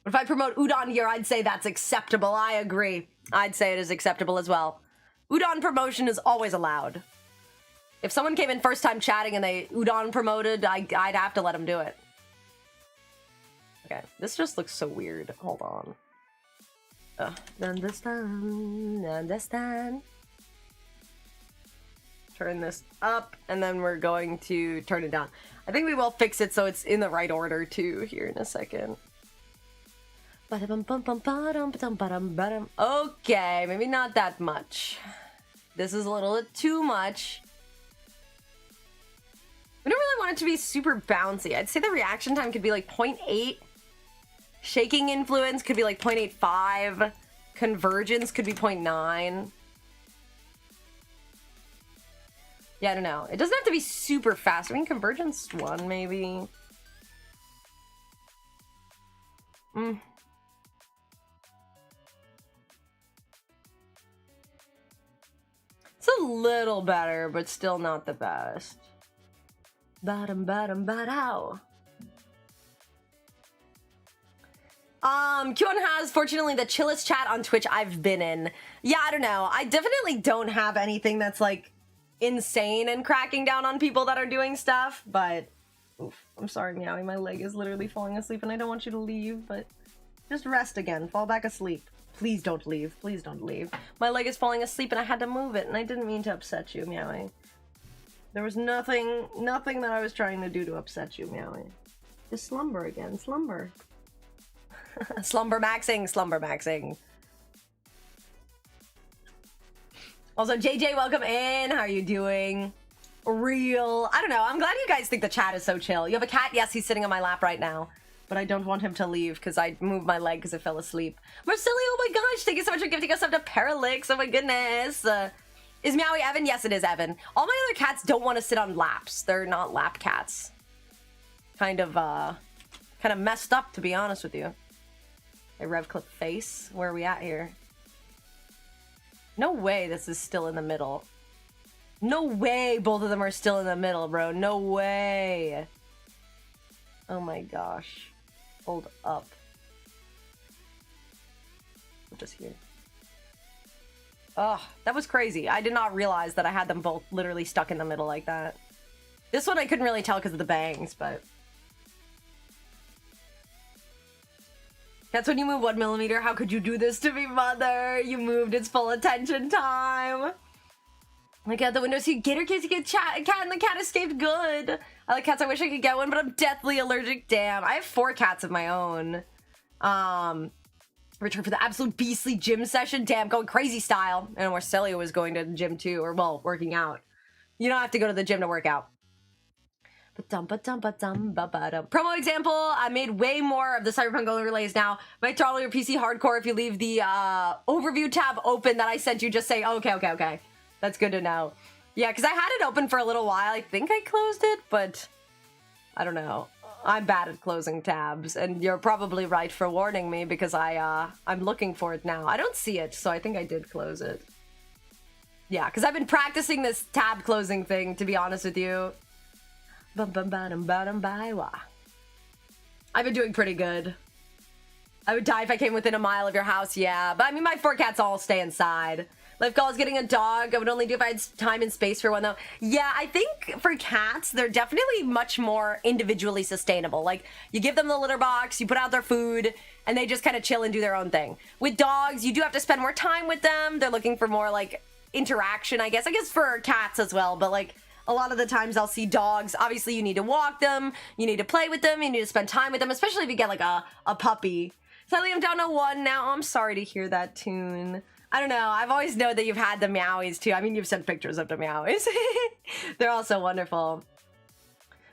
If I promote Udon here, I'd say that's acceptable. I agree. I'd say it is acceptable as well. Udon promotion is always allowed. If someone came in first time chatting and they Udon promoted, I'd have to let them do it. Okay, this just looks so weird. Hold on. Understand. Turn this up, and then we're going to turn it down. I think we will fix it so it's in the right order, too, here in a second. Okay, maybe not that much. This is a little bit too much. We don't really want it to be super bouncy. I'd say the reaction time could be like 0.8. Shaking influence could be like 0.85. Convergence could be 0.9. Yeah, I don't know. It doesn't have to be super fast. I mean, convergence 1, maybe. It's a little better, but still not the best. Bottom, Q1 has, fortunately, the chillest chat on Twitch I've been in. Yeah, I don't know. I definitely don't have anything that's, like, insane and cracking down on people that are doing stuff, but... Oof, I'm sorry, Meowie. My leg is literally falling asleep, and I don't want you to leave, but... Just rest again. Fall back asleep. Please don't leave. Please don't leave. My leg is falling asleep, and I had to move it, and I didn't mean to upset you, Meowie. There was nothing that I was trying to do to upset you, Meowie. Just slumber again. Slumber. Slumber maxing. Also, JJ, welcome in. How are you doing? Real. I don't know. I'm glad you guys think the chat is so chill. You have a cat? Yes, he's sitting on my lap right now. But I don't want him to leave because I moved my leg because I fell asleep. Marceli, oh my gosh. Thank you so much for gifting us up to Paralix. Oh my goodness. Is Meowie Evan? Yes, it is Evan. All my other cats don't want to sit on laps. They're not lap cats. Kind of messed up, to be honest with you. Hey, Revclip face. Where are we at here? No way this is still in the middle. No way both of them are still in the middle, bro. No way. Oh my gosh. Hold up. We're just here. Oh, that was crazy. I did not realize that I had them both literally stuck in the middle like that. This one I couldn't really tell because of the bangs, but... That's when you move 1 millimeter. How could you do this to me, mother? You moved its full attention time. Look out the window. So you get her kids, you get a cat, and the cat escaped good. I like cats. I wish I could get one, but I'm deathly allergic. Damn. I have 4 cats of my own. Return for the absolute beastly gym session. Damn, going crazy style. And Marcelio was going to the gym too, or well, working out. You don't have to go to the gym to work out. Promo example, I made way more of the Cyberpunk overlays now. Might throttle your PC hardcore if you leave the overview tab open that I sent you. Just say, okay. That's good to know. Yeah, because I had it open for a little while. I think I closed it, but I don't know. I'm bad at closing tabs, and you're probably right for warning me because I'm looking for it now. I don't see it, so I think I did close it. Yeah, because I've been practicing this tab closing thing, to be honest with you. I've been doing pretty good. I would die if I came within a mile of your house, yeah. But I mean, my 4 cats all stay inside. Life goal is getting a dog. I would only do if I had time and space for one, though. Yeah, I think for cats, they're definitely much more individually sustainable. Like, you give them the litter box, you put out their food, and they just kind of chill and do their own thing. With dogs, you do have to spend more time with them. They're looking for more, like, interaction, I guess. I guess for cats as well, but, like, a lot of the times I'll see dogs. Obviously, you need to walk them, you need to play with them, you need to spend time with them, especially if you get, like, a puppy. Sadly, I'm down to 1 now. I'm sorry to hear that tune. I don't know. I've always known that you've had the Meowies, too. I mean, you've sent pictures of the Meowies. They're all so wonderful.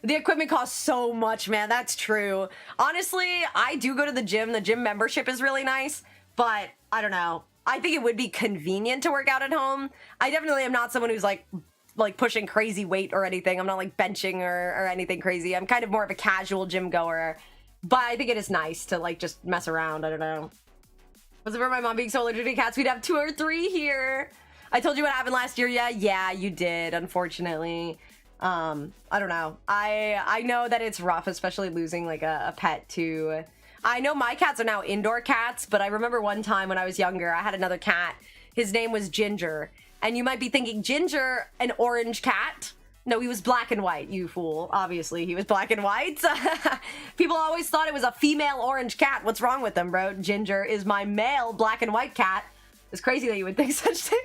The equipment costs so much, man. That's true. Honestly, I do go to the gym. The gym membership is really nice, but I don't know. I think it would be convenient to work out at home. I definitely am not someone who's, like pushing crazy weight or anything. I'm not, like, benching or anything crazy. I'm kind of more of a casual gym goer, but I think it is nice to, like, just mess around. I don't know. Was it for my mom being so allergic to cats? We'd have 2 or 3 here. I told you what happened last year. Yeah, you did, unfortunately. I don't know. I know that it's rough, especially losing, like, a pet, too. I know my cats are now indoor cats, but I remember one time when I was younger, I had another cat. His name was Ginger. And you might be thinking, Ginger, an orange cat? No, he was black and white, you fool. Obviously, he was black and white. People always thought it was a female orange cat. What's wrong with them, bro? Ginger is my male black and white cat. It's crazy that you would think such thing.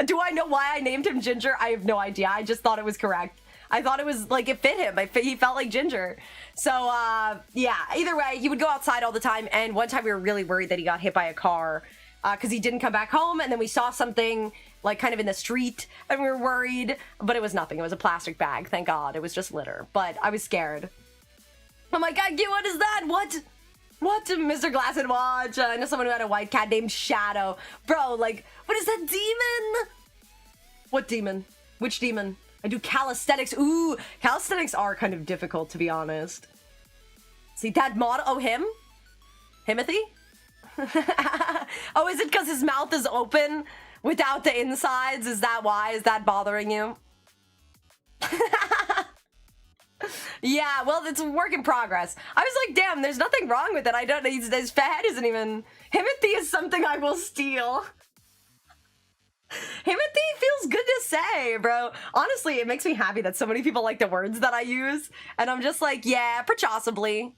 Do I know why I named him Ginger? I have no idea. I just thought it was correct. I thought it was, like, it fit him. He felt like Ginger. So, yeah, either way, he would go outside all the time. And one time we were really worried that he got hit by a car because he didn't come back home. And then we saw something, like, kind of in the street, and we were worried, but it was nothing. It was a plastic bag, thank God. It was just litter, but I was scared. Oh my God, what is that? What? Mr. Glass and Watch. I know someone who had a white cat named Shadow. Bro, like, what is that demon? What demon? Which demon? I do calisthenics. Ooh, calisthenics are kind of difficult, to be honest. See, that mod, oh, him? Himothy? Oh, is it because his mouth is open? Without the insides? Is that why? Is that bothering you? Yeah, well, it's a work in progress. I was like, damn, there's nothing wrong with it. I don't, his head isn't even... Himothy is something I will steal. Himothy feels good to say, bro. Honestly, it makes me happy that so many people like the words that I use. And I'm just like, yeah, possibly.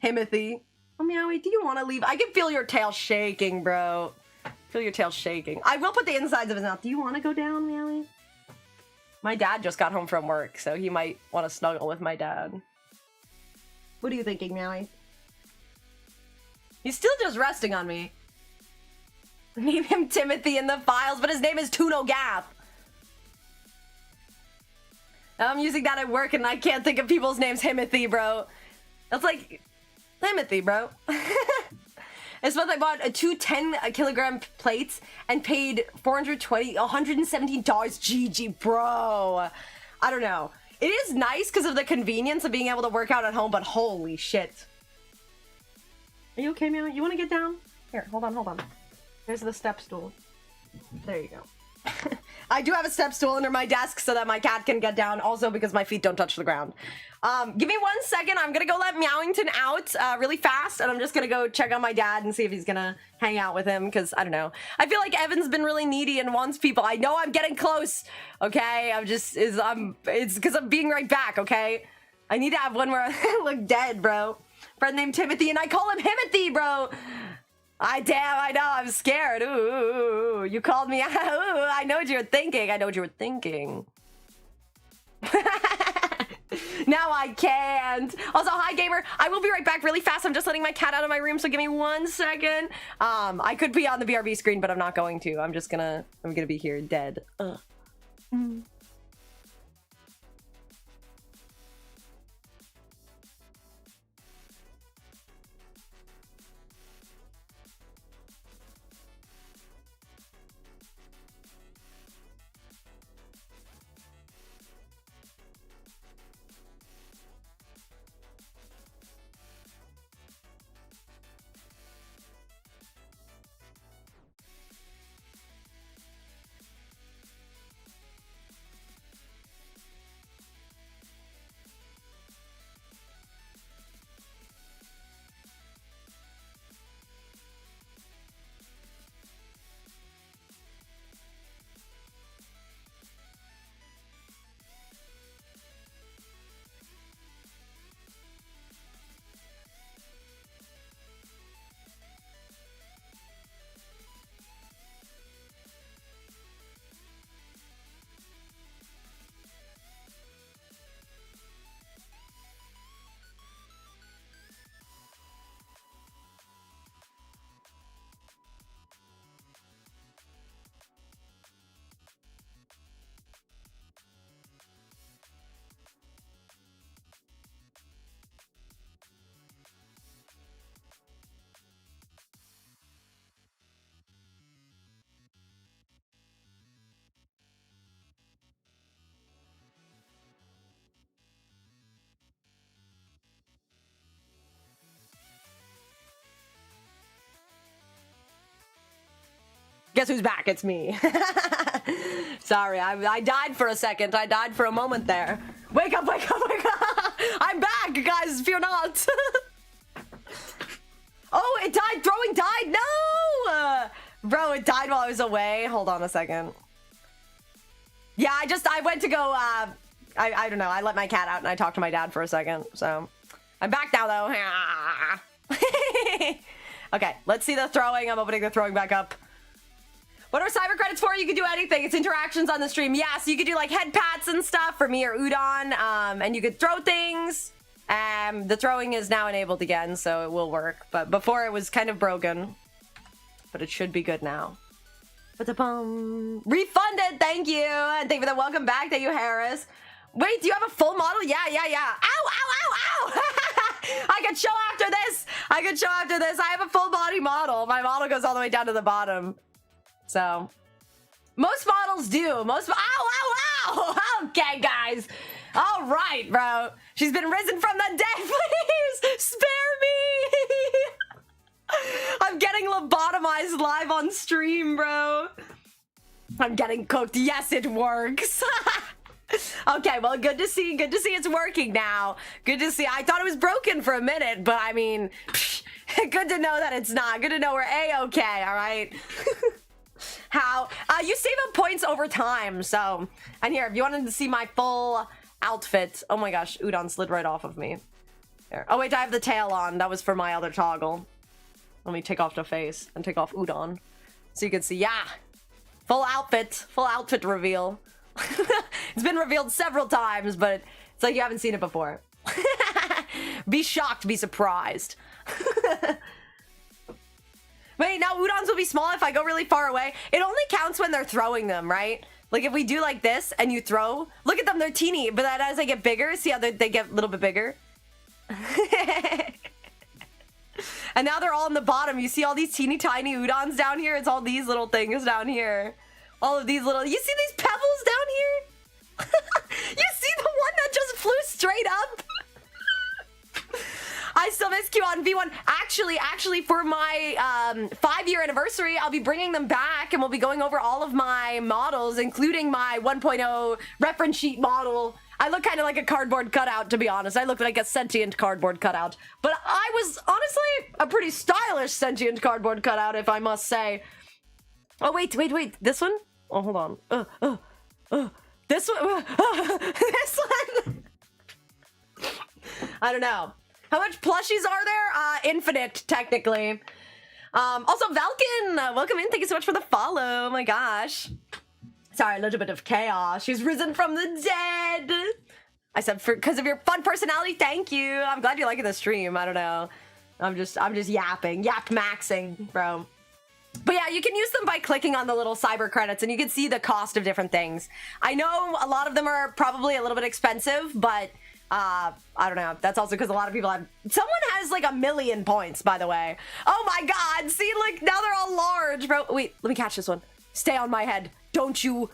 Himothy. Oh, Meowie, do you want to leave? I can feel your tail shaking, bro. Feel your tail shaking. I will put the insides of his mouth. Do you want to go down, Meowie? My dad just got home from work, so he might want to snuggle with my dad. What are you thinking, Meowie? He's still just resting on me. Name him Timothy in the files, but his name is Tuno Gaff. I'm using that at work and I can't think of people's names. Himothy, bro. That's like... Himothy, bro. This month I bought two 10-kilogram plates and paid $117. GG, bro. I don't know. It is nice because of the convenience of being able to work out at home, but holy shit. Are you okay, man? You want to get down? Here, hold on. There's the step stool. There you go. I do have a step stool under my desk so that my cat can get down, also because my feet don't touch the ground. Give me 1 second. I'm gonna go let Meowington out really fast, and I'm just gonna go check on my dad and see if he's gonna hang out with him, because I don't know. I feel like Evan's been really needy and wants people. I know I'm getting close, okay? It's because I'm being right back, okay? I need to have one where I look dead, bro. Friend named Timothy, and I call him Himothy, bro. I know, I'm scared. Ooh, you called me out. Ooh, I know what you were thinking. Now I can't. Also, hi, gamer. I will be right back really fast. I'm just letting my cat out of my room, so give me 1 second. I could be on the BRB screen, but I'm not going to. I'm gonna be here dead. Ugh. Guess who's back? It's me. Sorry, I died for a second. I died for a moment there. Wake up, wake up, wake up! I'm back, guys, fear not. Oh, it died. Throwing died. No! Bro, it died while I was away. Hold on a second. Yeah, I went to go, I don't know. I let my cat out and I talked to my dad for a second. So, I'm back now, though. Okay, let's see the throwing. I'm opening the throwing back up. What are cyber credits for? You can do anything. It's interactions on the stream. Yeah, so you could do like head pats and stuff for me or Udon, and you could throw things. The throwing is now enabled again, so it will work. But before it was kind of broken. But it should be good now. Refunded, thank you. And thank you for the welcome back. Thank you, Harris. Wait, do you have a full model? Yeah. Ow, ow, ow, ow! I could show after this. I have a full body model. My model goes all the way down to the bottom. So, most models do. Ow, ow, ow! Okay, guys. All right, bro. She's been risen from the dead. Please spare me. I'm getting lobotomized live on stream, bro. I'm getting cooked. Yes, it works. Okay, well, good to see it's working now. Good to see. I thought it was broken for a minute, but I mean, good to know that it's not. Good to know we're A-okay, all right? How? You save up points over time, so... And here, if you wanted to see my full outfit... Oh my gosh, Udon slid right off of me. There. Oh wait, I have the tail on. That was for my other toggle. Let me take off the face and take off Udon. So you can see, yeah! Full outfit reveal. It's been revealed several times, but it's like you haven't seen it before. Be shocked, be surprised. Wait, now Udons will be small if I go really far away. It only counts when they're throwing them, right? Like if we do like this and you throw, look at them, they're teeny, but then as they get bigger, see how they get a little bit bigger? And now they're all on the bottom. You see all these teeny tiny udons down here? It's all these little things down here. All of these little, you see these pebbles down here? You see the one that just flew straight up? I still miss Q on V1. Actually, for my 5-year anniversary, I'll be bringing them back, and we'll be going over all of my models, including my 1.0 reference sheet model. I look kind of like a cardboard cutout, to be honest. I look like a sentient cardboard cutout. But I was, honestly, a pretty stylish sentient cardboard cutout, if I must say. Oh, wait. This one? Oh, hold on. This one? This one? I don't know. How much plushies are there? Infinite, technically. Also, Valken, welcome in. Thank you so much for the follow. Oh my gosh. Sorry, a little bit of chaos. She's risen from the dead. I said, because of your fun personality, thank you. I'm glad you like the stream. I don't know. I'm just yapping, yap maxing, bro. But yeah, you can use them by clicking on the little cyber credits, and you can see the cost of different things. I know a lot of them are probably a little bit expensive, but I don't know. That's also because a lot of people have... Someone has like 1 million points, by the way. Oh my god. See, look, now they're all large, bro. Wait, let me catch this one. Stay on my head. Don't you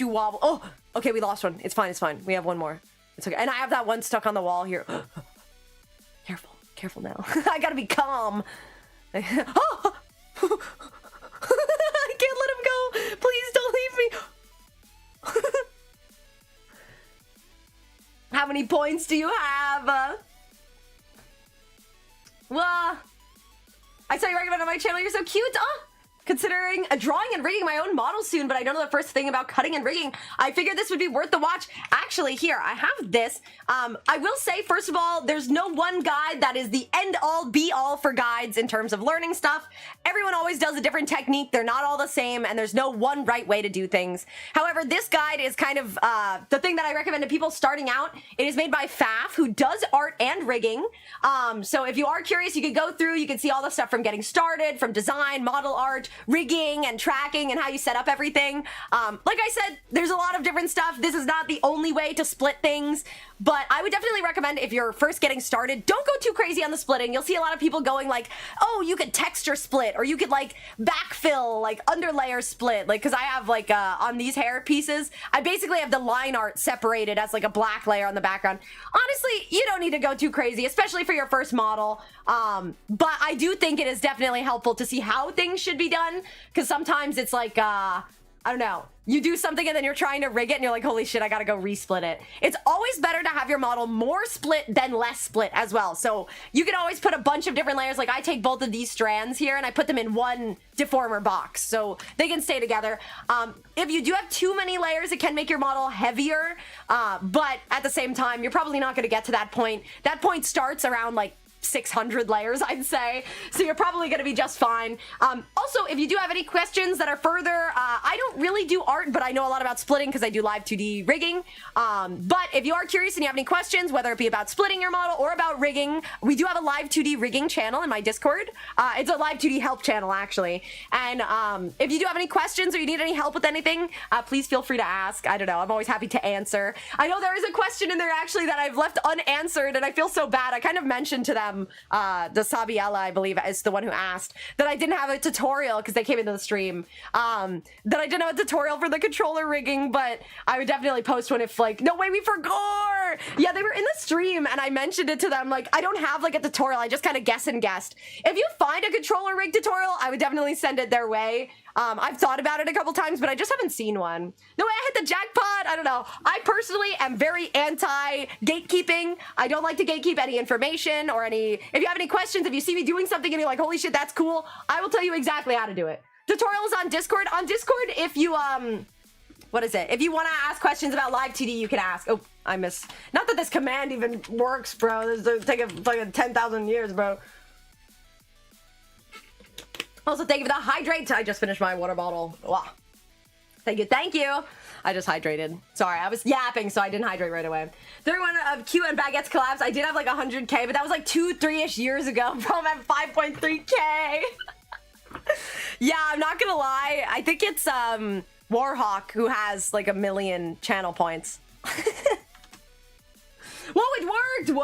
wobble. Oh, okay, we lost one. It's fine. We have one more. It's okay. And I have that one stuck on the wall here. Careful now. I gotta be calm. Oh! I can't let him go. Please don't leave me. How many points do you have? Well, I saw you recommend on my channel. You're so cute. Considering drawing and rigging my own model soon, but I don't know the first thing about cutting and rigging. I figured this would be worth the watch. Actually, here, I have this. I will say, first of all, there's no one guide that is the end-all, be-all for guides in terms of learning stuff. Everyone always does a different technique. They're not all the same, and there's no one right way to do things. However, this guide is kind of the thing that I recommend to people starting out. It is made by Faf, who does art and rigging. So if you are curious, you can go through, you can see all the stuff from getting started, from design, model art, rigging and tracking and how you set up everything. Like I said, there's a lot of different stuff. This is not the only way to split things, but I would definitely recommend if you're first getting started, don't go too crazy on the splitting. You'll see a lot of people going like, oh, you could texture split, or you could like backfill, like underlayer split. Like, cause I have like, on these hair pieces, I basically have the line art separated as like a black layer on the background. Honestly, you don't need to go too crazy, especially for your first model. But I do think it is definitely helpful to see how things should be done. Because sometimes it's like, I don't know, you do something and then you're trying to rig it and you're like, holy shit, I gotta go resplit it. It's always better to have your model more split than less split as well. So you can always put a bunch of different layers. Like I take both of these strands here and I put them in one deformer box so they can stay together. If you do have too many layers, it can make your model heavier. But at the same time, you're probably not gonna get to that point. That point starts around like 600 layers, I'd say. So you're probably going to be just fine. Also, if you do have any questions that are further, I don't really do art, but I know a lot about splitting because I do live 2D rigging. But if you are curious and you have any questions, whether it be about splitting your model or about rigging, we do have a live 2D rigging channel in my Discord. It's a live 2D help channel, actually. And if you do have any questions or you need any help with anything, please feel free to ask. I don't know. I'm always happy to answer. I know there is a question in there, actually, that I've left unanswered, and I feel so bad. I kind of mentioned to them, the Sabiella, I believe, is the one who asked, that I didn't have a tutorial because they came into the stream, that I didn't have a tutorial for the controller rigging, but I would definitely post one if, like, no way, we forgot. Yeah, they were in the stream and I mentioned it to them, like, I don't have like a tutorial, I just kind of guessed. If you find a controller rig tutorial, I would definitely send it their way. I've thought about it a couple times, but I just haven't seen one. No way, I hit the jackpot. I don't know. I personally am very anti-gatekeeping. I don't like to gatekeep any information or any... If you have any questions, if you see me doing something and you're like, holy shit, that's cool, I will tell you exactly how to do it. Tutorials on Discord. On Discord, if you, what is it? If you want to ask questions about live TD, you can ask. Oh, I miss... Not that this command even works, bro. This is taking like 10,000 years, bro. Also, thank you for the hydrate. I just finished my water bottle. Wow. Thank you. Thank you. I just hydrated. Sorry, I was yapping, so I didn't hydrate right away. Third one of Q and Baguette's collabs. I did have like 100K, but that was like 2-3-ish years ago. Bro, I'm at 5.3K. Yeah, I'm not gonna lie. I think it's, Warhawk, who has like 1 million channel points. Whoa, it worked! Whoa!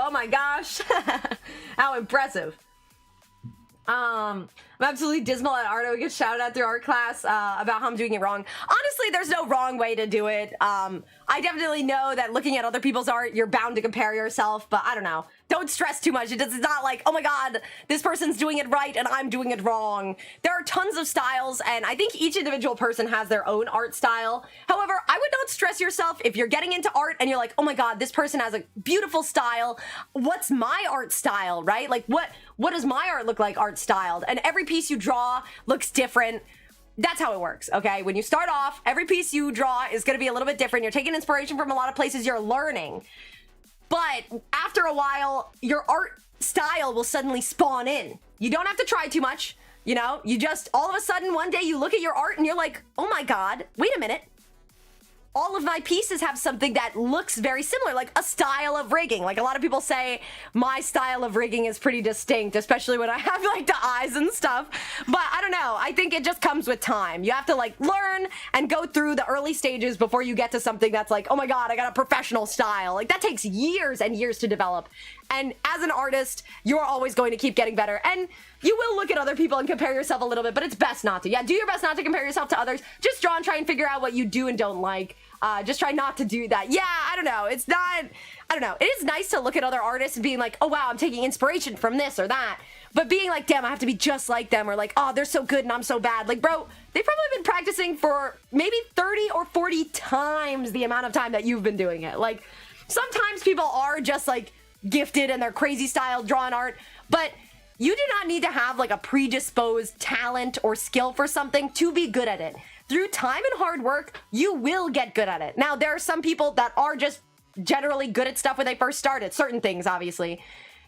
Oh my gosh. How impressive. I'm absolutely dismal at art. I would get shouted at through art class about how I'm doing it wrong. Honestly, there's no wrong way to do it. I definitely know that looking at other people's art, you're bound to compare yourself, but I don't know. Don't stress too much. It's not like, oh my god, this person's doing it right and I'm doing it wrong. There are tons of styles, and I think each individual person has their own art style. However, I would not stress yourself if you're getting into art and you're like, oh my god, this person has a beautiful style. What's my art style, right? Like, what does my art look like art styled? And every piece you draw looks different. That's how it works, okay? When you start off, every piece you draw is going to be a little bit different. You're taking inspiration from a lot of places, you're learning. But after a while, your art style will suddenly spawn in. You don't have to try too much, you know? You just, all of a sudden, one day you look at your art and you're like, oh my god, wait a minute. All of my pieces have something that looks very similar, like a style of rigging. Like, a lot of people say my style of rigging is pretty distinct, especially when I have like the eyes and stuff. But I don't know. I think it just comes with time. You have to like learn and go through the early stages before you get to something that's like, oh my god, I got a professional style. Like, that takes years and years to develop. And as an artist, you're always going to keep getting better. And you will look at other people and compare yourself a little bit, but it's best not to. Yeah, do your best not to compare yourself to others. Just draw and try and figure out what you do and don't like. Just try not to do that. Yeah, I don't know. It's not, I don't know. It is nice to look at other artists and being like, oh wow, I'm taking inspiration from this or that. But being like, damn, I have to be just like them, or like, oh, they're so good and I'm so bad. Like, bro, they've probably been practicing for maybe 30 or 40 times the amount of time that you've been doing it. Like, sometimes people are just like gifted and they're crazy style drawing art, but you do not need to have like a predisposed talent or skill for something to be good at it. Through time and hard work, you will get good at it. Now, there are some people that are just generally good at stuff when they first started. Certain things, obviously.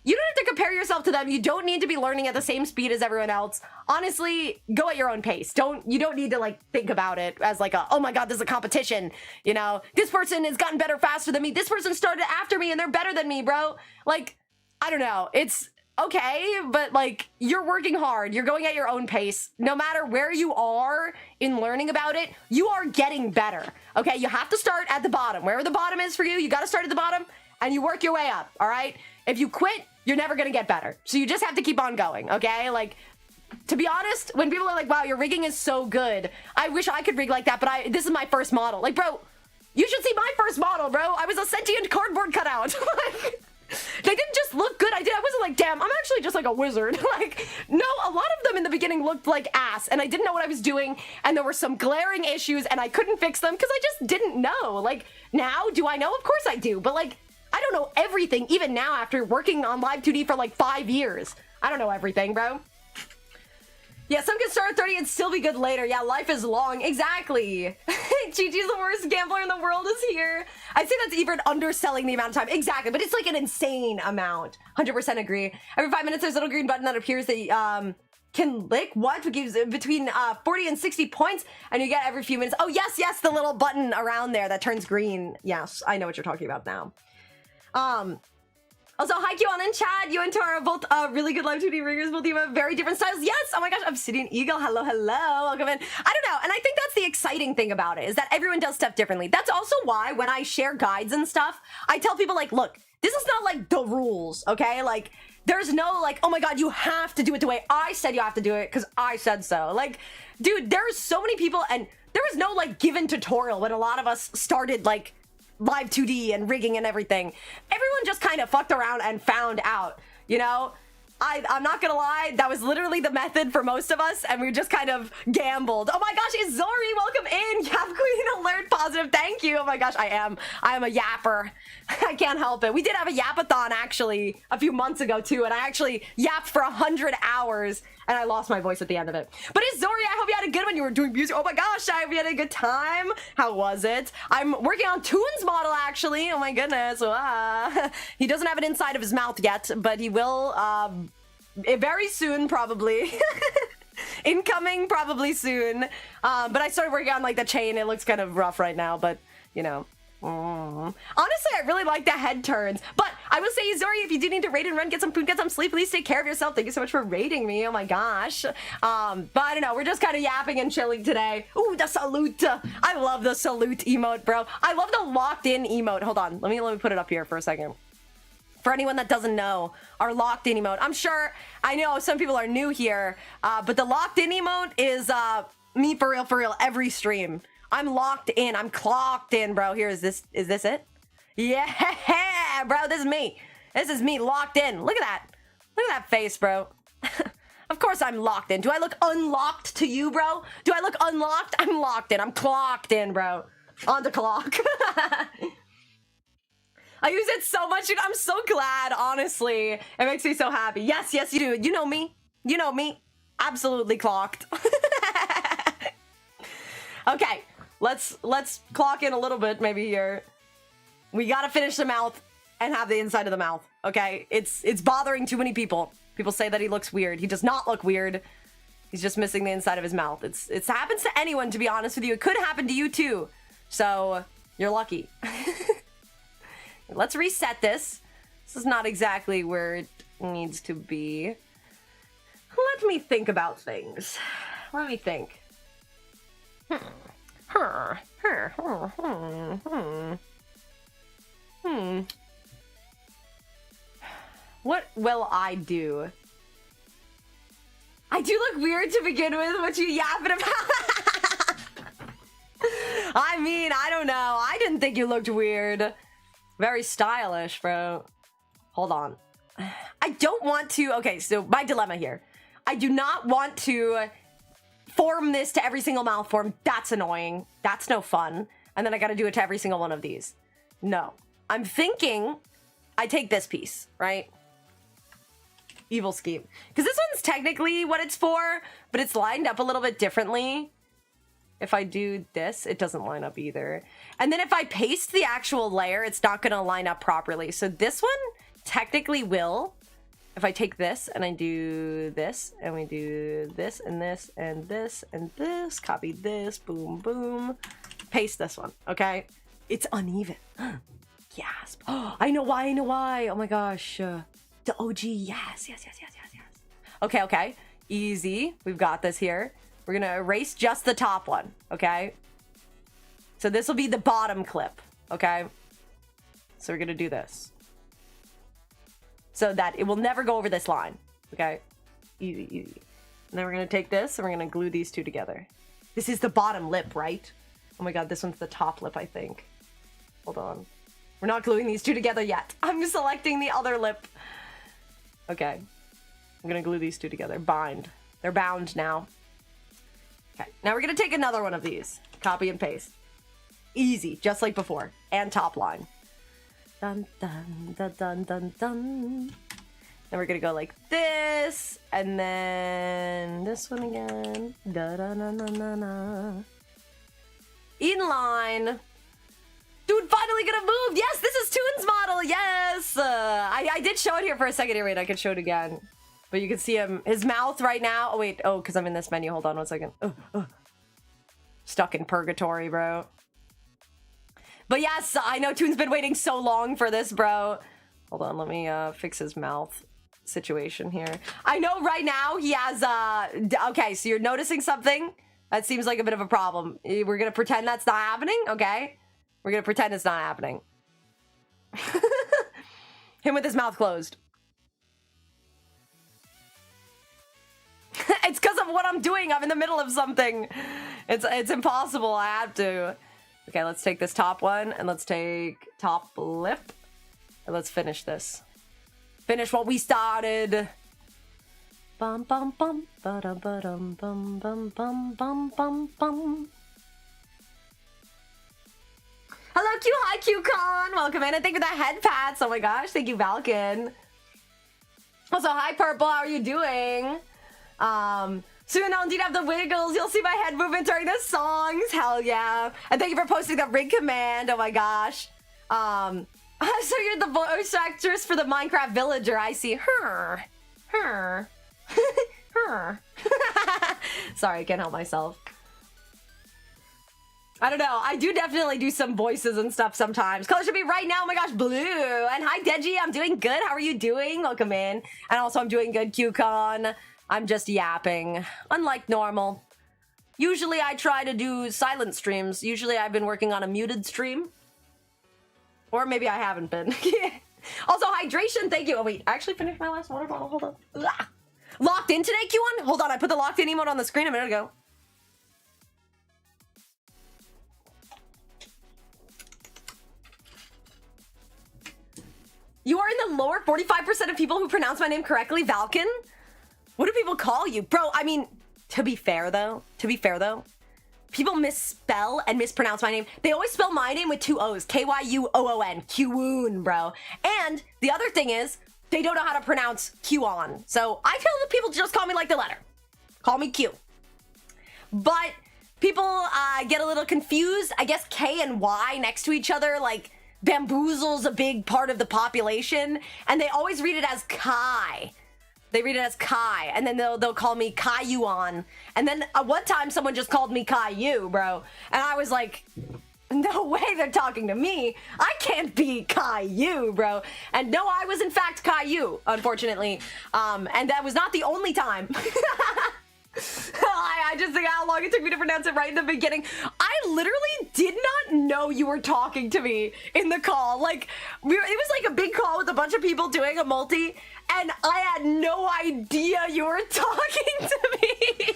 You don't have to compare yourself to them. You don't need to be learning at the same speed as everyone else. Honestly, go at your own pace. You don't need to like think about it as like a, oh my god, this is a competition. You know, this person has gotten better faster than me. This person started after me and they're better than me, bro. Like, I don't know. It's okay, but like, you're working hard. You're going at your own pace. No matter where you are in learning about it, you are getting better. Okay, you have to start at the bottom. Wherever the bottom is for you, you got to start at the bottom and you work your way up, all right? If you quit, you're never going to get better. So you just have to keep on going, okay? Like, to be honest, when people are like, wow, your rigging is so good, I wish I could rig like that, but this is my first model. Like, bro, you should see my first model, bro. I was a sentient cardboard cutout. Like, they didn't just look good. I wasn't like, damn, I'm actually just like a wizard. Like, no, a lot of them in the beginning looked like ass, and I didn't know what I was doing, and there were some glaring issues, and I couldn't fix them because I just didn't know. Like, now, do I know? Of course I do, but like, I don't know everything, even now after working on Live 2D for like 5 years. I don't know everything, bro. Yeah, some can start at 30 and still be good later. Yeah, life is long. Exactly. Chi-Chi's the worst gambler in the world is here. I'd say that's even underselling the amount of time. Exactly, but it's like an insane amount. 100% agree. Every 5 minutes, there's a little green button that appears that can lick what gives between 40 and 60 points, and you get every few minutes. Oh, yes, the little button around there that turns green. Yes, I know what you're talking about now. Also, hi Q1 and Chad, you and Tara are both really good Live 2D riggers. Both of you have very different styles. Yes, oh my gosh, Obsidian Eagle, hello, welcome in. I don't know, and I think that's the exciting thing about it, is that everyone does stuff differently. That's also why when I share guides and stuff, I tell people like, look, this is not like the rules, okay? Like, there's no like, oh my god, you have to do it the way I said you have to do it because I said so. Like, dude, there's so many people, and there was no like given tutorial when a lot of us started like Live 2D and rigging and everything. Everyone just kind of fucked around and found out, you know? I'm not gonna lie, that was literally the method for most of us, and we just kind of gambled. Oh my gosh, Izori, welcome in! Yap Queen alert positive, thank you! Oh my gosh, I am a yapper. I can't help it. We did have a yapathon actually a few months ago too, and I actually yapped for 100 hours, and I lost my voice at the end of it. But Izori, I hope you had a good one. You were doing music. Oh my gosh, I hope you had a good time. How was it? I'm working on Toon's model actually. Oh my goodness. He doesn't have it inside of his mouth yet, but he will very soon probably. Incoming probably soon. But I started working on like the chain. It looks kind of rough right now, but you know. Honestly, I really like the head turns, but I I will say, Zori, if you do need to raid and run, get some food, get some sleep, please take care of yourself. Thank you so much for raiding me. Oh my gosh. But I don't know. We're just kind of yapping and chilling today. Ooh, the salute. I love the salute emote, bro. I love the locked in emote. Hold on. Let me put it up here for a second. For anyone that doesn't know, our locked in emote. I'm sure, I know some people are new here, but the locked in emote is me for real, every stream. I'm locked in. I'm clocked in, bro. Here, is this it? Yeah, bro, this is me. This is me locked in. Look at that. Look at that face, bro. Of course I'm locked in. Do I look unlocked to you, bro? Do I look unlocked? I'm locked in. I'm clocked in, bro. On the clock. I use it so much, dude. I'm so glad, honestly. It makes me so happy. Yes, yes, you do. You know me. You know me. Absolutely clocked. Okay, let's clock in a little bit maybe here. We gotta finish the mouth and have the inside of the mouth, okay? It's bothering too many people. People say that he looks weird. He does not look weird. He's just missing the inside of his mouth. It happens to anyone, to be honest with you. It could happen to you too. So, you're lucky. Let's reset this. This is not exactly where it needs to be. Let me think about things. Let me think. What will I do? I do look weird to begin with. What you yapping about? I mean, I don't know. I didn't think you looked weird. Very stylish, bro. Hold on. I don't want to... Okay, so my dilemma here. I do not want to form this to every single mouth form. That's annoying. That's no fun. And then I gotta do it to every single one of these. No. I'm thinking I take this piece, right? Evil scheme. Because this one's technically what it's for, but it's lined up a little bit differently. If I do this, it doesn't line up either. And then if I paste the actual layer, it's not going to line up properly. So this one technically will. If I take this and I do this, and we do this and this and this and this, copy this, boom, boom, paste this one, okay? It's uneven. Gasp. Oh, I know why, I know why. Oh my gosh. The OG, yes. Okay, okay. Easy. We've got this here. We're gonna erase just the top one, okay? So this will be the bottom clip, okay? So we're gonna do this. So that it will never go over this line, okay? Easy, easy. And then we're gonna take this and we're gonna glue these two together. This is the bottom lip, right? Oh my god, this one's the top lip, I think. Hold on. We're not gluing these two together yet. I'm selecting the other lip. Okay. I'm gonna glue these two together. Bind. They're bound now. Okay, now we're gonna take another one of these. Copy and paste. Easy, just like before. And top line. Dun dun dun dun dun dun. Then we're gonna go like this, and then this one again. Da da na na na na. Inline. Dude, finally gonna move. Yes, this is Toon's model. Yes. I did show it here for a second. Here, wait, I could show it again. But you can see his mouth right now. Oh, wait. Oh, because I'm in this menu. Hold on 1 second. Stuck in purgatory, bro. But yes, I know Toon's been waiting so long for this, bro. Hold on. Let me fix his mouth situation here. I know right now he has... Okay, so you're noticing something? That seems like a bit of a problem. We're going to pretend that's not happening, okay? We're going to pretend it's not happening. Him with his mouth closed. It's because of what I'm doing. I'm in the middle of something. It's impossible. I have to. Okay, let's take this top one and let's take top lip. And let's finish this. Finish what we started. Bum bum bum ba dum bum bum bum bum bum bum bum. Hello, Q. Hi, QCon. Welcome in. And thank you for the head pats. Oh my gosh. Thank you, Valken. Also, hi, Purple. How are you doing? Soon I'll indeed have the wiggles. You'll see my head movement during the songs. Hell yeah. And thank you for posting that rig command. Oh my gosh. So you're the voice actress for the Minecraft villager. I see. Her. Sorry, I can't help myself. I don't know. I do definitely do some voices and stuff sometimes. Color should be right now. Oh my gosh, blue. And hi, Deji. I'm doing good. How are you doing? Welcome in. And also, I'm doing good, QCon. I'm just yapping. Unlike normal. Usually, I try to do silent streams. Usually, I've been working on a muted stream. Or maybe I haven't been. Also, hydration. Thank you. Oh, wait. I actually finished my last water bottle. Hold on. Ah. Locked in today, QCon? Hold on. I put the locked in emote on the screen a minute ago. You are in the lower 45% of people who pronounce my name correctly, Valken? What do people call you? Bro, I mean, to be fair though, people misspell and mispronounce my name. They always spell my name with 2 O's, K-Y-U-O-O-N, Q-woon, bro. And the other thing is, they don't know how to pronounce Q-on. So I feel that people just call me like the letter. Call me Q. But people get a little confused. I guess K and Y next to each other, like, bamboozles a big part of the population, and they always read it as Kai. They read it as Kai, and then they'll call me Kai-Yuan. And then one time someone just called me Kai-Yu, bro. And I was like, no way they're talking to me. I can't be Kai-Yu, bro. And no, I was in fact Kai-Yu, unfortunately. And that was not the only time. I just think how long it took me to pronounce it right in the beginning. I literally did not know you were talking to me in the call. Like, it was like a big call with a bunch of people doing a multi, and I had no idea you were talking to me.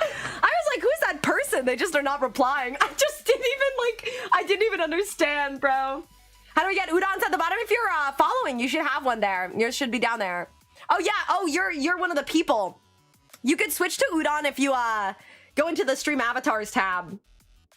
I was like, who's that person? They just are not replying. I just didn't even understand, bro. How do we get udons at the bottom? If you're following, you should have one there. Yours should be down there. Oh yeah, oh, you're one of the people. You could switch to udon if you go into the stream avatars tab.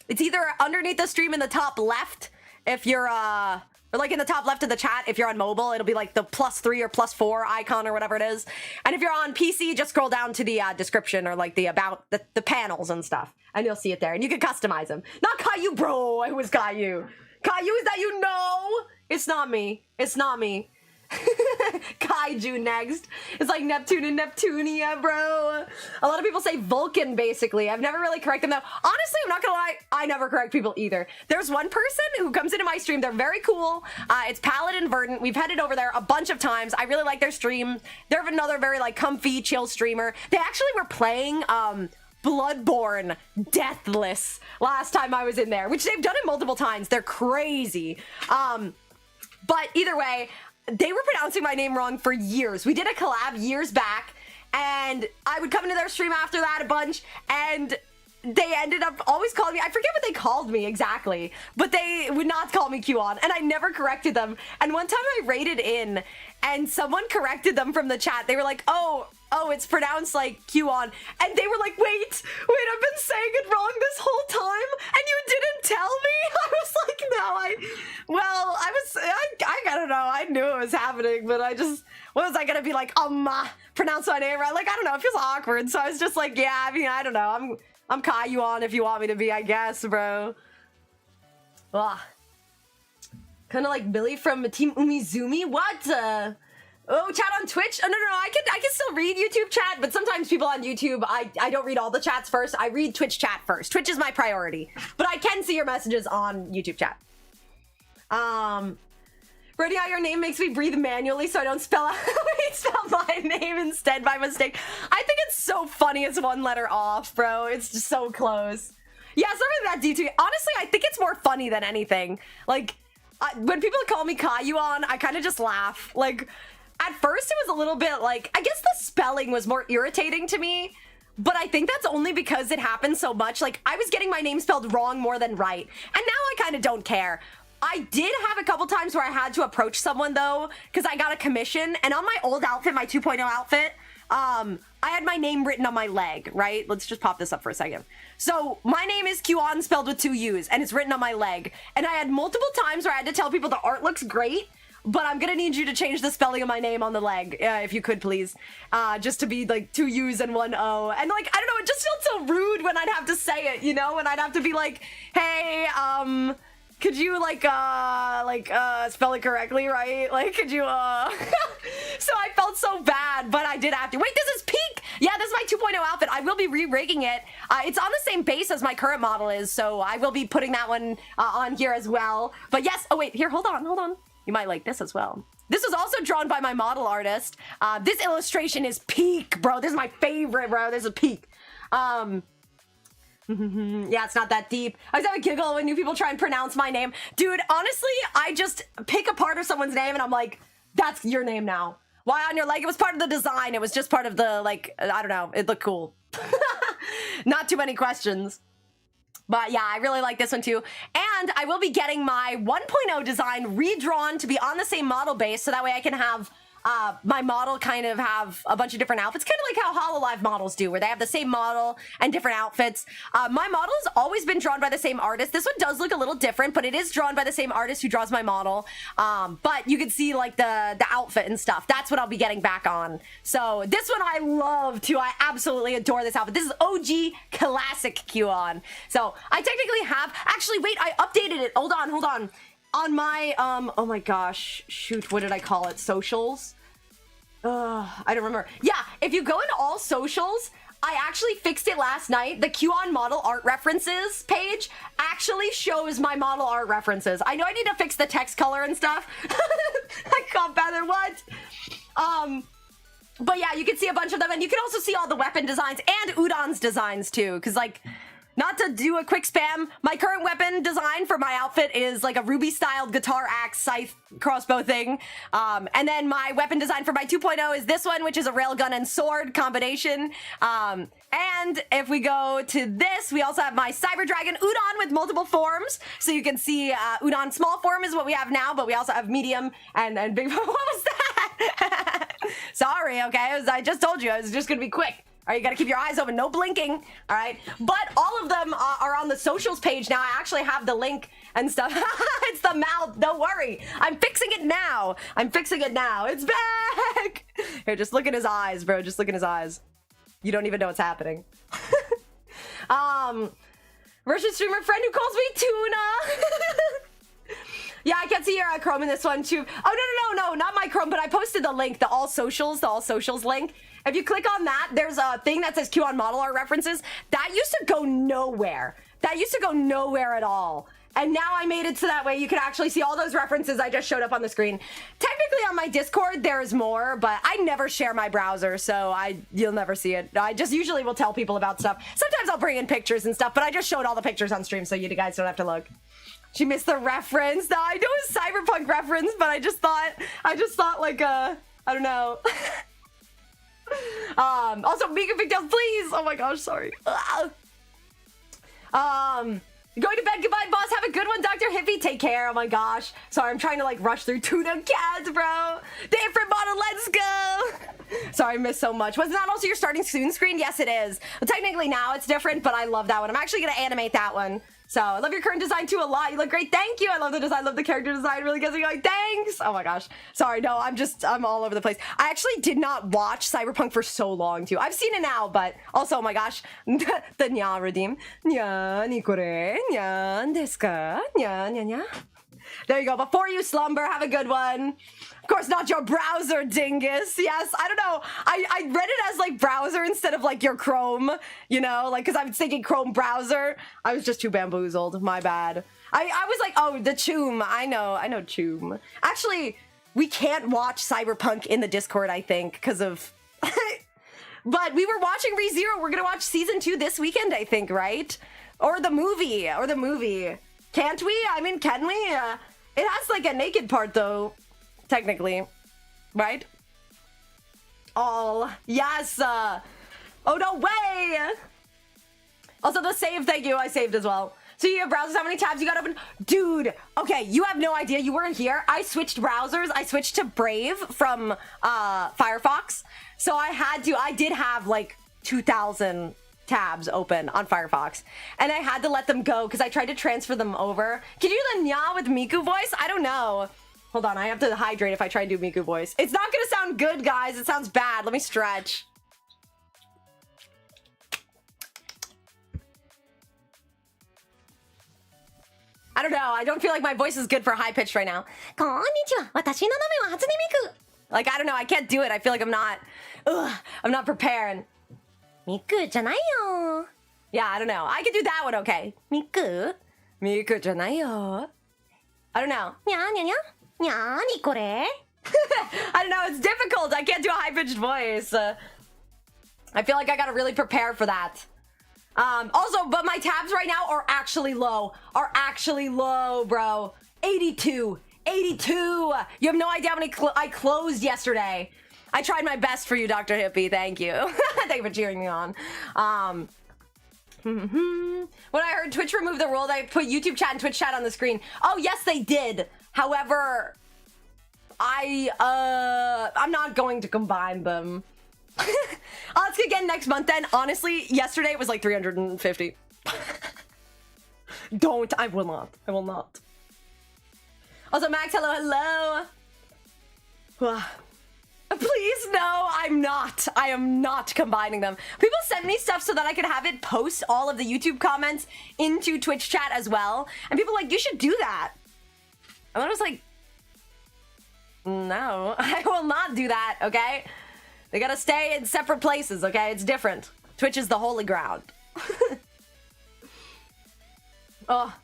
It's either underneath the stream in the top left if you're or like in the top left of the chat if you're on mobile. It'll be like the +3 or +4 icon or whatever it is. And if you're on PC, just scroll down to the description or like the about the panels and stuff, and you'll see it there. And you can customize them. Not Caillou, bro. It was Caillou. Caillou, is that you? No, it's not me. It's not me. Kaiju next. It's like Neptune and Neptunia, bro. A lot of people say Vulcan, basically. I've never really corrected them, though. Honestly, I'm not gonna lie, I never correct people either. There's one person who comes into my stream. They're very cool. It's Paladin Verdant. We've headed over there a bunch of times. I really like their stream. They're another very, like, comfy, chill streamer. They actually were playing, Bloodborne Deathless last time I was in there, which they've done it multiple times. They're crazy. But either way, they were pronouncing my name wrong for years. We did a collab years back, and I would come into their stream after that a bunch, and they ended up always calling me, I forget what they called me exactly, but they would not call me QAnon, and I never corrected them. And one time I raided in, and someone corrected them from the chat. They were like, oh, it's pronounced like QAnon. And they were like, wait, I've been saying it wrong this whole time, and you didn't tell me? I was like, no, I don't know, I knew it was happening, but what was I gonna be like, pronounce my name right? Like, I don't know, it feels awkward, so I was just like, yeah, I mean, I don't know, I'm Kai-Yuan if you want me to be, I guess, bro. Ugh. Kind of like Billy from Team Umizoomi? What? Oh, chat on Twitch? Oh, no, I can still read YouTube chat, but sometimes people on YouTube, I don't read all the chats first. I read Twitch chat first. Twitch is my priority. But I can see your messages on YouTube chat. Writing out your name makes me breathe manually so I don't spell my name instead by mistake. I think it's so funny it's one letter off, bro. It's just so close. Yeah, something that D2. Honestly, I think it's more funny than anything. Like, when people call me Kai-Yuan, I kind of just laugh. Like, at first it was a little bit like, I guess the spelling was more irritating to me, but I think that's only because it happens so much. Like, I was getting my name spelled wrong more than right, and now I kind of don't care. I did have a couple times where I had to approach someone, though, because I got a commission, and on my old outfit, my 2.0 outfit, I had my name written on my leg, right? Let's just pop this up for a second. So my name is QAnon spelled with 2 U's, and it's written on my leg. And I had multiple times where I had to tell people the art looks great, but I'm gonna need you to change the spelling of my name on the leg, if you could, please. Just to be, like, 2 U's and 1 O. And, like, I don't know, it just felt so rude when I'd have to say it, you know? When I'd have to be like, hey, could you, spell it correctly, right? Like, could you, So I felt so bad, but I did have to. Wait, this is Peak! Yeah, this is my 2.0 outfit. I will be re-rigging it. It's on the same base as my current model is, so I will be putting that one on here as well. But yes, oh wait, here, hold on. You might like this as well. This was also drawn by my model artist. This illustration is peak, bro. This is my favorite, bro. This is peak. Yeah, it's not that deep. I always have a giggle when new people try and pronounce my name. Dude, honestly, I just pick a part of someone's name and I'm like, that's your name now. Why on your leg? It was part of the design. It was just part of the, like, I don't know. It looked cool. Not too many questions. But yeah, I really like this one too. And I will be getting my 1.0 design redrawn to be on the same model base, so that way I can have my model kind of have a bunch of different outfits, kind of like how HoloLive models do, where they have the same model and different outfits. My model has always been drawn by the same artist. This one does look a little different, but it is drawn by the same artist who draws my model. But you can see like the outfit and stuff. That's what I'll be getting back on. So this one I love too. I absolutely adore this outfit. This is OG classic QAnon. So I technically have, actually wait, I updated it. Hold on. On my, oh my gosh, shoot, what did I call it? Socials? I don't remember. Yeah, if you go into all socials, I actually fixed it last night. The QAnon model art references page actually shows my model art references. I know I need to fix the text color and stuff. I can't bother what? But yeah, you can see a bunch of them, and you can also see all the weapon designs and Udon's designs too, because like, not to do a quick spam, my current weapon design for my outfit is like a Ruby-styled guitar axe scythe crossbow thing. And then my weapon design for my 2.0 is this one, which is a railgun and sword combination. And if we go to this, we also have my Cyber Dragon Udon with multiple forms. So you can see Udon small form is what we have now, but we also have medium and big. What was that? Sorry, okay? I just told you, I was just gonna be quick. All right, you gotta keep your eyes open, no blinking, all right? But all of them are on the socials page now. I actually have the link and stuff. It's the mouth, don't worry. I'm fixing it now. It's back. Here, just look at his eyes, bro. Just look at his eyes. You don't even know what's happening. Russian streamer friend who calls me Tuna. Yeah, I can see your Chrome in this one too. Oh, no, not my Chrome, but I posted the link, the all socials link. If you click on that, there's a thing that says QAnon model art references. That used to go nowhere. At all. And now I made it so that way you can actually see all those references I just showed up on the screen. Technically on my Discord, there's more, but I never share my browser, so you'll never see it. I just usually will tell people about stuff. Sometimes I'll bring in pictures and stuff, but I just showed all the pictures on stream so you guys don't have to look. She missed the reference. No, I know it's cyberpunk reference, but I just thought like I don't know. Also Mika Pigtails, please. Oh my gosh, sorry. Going to bed. Goodbye, boss. Have a good one, Dr. Hippie. Take care. Oh my gosh. Sorry, I'm trying to like rush through Tuna Cats, bro. Different model. Let's go. Sorry, I missed so much. Wasn't that also your starting soon screen? Yes, it is. Well, technically now it's different, but I love that one. I'm actually going to animate that one. So I love your current design too a lot. You look great. Thank you. I love the design. Love the character design. Really gets me going. Thanks. Oh my gosh. Sorry. No, I'm all over the place. I actually did not watch Cyberpunk for so long too. I've seen it now, but also, oh my gosh, the nya redeem. Nya, ni kore, nya, desu ka? Nya, nya, nya. There you go. Before you slumber, have a good one. Of course, not your browser, dingus. Yes, I don't know. I read it as like browser instead of like your Chrome, you know, like because I was thinking Chrome browser. I was just too bamboozled. My bad. I was like, oh, the Choom. I know Choom. Actually, we can't watch Cyberpunk in the Discord, I think, because of. But we were watching ReZero. We're gonna watch season 2 this weekend, I think, right? Or the movie. Can't we? I mean, can we? It has like a naked part though, technically, right? All yes. Oh no way. Also the save. Thank you. I saved as well. So you have browsers. How many tabs you got open, dude? Okay, you have no idea. You weren't here. I switched browsers. I switched to Brave from Firefox. So I did have like 2,000 tabs open on Firefox, and I had to let them go because I tried to transfer them over. Can you do the nya with Miku voice? I don't know. Hold on, I have to hydrate if I try and do Miku voice. It's not gonna sound good, guys. It sounds bad. Let me stretch. I don't know. I don't feel like my voice is good for high pitched right now. Konnichiwa. Watashi no name wa Hatsune Miku. Like, I don't know. I can't do it. I feel like I'm not prepared. 미쿠잖아요. Yeah, I don't know. I can do that one, okay. 미쿠잖아요. I don't know. 냐냐냐? 니코래? I don't know, it's difficult. I can't do a high-pitched voice. I feel like I gotta really prepare for that. Also, but my tabs right now are actually low. Bro. 82. You have no idea how many I closed yesterday. I tried my best for you, Dr. Hippie. Thank you. Thank you for cheering me on. When I heard Twitch remove the rule that I put YouTube chat and Twitch chat on the screen. Oh, yes, they did. However, I'm not going to combine them. I'll ask again next month then. Honestly, yesterday it was like 350. Don't. I will not. Also, Max, hello. Please, no, I'm not. I am not combining them. People send me stuff so that I can have it post all of the YouTube comments into Twitch chat as well. And people are like, you should do that. And I was like, no, I will not do that, okay? They gotta stay in separate places, okay? It's different. Twitch is the holy ground. Oh.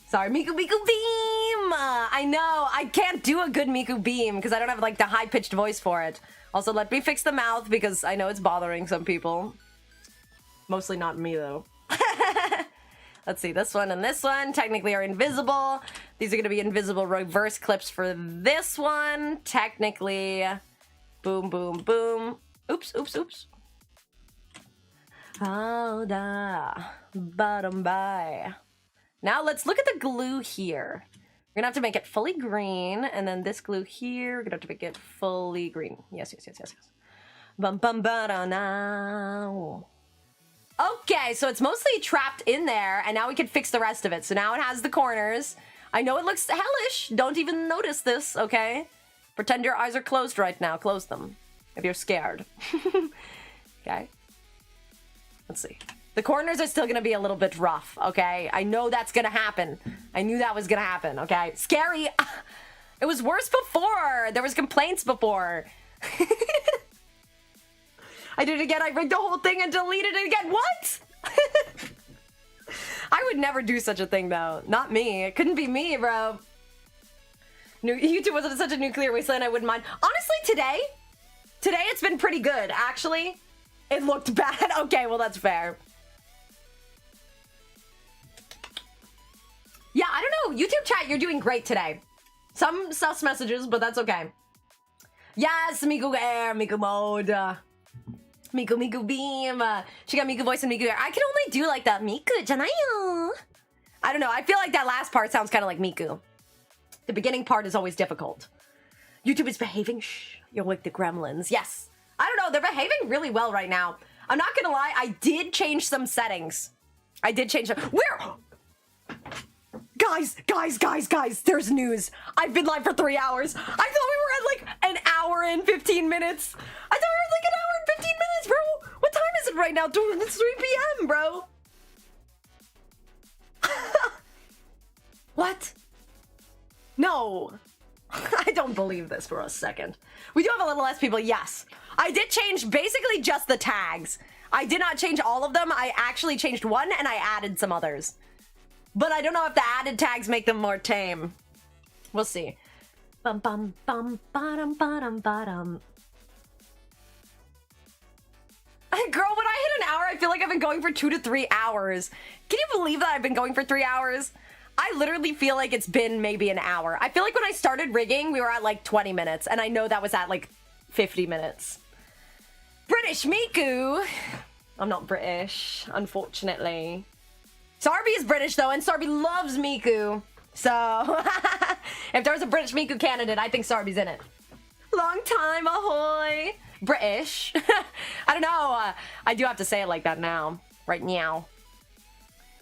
Sorry, Miku Beam! I know, I can't do a good Miku Beam because I don't have like the high-pitched voice for it. Also, let me fix the mouth because I know it's bothering some people. Mostly not me, though. Let's see, this one and this one technically are invisible. These are gonna be invisible reverse clips for this one. Technically, boom, boom, boom. Oops. Oh, da. Bottom by. Now let's look at the glue here. We're gonna have to make it fully green, and then this glue here, we're gonna have to make it fully green. Yes. Bum bum ba da now. Okay, so it's mostly trapped in there, and now we can fix the rest of it. So now it has the corners. I know it looks hellish. Don't even notice this, okay? Pretend your eyes are closed right now. Close them if you're scared. Okay. Let's see. The corners are still gonna be a little bit rough, okay? I know that's gonna happen. I knew that was gonna happen, okay? Scary. It was worse before. There was complaints before. I did it again. I rigged the whole thing and deleted it again. What? I would never do such a thing, though. Not me. It couldn't be me, bro. YouTube wasn't such a nuclear wasteland. I wouldn't mind. Honestly, today it's been pretty good, actually. It looked bad. Okay, well, that's fair. Yeah, I don't know. YouTube chat, you're doing great today. Some sus messages, but that's okay. Yes, Miku Air, Miku Mode. Miku Beam. She got Miku Voice and Miku Air. I can only do like that. Miku-janayo. I don't know. I feel like that last part sounds kind of like Miku. The beginning part is always difficult. YouTube is behaving. Shh. You're like the gremlins. Yes. I don't know. They're behaving really well right now. I'm not going to lie. I did change some settings. I did change them. Where? Guys, there's news. I've been live for 3 hours. I thought we were at like an hour and 15 minutes. I thought we were like an hour and 15 minutes, bro. What time is it right now? It's 3 p.m., bro. What? No. I don't believe this for a second. We do have a little less people, yes. I did change basically just the tags. I did not change all of them. I actually changed one and I added some others. But I don't know if the added tags make them more tame. We'll see. Bum bum bum bottom bottom bottom. Girl, when I hit an hour, I feel like I've been going for 2 to 3 hours. Can you believe that I've been going for 3 hours? I literally feel like it's been maybe an hour. I feel like when I started rigging, we were at like 20 minutes, and I know that was at like 50 minutes. British Miku. I'm not British, unfortunately. Sarby is British, though, and Sarby loves Miku. So, if there was a British Miku candidate, I think Sarby's in it. Long time, ahoy. British. I don't know. I do have to say it like that now. Right now.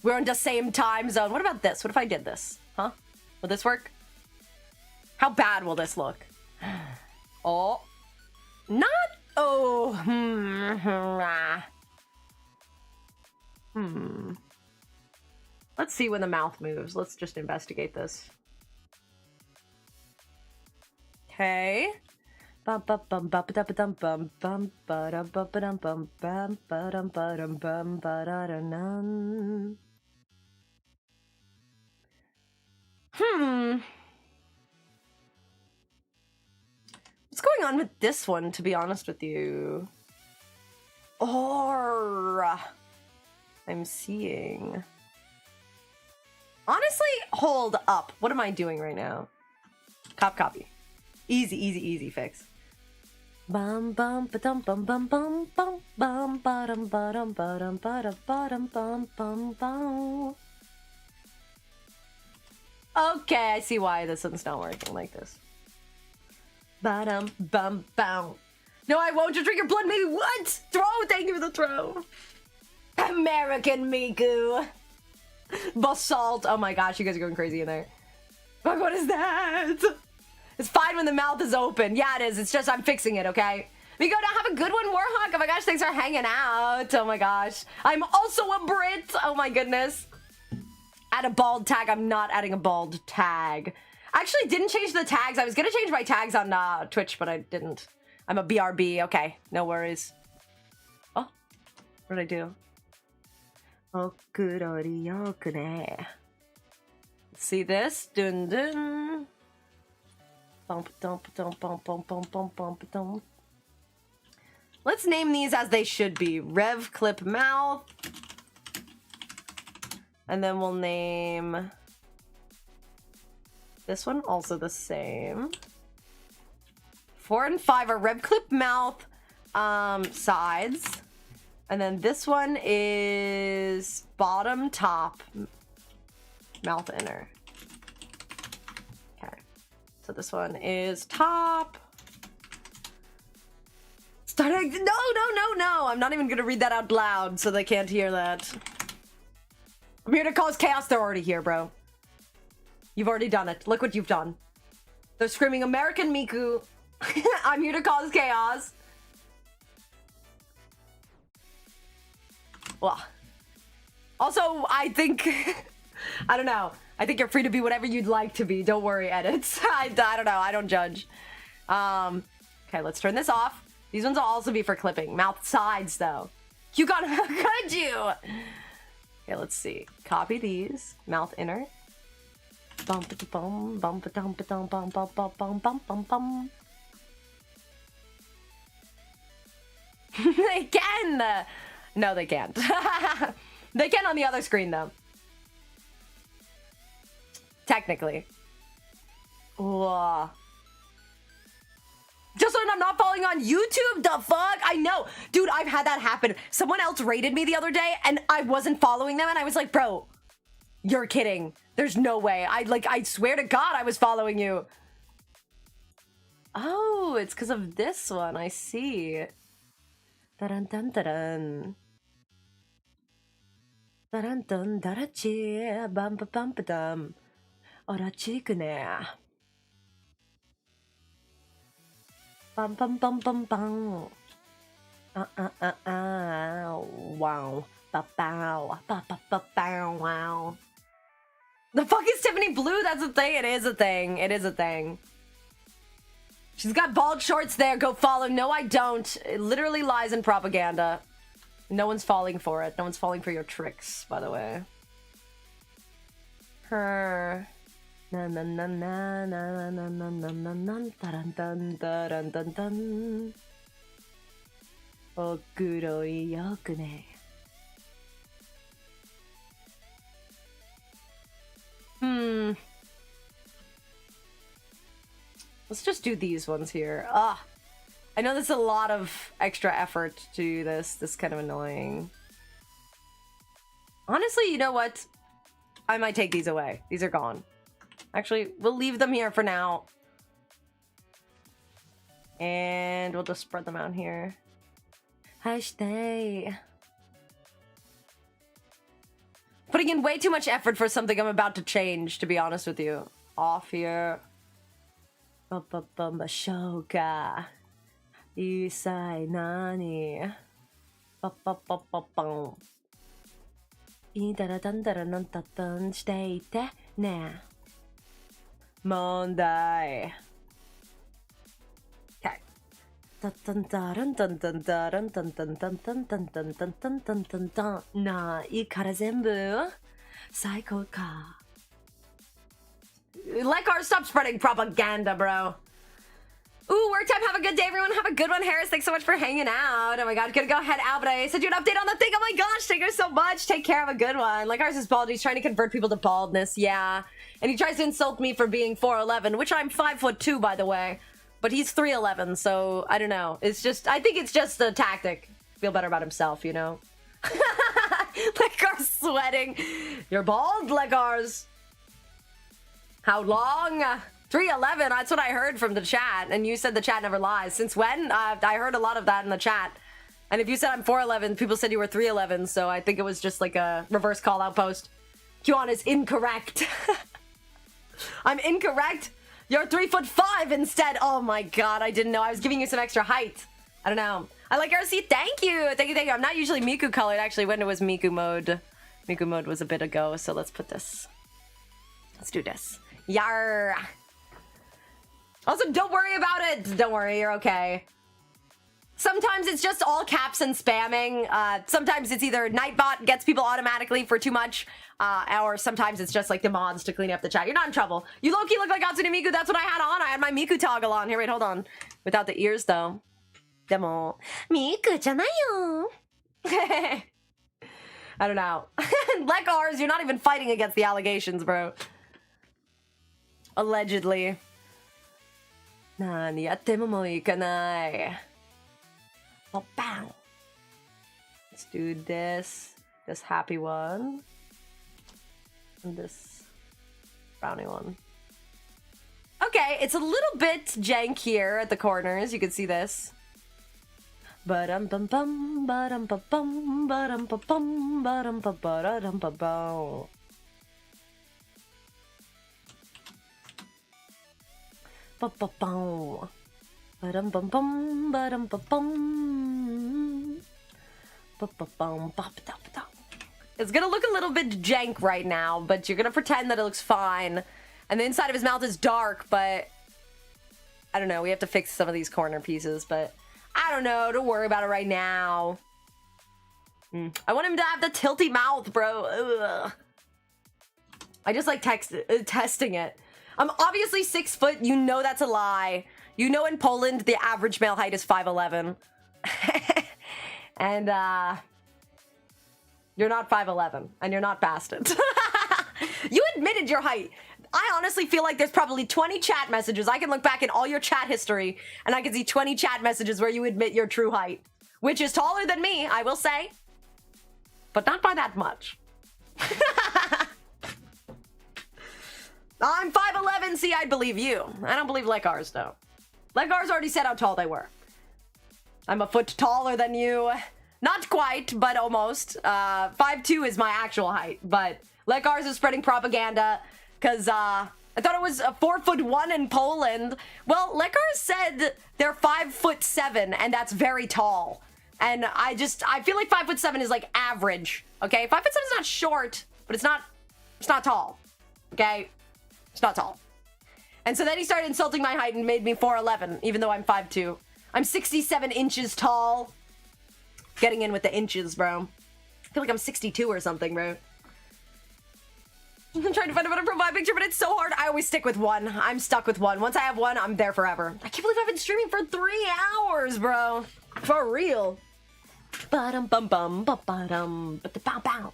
We're in the same time zone. What about this? What if I did this? Huh? Will this work? How bad will this look? Oh. Not... Oh. Let's see when the mouth moves. Let's just investigate this. Okay. Bum bum bum bum ba dum bum bum ba dum bum ba dum bum bum ba dum ba da dum. What's going on with this one, to be honest with you? Or I'm seeing. Honestly, hold up. What am I doing right now? Copy. Easy fix. Bum bum ba dum bum bum bum bum bum ba dum ba dum ba dum bum bum. Okay, I see why this one's not working like this. Ba-dum bum bum. No, I won't just drink your blood, maybe. What? Throw, thank you for the throw. American Miku. Basalt. Oh my gosh, you guys are going crazy in there. Fuck, what is that? It's fine when the mouth is open. Yeah, it is. It's just I'm fixing it, okay? Miku, now have a good one, Warhawk. Oh my gosh, thanks for hanging out. Oh my gosh. I'm also a Brit. Oh my goodness. Add a bald tag. I'm not adding a bald tag. I actually didn't change the tags. I was gonna change my tags on Twitch, but I didn't. I'm a BRB. Okay, no worries. Oh, what did I do? See this? Dun dun. Bump dump dump bump bump bump bump bump dump. Let's name these as they should be. Rev clip mouth. And then we'll name this one also the same. 4 and 5 are rev clip mouth sides. And then this one is bottom top mouth inner. Okay. So this one is top. Starting. No. I'm not even gonna read that out loud so they can't hear that. I'm here to cause chaos. They're already here, bro. You've already done it. Look what you've done. They're screaming American Miku. I'm here to cause chaos. Well. Also, I think... I don't know. I think you're free to be whatever you'd like to be. Don't worry, edits. I don't know. I don't judge. Okay, let's turn this off. These ones will also be for clipping. Mouth sides, though. You got... Could you? Okay, let's see. Copy these. Mouth inner. Bump it bum bump it dump it bum bum bum bum bum bum bum. They can. No, they can't. They can on the other screen though. Technically. Whoa. Just so I'm not following on YouTube, the fuck? I know. Dude, I've had that happen. Someone else rated me the other day and I wasn't following them and I was like, bro, you're kidding. There's no way. I swear to God I was following you. Oh, it's because of this one. I see. Dun dun dun. Dun dun darachi bum bum dum. Orachikune. Bum bum bum bum bum. Wow. Ba bow. Ba ba ba bow wow. The fuck is Tiffany Blue? That's a thing. It is a thing. It is a thing. She's got bald shorts there. Go follow. No, I don't. It literally lies in propaganda. No one's falling for it. No one's falling for your tricks, by the way. Her. Na na na na na na na na na na dun dun dun dun dun. Okuroi yakune. Let's just do these ones here. I know there's a lot of extra effort to do this. This is kind of annoying. Honestly, you know what? I might take these away. These are gone. Actually, we'll leave them here for now. And we'll just spread them out here. Hashtag. Putting in way too much effort for something I'm about to change, to be honest with you. Off here. Shoka. Isai nani. Idaradandaranantan shite ne. Mondai. Okay. なあ、いいから全部最高か。Lekar, stop spreading propaganda, bro. Ooh, work time. Have a good day, everyone. Have a good one, Harris. Thanks so much for hanging out. Oh my god, gonna go head out, but I sent you an update on the thing. Oh my gosh, thank you so much. Take care. Have a good one. Lekar's is bald. He's trying to convert people to baldness. Yeah. And he tries to insult me for being 4'11", which I'm 5'2", by the way. But he's 3'11", so I don't know. It's just, I think it's just a tactic. Feel better about himself, you know? Lekar's sweating. You're bald, Lekars. How long? 3'11", that's what I heard from the chat. And you said the chat never lies. Since when? I heard a lot of that in the chat. And if you said I'm 4'11", people said you were 3'11", so I think it was just like a reverse call-out post. QAnon is incorrect. I'm incorrect? You're 3'5" instead. Oh my god, I didn't know. I was giving you some extra height. I don't know. I like RC. Thank you. Thank you, thank you. I'm not usually Miku colored, actually, when it was Miku mode. Miku mode was a bit ago, so let's put this. Let's do this. Yar. Also, don't worry about it. Don't worry, you're okay. Sometimes it's just all caps and spamming. Sometimes it's either Nightbot gets people automatically for too much, or sometimes it's just like the mods to clean up the chat. You're not in trouble. You low-key look like Hatsune Miku. That's what I had on. I had my Miku toggle on. Here, wait, hold on. Without the ears, though. Demo. Miku janayo. I don't know. Lekars, you're not even fighting against the allegations, bro. Allegedly. Nani yatte mo ikanai. Oh, bang. Let's do this. This happy one. And this brownie one. Okay, it's a little bit jank here at the corners. You can see this. Ba-dum bum bum, ba-dum bum bum, ba-dum bum bum, ba-dum bum ba-dum bum bum. Ba-ba-bum. Ba-dum bum bum, ba-dum bum bum. Ba-ba-bum, ba-ba-dum-ba-dum. It's gonna look a little bit jank right now, but you're gonna pretend that it looks fine. And the inside of his mouth is dark, but I don't know. We have to fix some of these corner pieces, but I don't know. Don't worry about it right now. I want him to have the tilty mouth, bro. Ugh. I just like testing it. I'm obviously 6 foot. You know that's a lie. You know in Poland, the average male height is 5'11". And, you're not 5'11", and you're not past it. You admitted your height. I honestly feel like there's probably 20 chat messages. I can look back in all your chat history, and I can see 20 chat messages where you admit your true height. Which is taller than me, I will say. But not by that much. I'm 5'11", see, I believe you. I don't believe Lekars, though. Lekars already said how tall they were. I'm a foot taller than you. Not quite, but almost. 5'2" is my actual height, but Lekars is spreading propaganda because I thought it was 4'1" in Poland. Well, Lekars said they're 5'7", and that's very tall. And I feel like 5'7" is like average. Okay, 5'7" is not short, but it's not tall. Okay, it's not tall. And so then he started insulting my height and made me 4'11", even though I'm 5'2". I'm 67 inches tall. Getting in with the inches, bro. I feel like I'm 62 or something, bro. I'm trying to find a better profile picture, but it's so hard. I always stick with one. I'm stuck with one. Once I have one, I'm there forever. I can't believe I've been streaming for 3 hours, bro. For real. Ba-dum bum bum ba-ba-dum ba-da-bow-bow.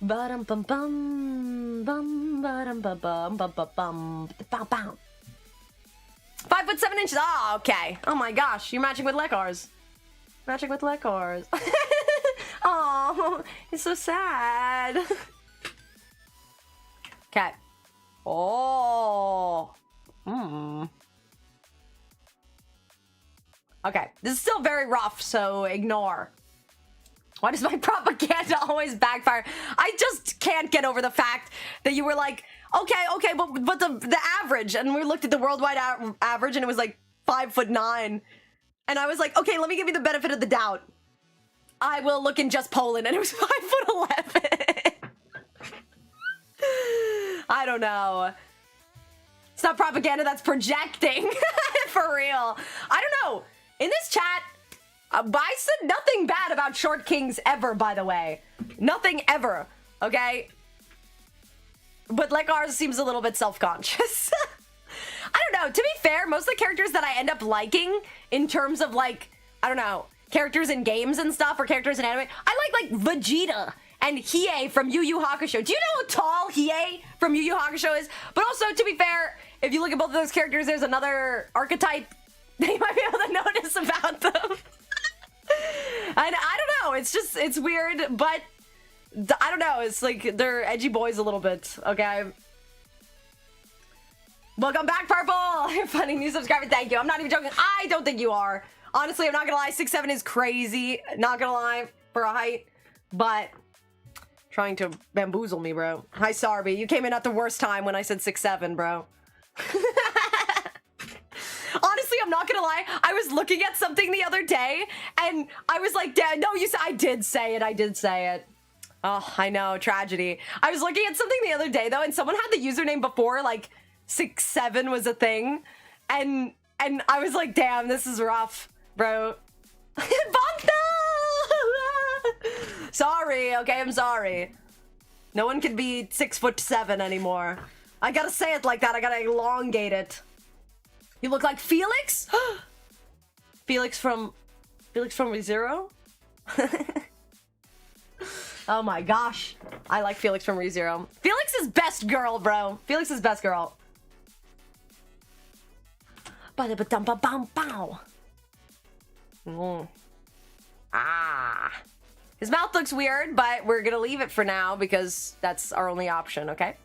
Ba-dum bum bum bum ba-dum ba-bum ba-ba-bum ba-da-bow-bow. 5'7" inches. Oh, okay. Oh my gosh, you're matching with Lekars. Matching with Lekars. Oh, it's so sad. Okay. Oh. Okay, this is still very rough, so ignore. Why does my propaganda always backfire? I just can't get over the fact that you were like, okay, but the average, and we looked at the worldwide average, and it was like 5'9". And I was like, okay, let me give you the benefit of the doubt. I will look in just Poland, and it was 5'11". I don't know. It's not propaganda, that's projecting. For real. I don't know. In this chat, I said nothing bad about short kings ever, by the way. Nothing ever, okay? But like ours seems a little bit self-conscious. I don't know. To be fair, most of the characters that I end up liking in terms of like, I don't know, characters in games and stuff or characters in anime, I like Vegeta and Hiei from Yu Yu Hakusho. Do you know how tall Hiei from Yu Yu Hakusho is? But also, to be fair, if you look at both of those characters, there's another archetype that you might be able to notice about them. And I don't know. It's just, it's weird, but I don't know. It's like they're edgy boys a little bit, okay? Welcome back, Purple! You're funny. New subscriber, thank you. I'm not even joking. I don't think you are. Honestly, I'm not gonna lie. 6'7" is crazy. Not gonna lie for a height, but trying to bamboozle me, bro. Hi, Sarby. You came in at the worst time when I said 6'7", bro. Honestly, I'm not gonna lie. I was looking at something the other day, and I was like, "Dad, no, you said I did say it. I did say it." Oh, I know, tragedy. I was looking at something the other day though, and someone had the username before like 6'7" was a thing, and I was like, "Damn, this is rough, bro." Bonto! Sorry, okay, I'm sorry. No one can be 6'7" anymore. I gotta say it like that. I gotta elongate it. You look like Felix? Felix from ReZero? Oh my gosh. I like Felix from ReZero. Felix is best girl, bro. Felix is best girl. Ba-da-ba-dum-ba-bum-bow. Ah. His mouth looks weird, but we're gonna leave it for now because that's our only option, okay?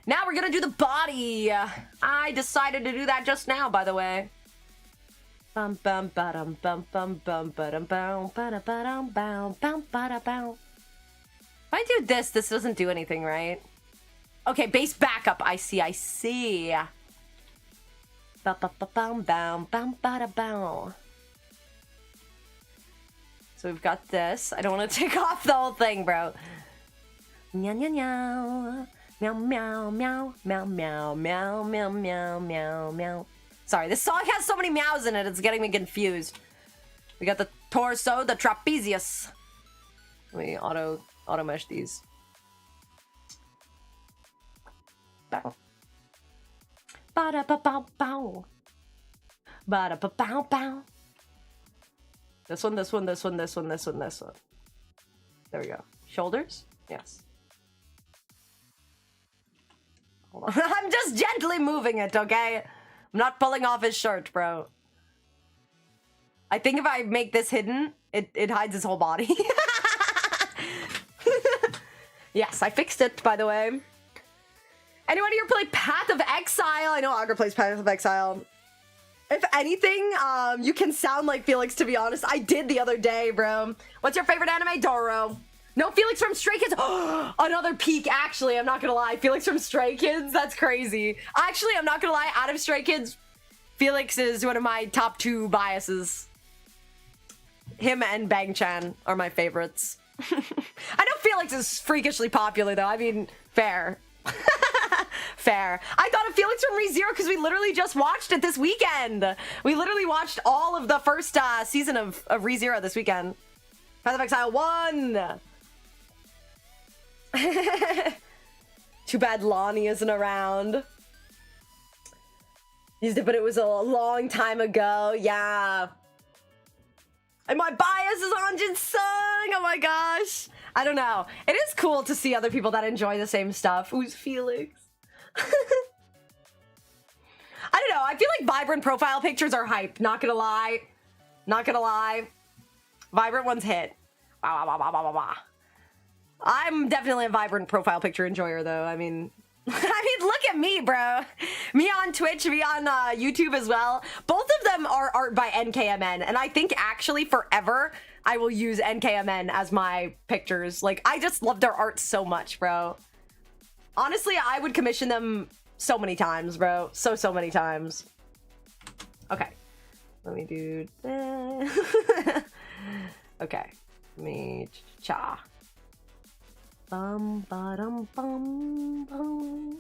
Now we're gonna do the body. I decided to do that just now, by the way. Bum bum ba-dum bum bum bum ba-dum bum ba-da-ba-dum bum bum ba-da-bum. If I do this, this doesn't do anything, right? Okay, bass backup. I see, I see. Ba-ba-ba-bum bum bum ba-da-bum. So we've got this. I don't want to take off the whole thing, bro. Meow meow meow. Meow meow meow meow meow meow meow meow meow meow. Sorry, this song has so many meows in it, it's getting me confused. We got the torso, the trapezius. Let me auto mesh these. Bow. Ba da ba bow bow. Ba da ba bow bow. This one, this one, this one, this one, this one, this one. There we go. Shoulders? Yes. Hold on. I'm just gently moving it, okay? I'm not pulling off his shirt, bro. I think if I make this hidden, it hides his whole body. Yes, I fixed it, by the way. Anyone here play Path of Exile? I know Augur plays Path of Exile. If anything, you can sound like Felix, to be honest. I did the other day, bro. What's your favorite anime, Doro? No, Felix from Stray Kids. Another peak, actually. I'm not gonna lie. Felix from Stray Kids? That's crazy. Actually, I'm not gonna lie. Out of Stray Kids, Felix is one of my top 2 biases. Him and Bang-chan are my favorites. I know Felix is freakishly popular, though. I mean, fair. Fair. I thought of Felix from ReZero because we literally just watched it this weekend. We literally watched all of the first season of ReZero this weekend. Path of Exile 1! Too bad Lonnie isn't around. But it was a long time ago, yeah. And my bias is on Jinsung! Oh my gosh! I don't know. It is cool to see other people that enjoy the same stuff. Who's Felix? I don't know. I feel like vibrant profile pictures are hype. Not gonna lie. Not gonna lie. Vibrant ones hit. Bah, bah, bah, bah, bah, bah. I'm definitely a vibrant profile picture enjoyer, though. I mean, look at me, bro. Me on Twitch, me on YouTube as well. Both of them are art by NKMN, and I think actually forever I will use NKMN as my pictures. Like, I just love their art so much, bro. Honestly, I would commission them so many times, bro. So many times. Okay. Let me do that. Okay. Let me cha. Bum ba-dum bum bum.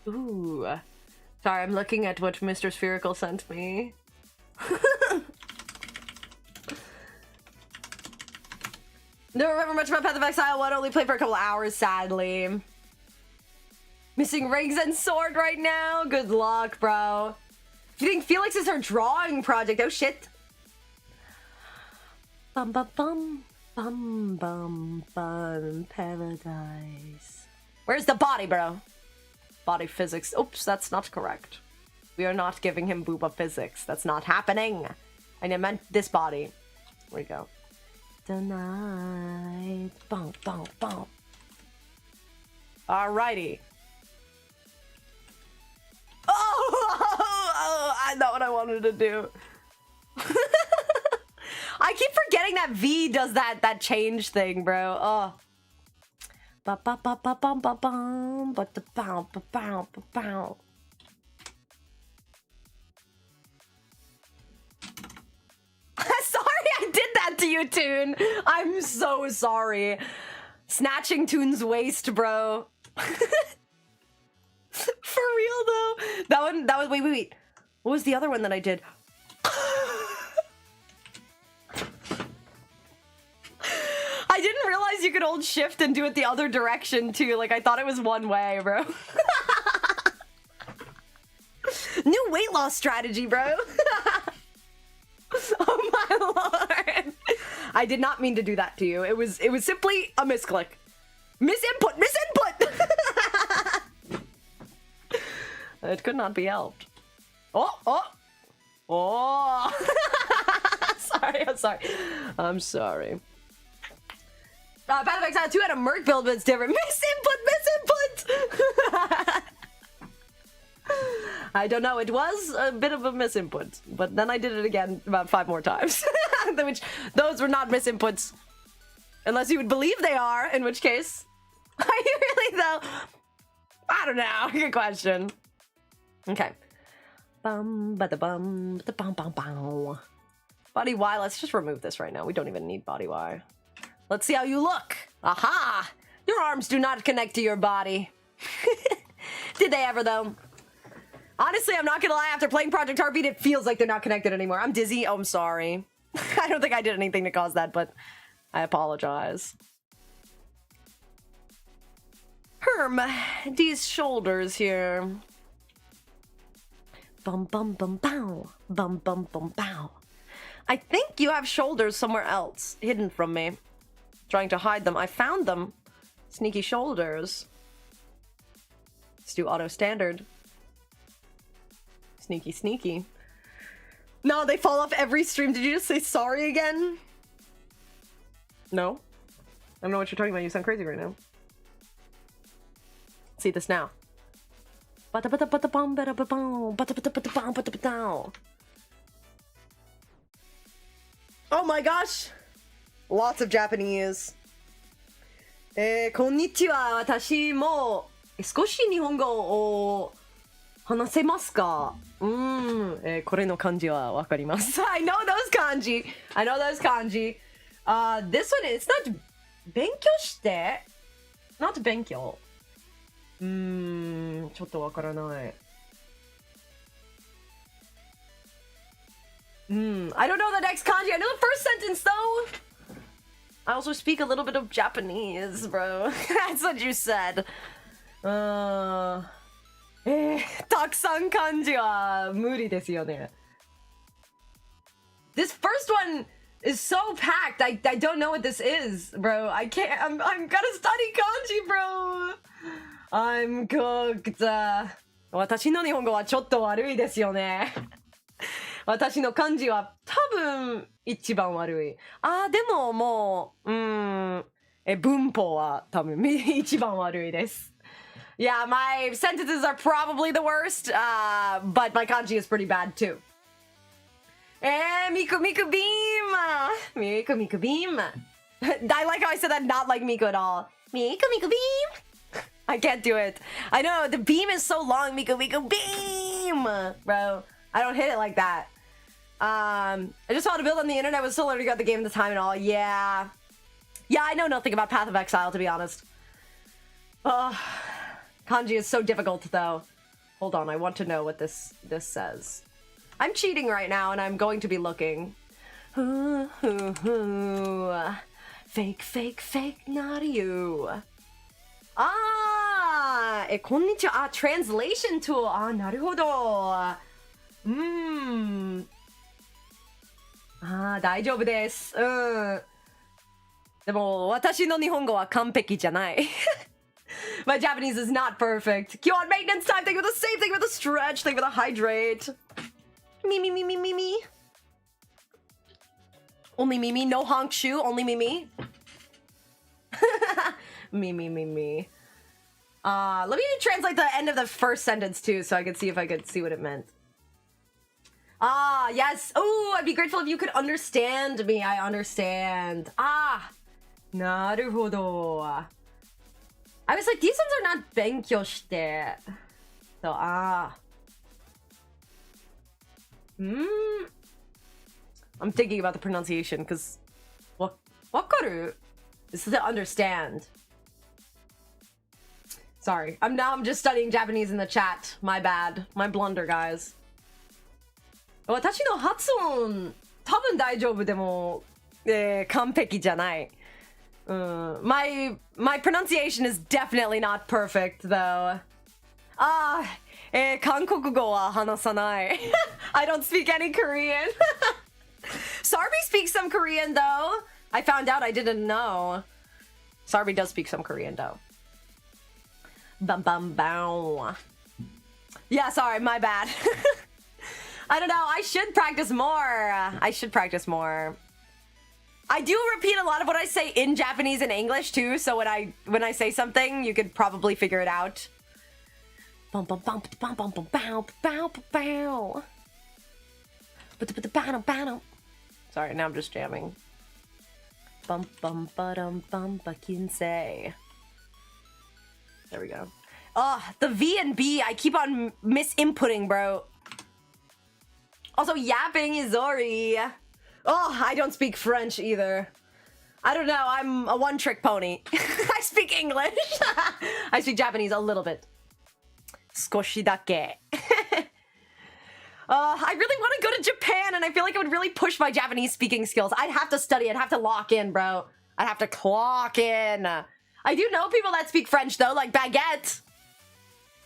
Ooh. Sorry, I'm looking at what Mr. Spherical sent me. Don't remember much about Path of Exile 1, only played for a couple hours, sadly. Missing rings and sword right now? Good luck, bro. You think Felix is her drawing project? Oh, shit. Bum, bum, bum. Bum, bum, bum. Paradise. Where's the body, bro? Body physics. Oops, that's not correct. We are not giving him booba physics. That's not happening. I meant this body. Here we go. Tonight. Bum, bum, bum. Alrighty. Oh, I know what I wanted to do. I keep forgetting that V does that change thing, bro. Oh. Ba ba ba ba bum ba bum ba da bow ba bow ba bow. Sorry I did that to you, Toon. I'm so sorry. Snatching Toon's waist, bro. For real though. That was wait. What was the other one that I did? I didn't realize you could hold shift and do it the other direction too. Like I thought it was one way, bro. New weight loss strategy, bro. Oh my lord. I did not mean to do that to you. It was simply a misclick. Misinput. It could not be helped. Oh. I'm sorry. Path of Exile 2 had a Merc build, but it's different. Misinput! I don't know, it was a bit of a misinput, but then I did it again about 5 more times. Which, those were not misinputs. Unless you would believe they are, in which case... Are you really, though? I don't know, good question. Okay. Bum, ba da bum, ba da bum, bum, bum. Body Y, let's just remove this right now. We don't even need body Y. Let's see how you look. Aha! Your arms do not connect to your body. Did they ever, though? Honestly, I'm not gonna lie, after playing Project Heartbeat, it feels like they're not connected anymore. I'm dizzy. Oh, I'm sorry. I don't think I did anything to cause that, but I apologize. These shoulders here. Bum bum bum bow. Bum bum bum bow. I think you have shoulders somewhere else, hidden from me. Trying to hide them. I found them. Sneaky shoulders. Let's do auto standard. Sneaky. No, they fall off every stream. Did you just say sorry again? No? I don't know what you're talking about. You sound crazy right now. See this now. Oh my gosh! Lots of Japanese. こんにちは。私も少し日本語を話せますか？これの漢字はわかります。I know those kanji. I know those kanji. This one, it's not 勉強して。not 勉強。ちょっとわからない。I don't know the next kanji. I know the first sentence though. I also speak a little bit of Japanese, bro. That's what you said. たくさん漢字は無理ですよね。This first one is so packed. I don't know what this is, bro. I can't. I'm gonna study kanji, bro. I'm cooked. 私の日本語はちょっと悪いですよね。私の漢字は多分一番悪い。でももう、文法は多分一番悪いです。Yeah, my sentences are probably the worst, but my kanji is pretty bad too. Miku Beam! Miku Beam! I like how I said that not like Miku at all. Miku Beam! I can't do it. I know, the beam is so long, Miku Beam! Bro, I don't hit it like that. I just saw it build on the internet, was still learning about the game at the time and all. Yeah. Yeah, I know nothing about Path of Exile, to be honest. Kanji is so difficult, though. Hold on, I want to know what this says. I'm cheating right now, and I'm going to be looking. Fake, fake, fake, not you. Ah, konnichiwa. Ah, translation tool. Ah, naruhodo. Ah, 大丈夫です。でも、私の日本語は完璧じゃない。My Japanese is not perfect. Q on maintenance time. Thank you for the save. Thank you for the stretch. Thank you for the hydrate. Me. Only me. No honk shoe. Only me. Me. Let me translate the end of the first sentence too, so I could see if I could see what it meant. Ah, yes. Oh, I'd be grateful if you could understand me. I understand. Ah, naruhodo. I was like, these ones are not 勉強して. So, I'm thinking about the pronunciation, because wakaru is to understand. Sorry. I'm just studying Japanese in the chat. My bad. My blunder, guys. 私の発音多分大丈夫でも、完璧じゃない。My pronunciation is definitely not perfect though. 韓国語は話さない。I don't speak any Korean. Sarby speaks some Korean though. I found out, I didn't know. Sarby does speak some Korean though. Bow. Yeah, sorry, my bad. I don't know, I should practice more. I do repeat a lot of what I say in Japanese and English too, so when I say something, you could probably figure it out. Sorry, now I'm just jamming. There we go. Oh, the V and B, I keep on misinputting, bro. Also, Yapping Izori. Oh, I don't speak French either. I don't know, I'm a one-trick pony. I speak English. I speak Japanese a little bit. Skoshi dake. I really want to go to Japan, and I feel like it would really push my Japanese speaking skills. I'd have to study, I'd have to lock in, bro. I'd have to clock in. I do know people that speak French, though, like Baguette.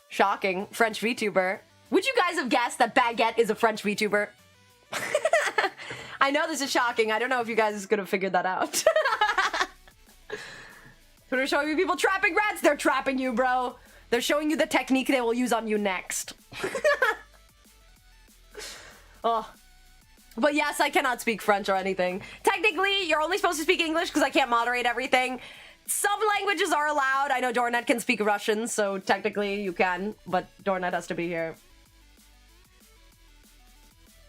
Shocking. French VTuber. Would you guys have guessed that Baguette is a French VTuber? I know this is shocking. I don't know if you guys could have figured that out. Twitter showing you people trapping rats. They're trapping you, bro. They're showing you the technique they will use on you next. Oh. But yes, I cannot speak French or anything. Technically, you're only supposed to speak English because I can't moderate everything. Some languages are allowed. I know Dornet can speak Russian, so technically you can, but Dornet has to be here.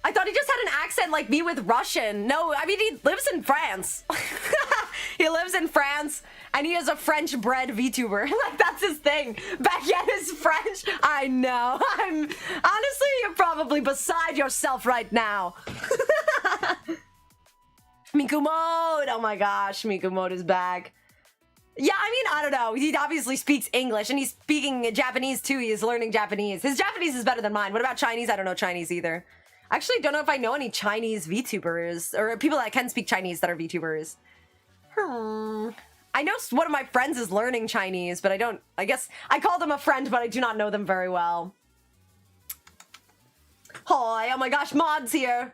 I thought he just had an accent like me with Russian. No, I mean, he lives in France. He lives in France, and he is a French-bred VTuber. Like, that's his thing. Baguette is French. I know. Honestly, you're probably beside yourself right now. Miku Mode. Oh my gosh, Miku Mode is back. Yeah, I mean, I don't know. He obviously speaks English, and he's speaking Japanese, too. He is learning Japanese. His Japanese is better than mine. What about Chinese? I don't know Chinese either. I actually don't know if I know any Chinese VTubers, or people that can speak Chinese that are VTubers. I know one of my friends is learning Chinese, but I guess I call them a friend, but I do not know them very well. Hi, oh my gosh, Mod's here.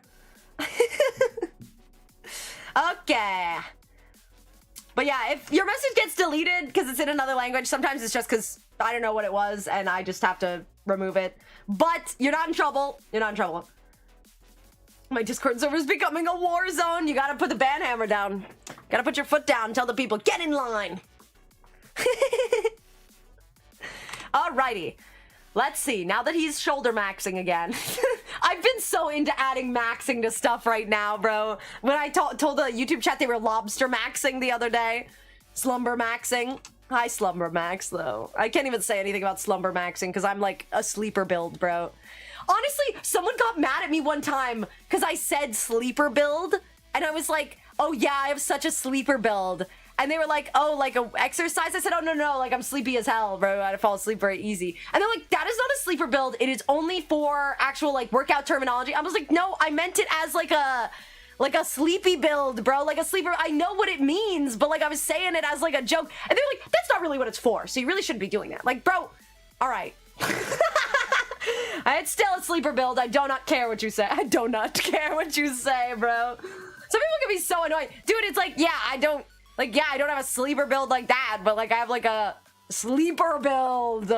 Okay. But yeah, if your message gets deleted because it's in another language, sometimes it's just because I don't know what it was and I just have to remove it. But you're not in trouble. You're not in trouble. My Discord server is becoming a war zone. You gotta put the ban hammer down. Gotta put your foot down and tell the people, get in line. Alrighty. Let's see. Now that he's shoulder maxing again. I've been so into adding maxing to stuff right now, bro. When I told the YouTube chat they were lobster maxing the other day. Slumber maxing. Hi, Slumber Max, though. I can't even say anything about Slumber maxing because I'm like a sleeper build, bro. Honestly, someone got mad at me one time because I said sleeper build. And I was like, oh yeah, I have such a sleeper build. And they were like, oh, like a exercise? I said, oh, no, like I'm sleepy as hell, bro. I fall asleep very easy. And they're like, that is not a sleeper build. It is only for actual like workout terminology. I was like, no, I meant it as like a sleepy build, bro. Like a sleeper. I know what it means, but like I was saying it as like a joke. And they're like, that's not really what it's for. So you really shouldn't be doing that. Like, bro, all right. It's still a sleeper build. I do not care what you say. I do not care what you say, bro. Some people can be so annoying. Dude, it's like, yeah, I don't have a sleeper build like that, but like I have like a sleeper build.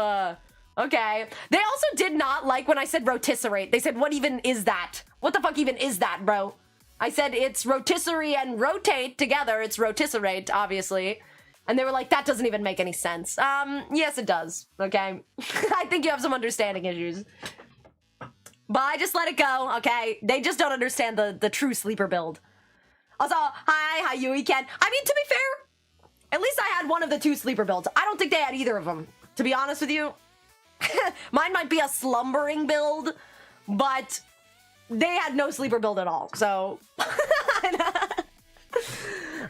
Okay. They also did not like when I said rotisserate. They said, what even is that? What the fuck even is that, bro? I said it's rotisserie and rotate together. It's rotisserate, obviously. And they were like, that doesn't even make any sense. Yes, it does. Okay. I think you have some understanding issues. But I just let it go, okay? They just don't understand the true sleeper build. Also, hi, Yui Ken. I mean, to be fair, at least I had one of the two sleeper builds. I don't think they had either of them, to be honest with you. Mine might be a slumbering build, but they had no sleeper build at all, so...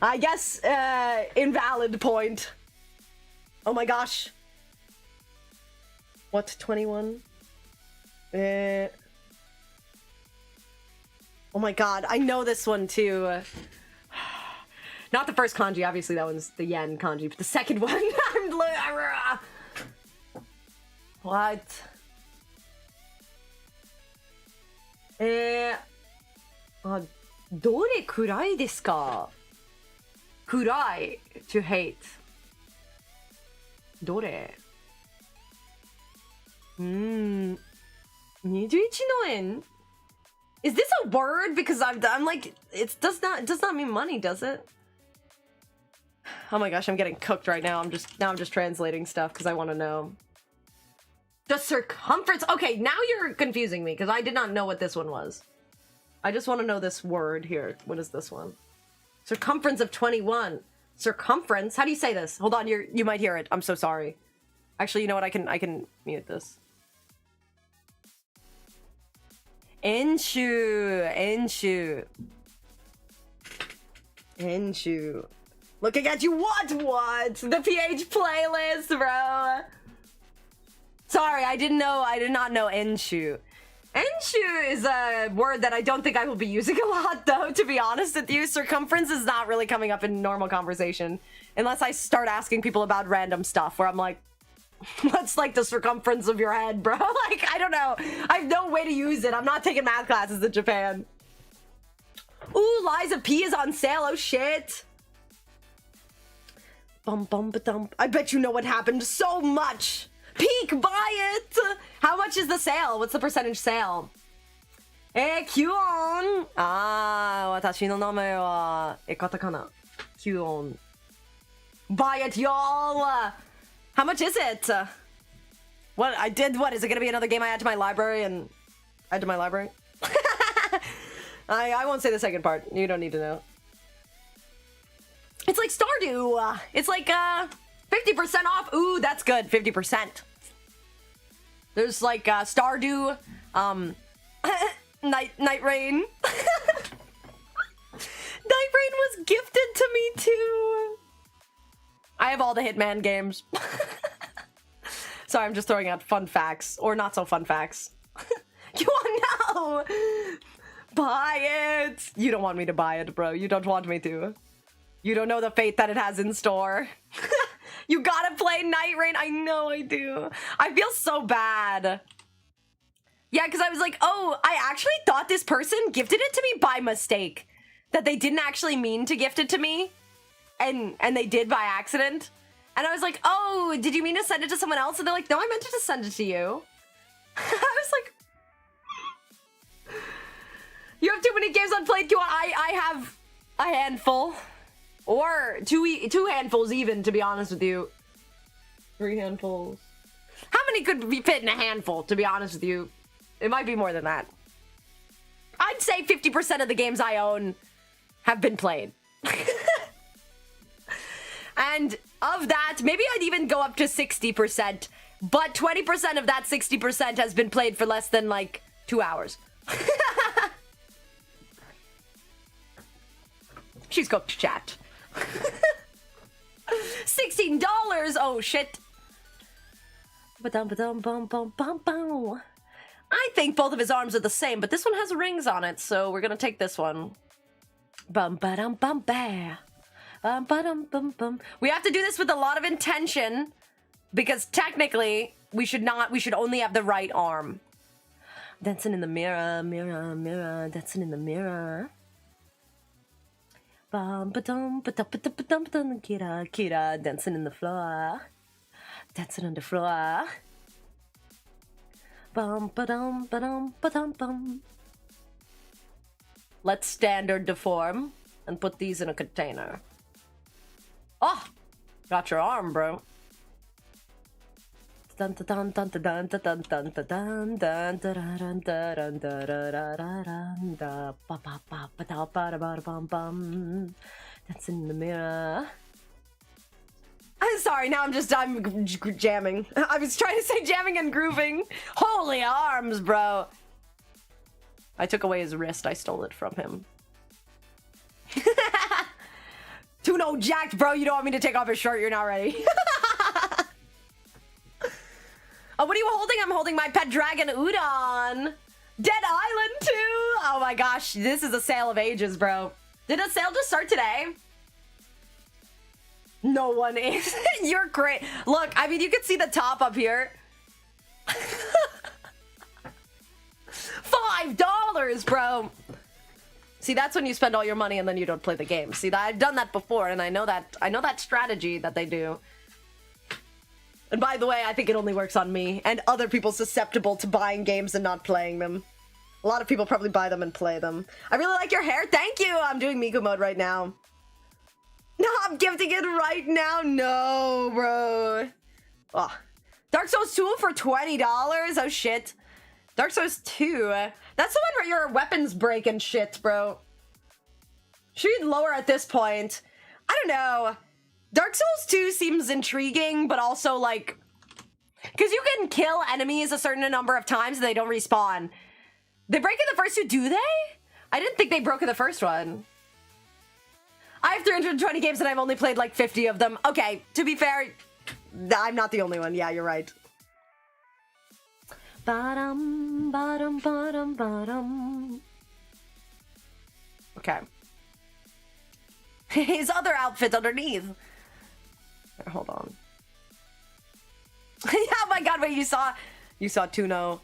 I guess, invalid point. Oh my gosh. What, 21? Oh my god, I know this one too. Not the first kanji, obviously that one's the yen kanji, but the second one, what? どれくらいですか? 暗い to hate. どれ? 21の円? Is this a word? Because I'm like, it does not mean money, does it? Oh my gosh, I'm getting cooked right now. I'm just translating stuff because I want to know. The circumference. Okay, now you're confusing me because I did not know what this one was. I just want to know this word here. What is this one? Circumference of 21. Circumference? How do you say this? Hold on, you might hear it. I'm so sorry. Actually, you know what? I can mute this. Enshu. Looking at you. What? The PH playlist, bro. Sorry, I did not know Enshu. Enshu is a word that I don't think I will be using a lot, though, to be honest with you. Circumference is not really coming up in normal conversation. Unless I start asking people about random stuff, where I'm like, what's like the circumference of your head, bro? Like, I don't know. I have no way to use it. I'm not taking math classes in Japan. Ooh, Liza P is on sale. Oh, shit. Bum. I bet you know what happened so much. Peak, buy it! How much is the sale? What's the percentage sale? 9 won! 私の名前はカタカナ 9 won. Buy it, y'all! How much is it? What? Is it gonna be another game I add to my library and add to my library? I won't say the second part. You don't need to know. It's like Stardew! It's like, 50% off. Ooh, that's good. 50%. There's like Stardew, Night Rain. Night Rain was gifted to me too. I have all the Hitman games. Sorry, I'm just throwing out fun facts or not so fun facts. You want to know? Buy it. You don't want me to buy it, bro. You don't want me to. You don't know the fate that it has in store. You gotta play Night Rain. I know I do. I feel so bad. Yeah, because I was like, oh, I actually thought this person gifted it to me by mistake. That they didn't actually mean to gift it to me. And they did by accident. And I was like, oh, did you mean to send it to someone else? And they're like, no, I meant to just send it to you. I was like, you have too many games unplayed, Q. I have a handful. Or two handfuls even, to be honest with you. 3 handfuls. How many could be fit in a handful, to be honest with you? It might be more than that. I'd say 50% of the games I own have been played. And of that, maybe I'd even go up to 60%. But 20% of that 60% has been played for less than, like, 2 hours. She's cooked chat. $16. Oh shit. I think both of his arms are the same, but this one has rings on it, so we're gonna take this one. We have to do this with a lot of intention, because technically we should only have the right arm. Dancing in the mirror, mirror, mirror, dancing in the mirror. Kira, Kira, dancing in the floor. Dancing on the floor. Let's standard deform and put these in a container. Oh! Got your arm, bro. Dancing in the mirror. I'm sorry, now I'm jamming. I was trying to say jamming and grooving. Holy arms, bro. I took away his wrist. I stole it from him. Tuno jacked, bro. You don't want me to take off his shirt. You're not ready. Oh, what are you holding? I'm holding my pet dragon, Udon. Dead Island 2. Oh my gosh, this is a sale of ages, bro. Did a sale just start today? No one is. You're great. Look, I mean, you can see the top up here. $5, bro. See, that's when you spend all your money and then you don't play the game. See, I've done that before, and I know that strategy that they do. And by the way, I think it only works on me and other people susceptible to buying games and not playing them. A lot of people probably buy them and play them. I really like your hair. Thank you. I'm doing Miku mode right now. No, I'm gifting it right now. No, bro. Oh. Dark Souls 2 for $20. Oh, shit. Dark Souls 2. That's the one where your weapons break and shit, bro. Should we lower at this point? I don't know. Dark Souls 2 seems intriguing, but also, like... Because you can kill enemies a certain number of times and they don't respawn. They break in the first two, do they? I didn't think they broke in the first one. I have 320 games and I've only played like 50 of them. Okay, to be fair, I'm not the only one. Yeah, you're right. Bottom, bottom, bottom, bottom. Okay. His other outfit underneath. Here, hold on. Oh my god, wait, you saw Tuno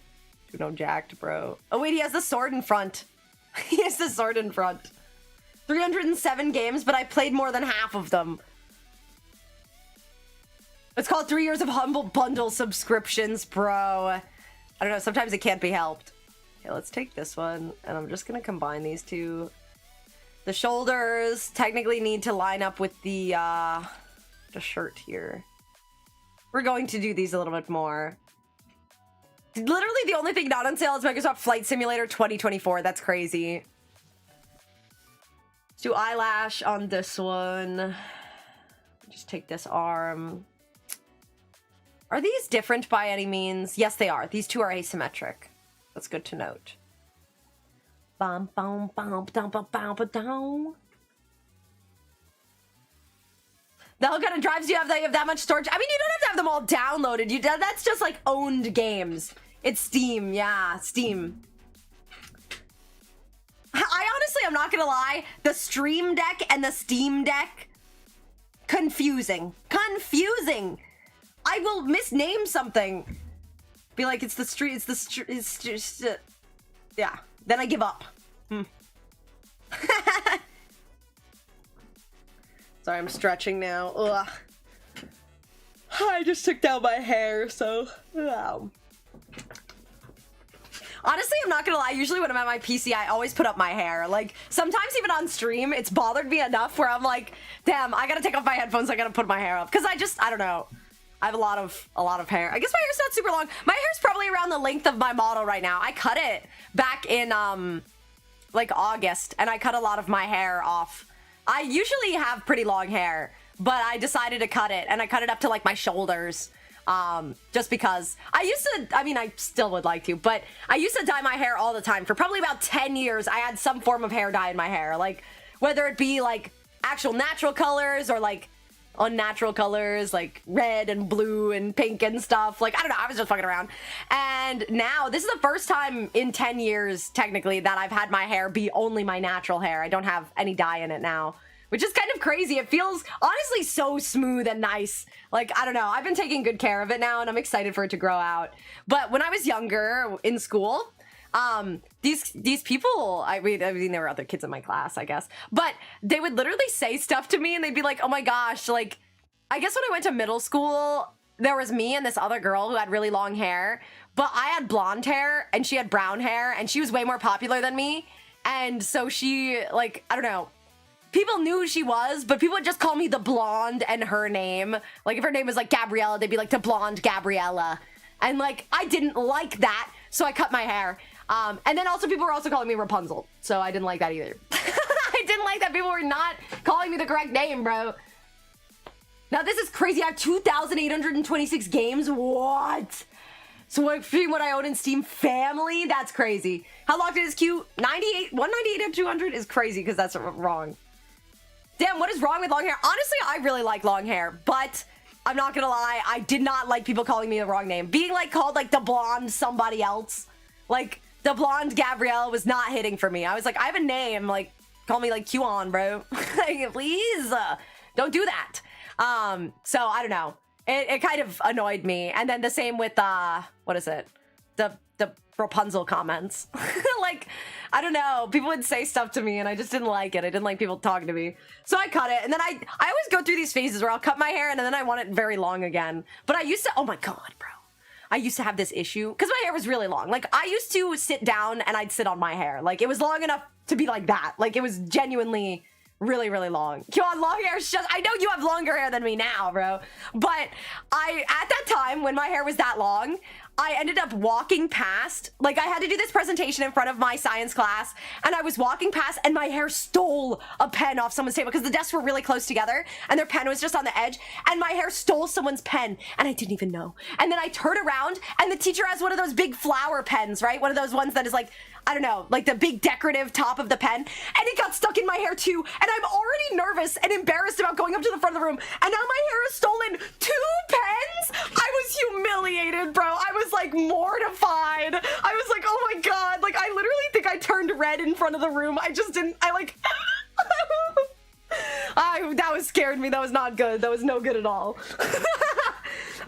jacked, bro. Oh wait, he has the sword in front. He has the sword in front. 307 games, but I played more than half of them. It's called 3 years of Humble Bundle subscriptions, bro. I don't know, sometimes it can't be helped. Okay, let's take this one, and I'm just gonna combine these two. The shoulders technically need to line up with the shirt here. We're going to do these a little bit more. Literally the only thing not on sale is Microsoft Flight Simulator 2024. That's crazy. Let's do eyelash on this one. Just take this arm. Are these different by any means? Yes, they are. These two are asymmetric. That's good to note. Bum, bum, bum, bum, bum, bum, bum. The hell kind of drives do you have that you have that much storage? I mean, you don't have to have them all downloaded. That's just like owned games. It's Steam, yeah, Steam. I honestly, I'm not gonna lie, the Stream Deck and the Steam Deck, confusing. Confusing! I will misname something. Be like, it's just, yeah. Then I give up. Sorry, I'm stretching now. Ugh. I just took down my hair, so... Honestly, I'm not gonna lie, usually when I'm at my PC, I always put up my hair. Like, sometimes even on stream, it's bothered me enough where I'm like, damn, I gotta take off my headphones, I gotta put my hair up. Because I don't know. I have a lot of hair. I guess my hair's not super long. My hair's probably around the length of my model right now. I cut it back in, like, August, and I cut a lot of my hair off. I usually have pretty long hair, but I decided to cut it, and I cut it up to, like, my shoulders. Just because I used to, I mean, I still would like to, but I used to dye my hair all the time. For probably about 10 years, I had some form of hair dye in my hair. Like, whether it be, like, actual natural colors or, like, unnatural colors like red and blue and pink and stuff. Like, I don't know, I was just fucking around. And now this is the first time in 10 years technically that I've had my hair be only my natural hair. I don't have any dye in it now, which is kind of crazy. It feels honestly so smooth and nice. Like, I don't know, I've been taking good care of it now and I'm excited for it to grow out. But when I was younger in school, these people, I mean there were other kids in my class, I guess, but they would literally say stuff to me and they'd be like, oh my gosh, like, I guess when I went to middle school, there was me and this other girl who had really long hair, but I had blonde hair and she had brown hair and she was way more popular than me. And so she, like, I don't know, people knew who she was, but people would just call me the blonde and her name. Like, if her name was like Gabriella, they'd be like the blonde Gabriella. And like, I didn't like that, so I cut my hair. And then also people were also calling me Rapunzel, so I didn't like that either. I didn't like that people were not calling me the correct name, bro. Now this is crazy. I have 2,826 games. What? So what I own in Steam Family? That's crazy. How locked is Q? 98, 198 of 200 is crazy because that's wrong. Damn, what is wrong with long hair? Honestly, I really like long hair, but I'm not gonna lie, I did not like people calling me the wrong name. Being like called like the blonde somebody else, like the blonde Gabrielle was not hitting for me. I was like, I have a name, like call me like Q-on, bro. Like, please, don't do that. So I don't know. It kind of annoyed me. And then the same with what is it? The Rapunzel comments. Like, I don't know. People would say stuff to me and I just didn't like it. I didn't like people talking to me. So I cut it. And then I always go through these phases where I'll cut my hair and then I want it very long again. But I used to, oh my God, bro. I used to have this issue because my hair was really long. Like, I used to sit down and I'd sit on my hair. Like, it was long enough to be like that. Like, it was genuinely really, really long. Q-on, long hair is just, I know you have longer hair than me now, bro. But at that time, when my hair was that long, I ended up walking past, like I had to do this presentation in front of my science class, and I was walking past and my hair stole a pen off someone's table because the desks were really close together and their pen was just on the edge, and my hair stole someone's pen and I didn't even know. And then I turned around and the teacher has one of those big flower pens, right? One of those ones that is like, I don't know, like the big decorative top of the pen, and it got stuck in my hair too, and I'm already nervous and embarrassed about going up to the front of the room, and now my hair is stolen 2 pens? I was humiliated, bro. I was like mortified. I was like, oh my God, like I literally think I turned red in front of the room. I just didn't, I like, that was scared me. That was not good. That was no good at all.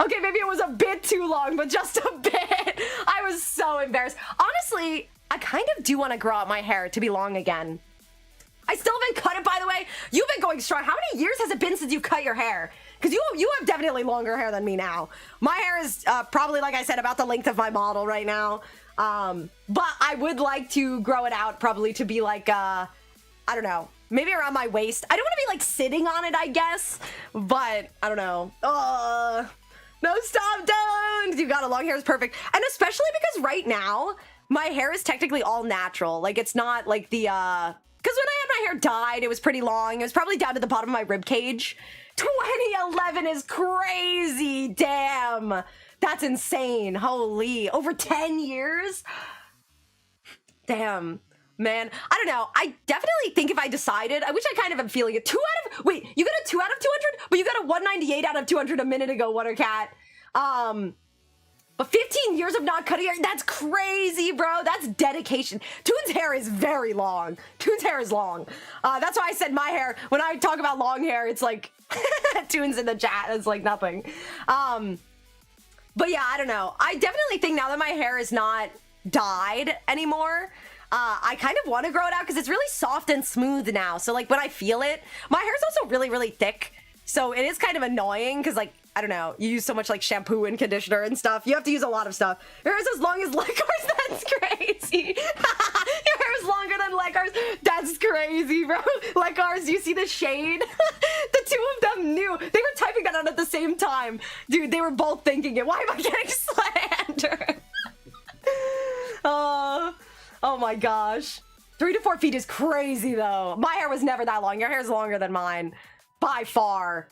Okay, maybe it was a bit too long, but just a bit. I was so embarrassed. Honestly, I kind of do want to grow out my hair to be long again. I still haven't cut it, by the way. You've been going strong. How many years has it been since you cut your hair? Because you have definitely longer hair than me now. My hair is probably, like I said, about the length of my model right now. But I would like to grow it out probably to be like, I don't know, maybe around my waist. I don't want to be like sitting on it, I guess. But I don't know. No, stop, don't. You got a long hair is perfect. And especially because right now, my hair is technically all natural. Like, it's not like the, because when I had my hair dyed, it was pretty long. It was probably down to the bottom of my rib cage. 2011 is crazy. Damn. That's insane. Holy. Over 10 years? Damn. Man, I don't know. I definitely think if I decided, I wish I kind of am feeling it. Wait, you got a 2 out of 200? But you got a 198 out of 200 a minute ago, Wondercat. But 15 years of not cutting hair, that's crazy, bro. That's dedication. Toon's hair is very long. Toon's hair is long. That's why I said my hair. When I talk about long hair, it's like, Toon's in the chat. It's like nothing. But yeah, I don't know. I definitely think now that my hair is not dyed anymore, I kind of want to grow it out because it's really soft and smooth now. So like when I feel it, my hair is also really, really thick. So it is kind of annoying because like, I don't know, you use so much like shampoo and conditioner and stuff. You have to use a lot of stuff. Your hair is as long as Lekar's. That's crazy. Your hair is longer than Lekar's. That's crazy, bro. Lekar's, you see the shade? The two of them knew. They were typing that out at the same time. Dude, they were both thinking it. Why am I getting slandered? Oh my gosh. 3 to 4 feet is crazy though. My hair was never that long. Your hair is longer than mine. By far.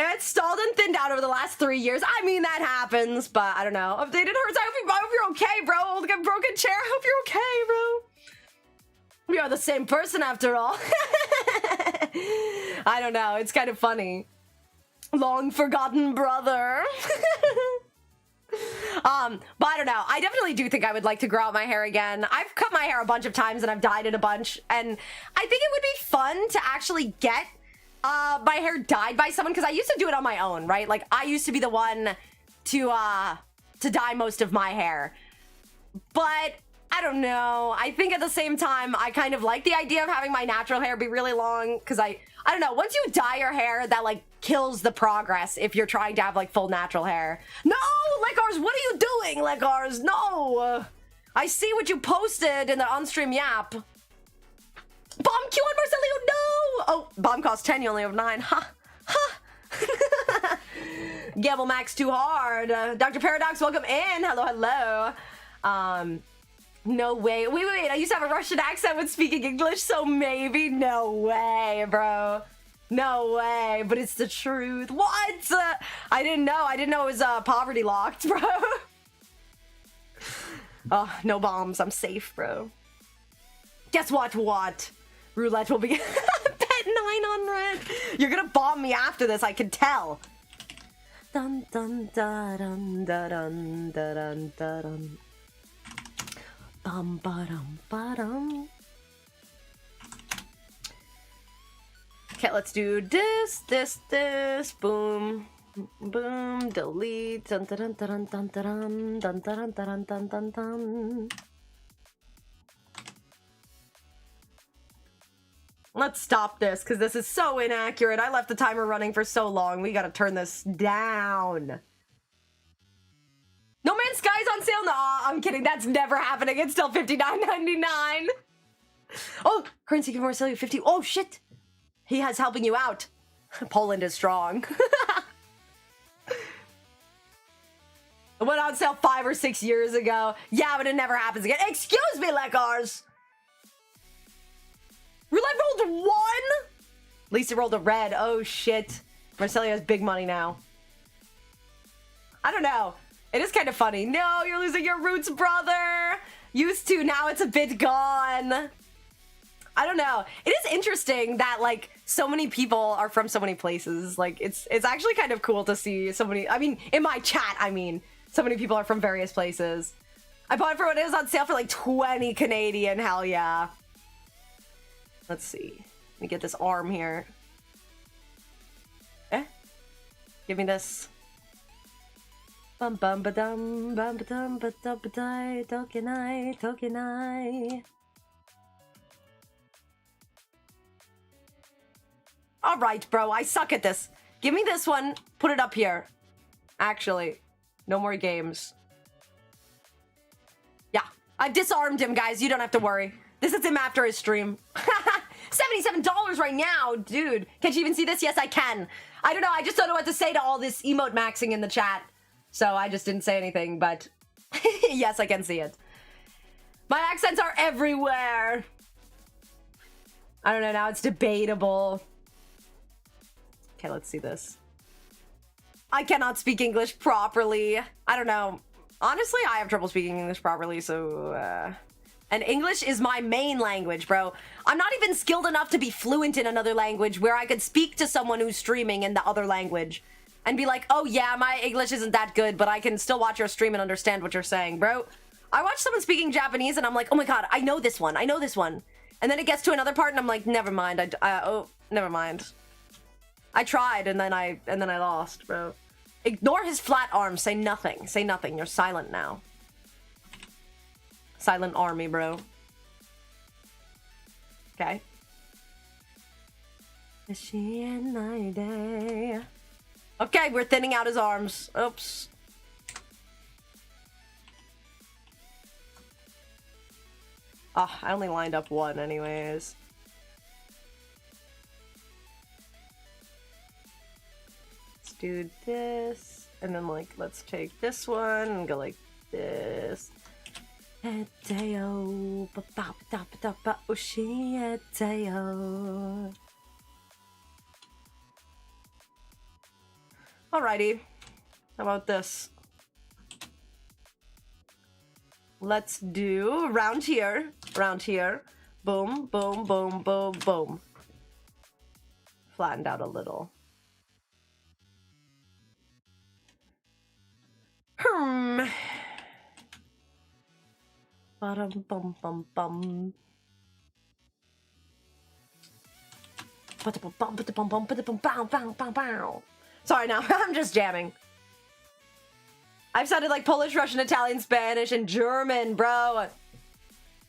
It's stalled and thinned out over the last 3 years. I mean, that happens, but I don't know. Updated hurts. I hope you're okay, bro. Holding a broken chair. I hope you're okay, bro. We are the same person after all. I don't know. It's kind of funny. Long forgotten brother. But I don't know. I definitely do think I would like to grow out my hair again. I've cut my hair a bunch of times and I've dyed it a bunch. And I think it would be fun to actually get my hair dyed by someone, because I used to do it on my own, right? Like, I used to be the one to dye most of my hair. But I don't know. I think at the same time, I kind of like the idea of having my natural hair be really long, because I don't know. Once you dye your hair, that like kills the progress if you're trying to have like full natural hair. No, Lekars, what are you doing, Lekars? No. I see what you posted in the on-stream yap. Bomb Q on Marcelio, no! Oh, bomb costs 10, you only have 9. Ha! Ha! Gamble Max too hard. Dr. Paradox, welcome in. Hello, hello. No way. Wait. I used to have a Russian accent when speaking English, so maybe. No way, bro. No way. But it's the truth. What? I didn't know. I didn't know it was poverty locked, bro. Oh, no bombs. I'm safe, bro. Guess what? Roulette will be bet 9 on red. You're gonna bomb me after this, I can tell. Dun dun dun dun dun dun dun dun. Bum ba-dum ba-dum. Okay, let's do this. Boom. Boom. Delete. Dun dun dun dun dun dun dun dun dun dun dun dun. Let's stop this, because this is so inaccurate. I left the timer running for so long. We gotta turn this down. No Man's Sky's on sale? No, I'm kidding. That's never happening. It's still $59.99. Oh, currency give Marcelio 50. Oh, shit. He has helping you out. Poland is strong. It went on sale 5 or 6 years ago. Yeah, but it never happens again. Excuse me, Lekars. Roulette rolled 1? Lisa rolled a red. Oh, shit. Marcelio has big money now. I don't know. It is kind of funny. No, you're losing your roots, brother. Used to, now it's a bit gone. I don't know. It is interesting that, like, so many people are from so many places. Like, it's actually kind of cool to see so many, I mean, in my chat, so many people are from various places. I bought it for what it is on sale for like 20 Canadian. Hell yeah. Let's see. Let me get this arm here. Give me this. Bum bum ba dum ba dum ba dum ba die tokenai. All right, bro. I suck at this. Give me this one. Put it up here. Actually, no more games. Yeah, I've disarmed him, guys. You don't have to worry. This is him after his stream. $77 right now, dude. Can't you even see this? Yes, I can. I don't know. I just don't know what to say to all this emote maxing in the chat. So I just didn't say anything, but yes, I can see it. My accents are everywhere. I don't know. Now it's debatable. Okay, let's see this. I cannot speak English properly. I don't know. Honestly, I have trouble speaking English properly, so... And English is my main language, bro. I'm not even skilled enough to be fluent in another language where I could speak to someone who's streaming in the other language and be like, oh yeah, my English isn't that good, but I can still watch your stream and understand what you're saying, bro. I watch someone speaking Japanese and I'm like, oh my god, I know this one. I know this one. And then it gets to another part and I'm like, never mind. Oh, never mind. I tried and then I lost, bro. Ignore his flat arm. Say nothing. Say nothing. You're silent now. Silent army, bro. Okay. Okay, we're thinning out his arms. Oops. Oh, I only lined up one anyways. Let's do this. And then, like, let's take this one and go like this. Alrighty. How about this? Let's do round here. Boom, boom, boom, boom, boom. flattened out a little. Bum bum bum bum. Sorry, now I'm just jamming. I've sounded like Polish, Russian, Italian, Spanish, and German, bro.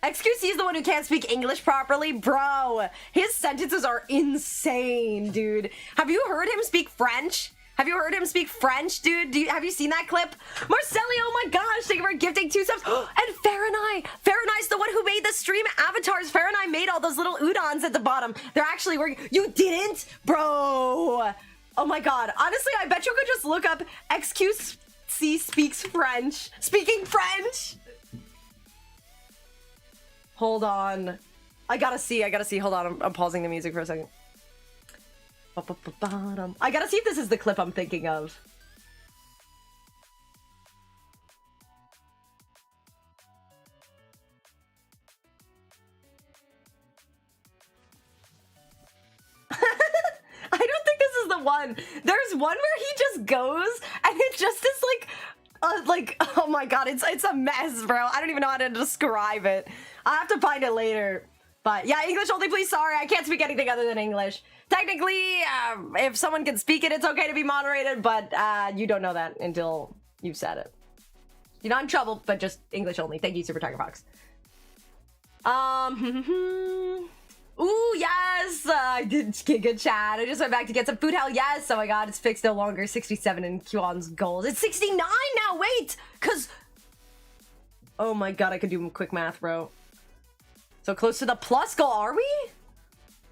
XQC is the one who can't speak English properly, bro. His sentences are insane, dude. Have you heard him speak French? Have you heard him speak French, dude? Have you seen that clip? Marcelli, oh my gosh, thank you for gifting 2 subs. And Fahrenai. Fahrenai's the one who made the stream avatars. Fahrenai made all those little udons at the bottom. They're actually working. You didn't? Bro. Oh my god. Honestly, I bet you could just look up XQC speaks French. Speaking French. Hold on. I gotta see. Hold on, I'm pausing the music for a second. I gotta see if this is the clip I'm thinking of. I don't think this is the one. There's one where he just goes and it just is like, oh my god, it's a mess, bro. I don't even know how to describe it. I'll have to find it later. But yeah, English only, please. Sorry, I can't speak anything other than English. Technically, if someone can speak it, it's okay to be moderated, but you don't know that until you've said it. You're not in trouble, but just English only. Thank you, Super Tiger Fox. Ooh, yes! I did get good chat. I just went back to get some food. Hell yes! Oh my god, it's fixed no longer. 67 in Qan's gold. It's 69 now! Wait! Cause... Oh my god, I could do quick math, bro. So close to the plus goal, are we?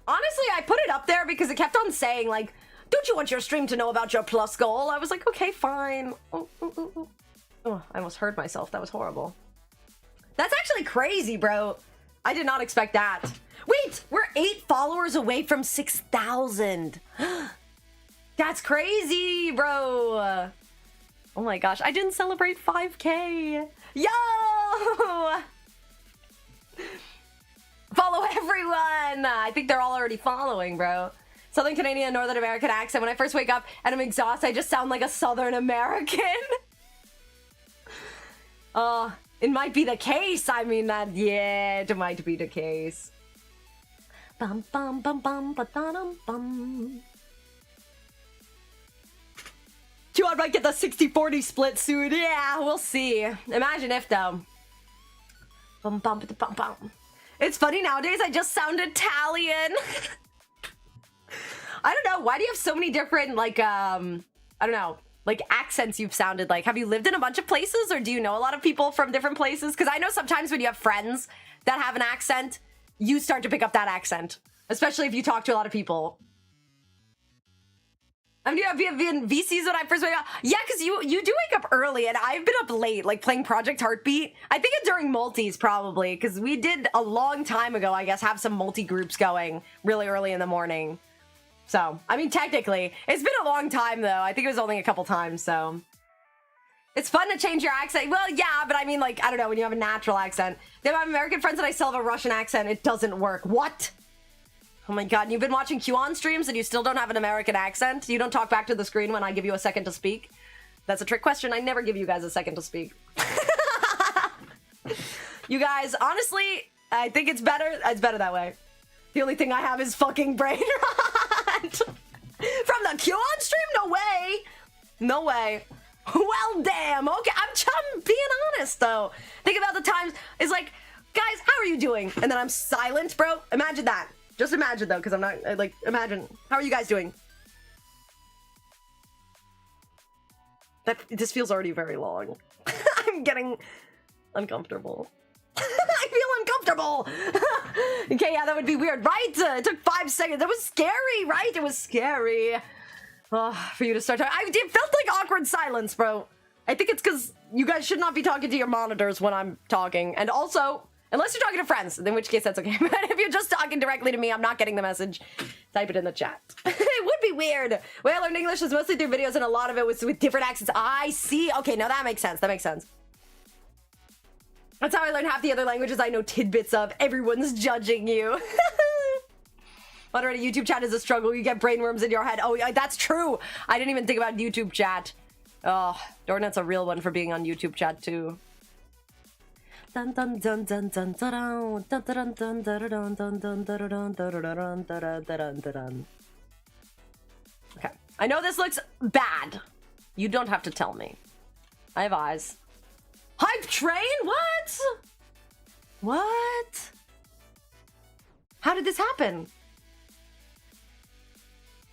Honestly, I put it up there because it kept on saying, like, don't you want your stream to know about your plus goal? I was like, okay, fine. Oh, I almost hurt myself. That was horrible. That's actually crazy, bro. I did not expect that. Wait, we're 8 followers away from 6,000. That's crazy, bro. Oh my gosh, I didn't celebrate 5K. Yo! Follow everyone! I think they're all already following, bro. Southern Canadian, Northern American accent. When I first wake up and I'm exhausted, I just sound like a Southern American. It might be the case. I mean, yeah, it might be the case. Bum bum bum bum ba dum bum. I might get the 60-40 split soon. Yeah, we'll see. Imagine if though. Bum bum ba bum bum. It's funny nowadays, I just sound Italian. I don't know, why do you have so many different, like, I don't know, like, accents you've sounded like? Have you lived in a bunch of places, or do you know a lot of people from different places? Because I know sometimes when you have friends that have an accent, you start to pick up that accent. Especially if you talk to a lot of people. I mean, have you been VCs when I first wake up? Yeah, because you do wake up early, and I've been up late, like playing Project Heartbeat. I think it's during multis, probably, because we did a long time ago, I guess, have some multi-groups going really early in the morning. So, I mean, technically, it's been a long time, though. I think it was only a couple times, so. It's fun to change your accent. Well, yeah, but I mean, like, I don't know, when you have a natural accent. They have American friends that I still have a Russian accent. It doesn't work. What? Oh my god, you've been watching QAnon streams and you still don't have an American accent? You don't talk back to the screen when I give you a second to speak? That's a trick question. I never give you guys a second to speak. You guys, honestly, I think it's better. It's better that way. The only thing I have is fucking brain rot. From the QAnon stream? No way. No way. Well, damn. Okay, I'm being honest, though. Think about the times. It's like, guys, how are you doing? And then I'm silent, bro. Imagine that. Just imagine, though, because I'm not, like, imagine. How are you guys doing? This feels already very long. I'm getting uncomfortable. I feel uncomfortable. Okay, yeah, that would be weird, right? It took 5 seconds. That was scary, right? It was scary. For you to start talking. It felt like awkward silence, bro. I think it's because you guys should not be talking to your monitors when I'm talking. And also, unless you're talking to friends, in which case that's okay. But if you're just talking directly to me, I'm not getting the message. Type it in the chat. It would be weird. The way I learned English was mostly through videos, and a lot of it was with different accents. I see. Okay, now that makes sense. That makes sense. That's how I learned half the other languages I know tidbits of. Everyone's judging you. Moderating YouTube chat is a struggle. You get brainworms in your head. Oh, yeah, that's true. I didn't even think about YouTube chat. Oh, Dornet's a real one for being on YouTube chat, too. Dun dun dun dun dun dun dun dun dun dun dun dun dun dun dun dun. Okay. I know this looks bad. You don't have to tell me. I have eyes. Hype train? What? What? How did this happen?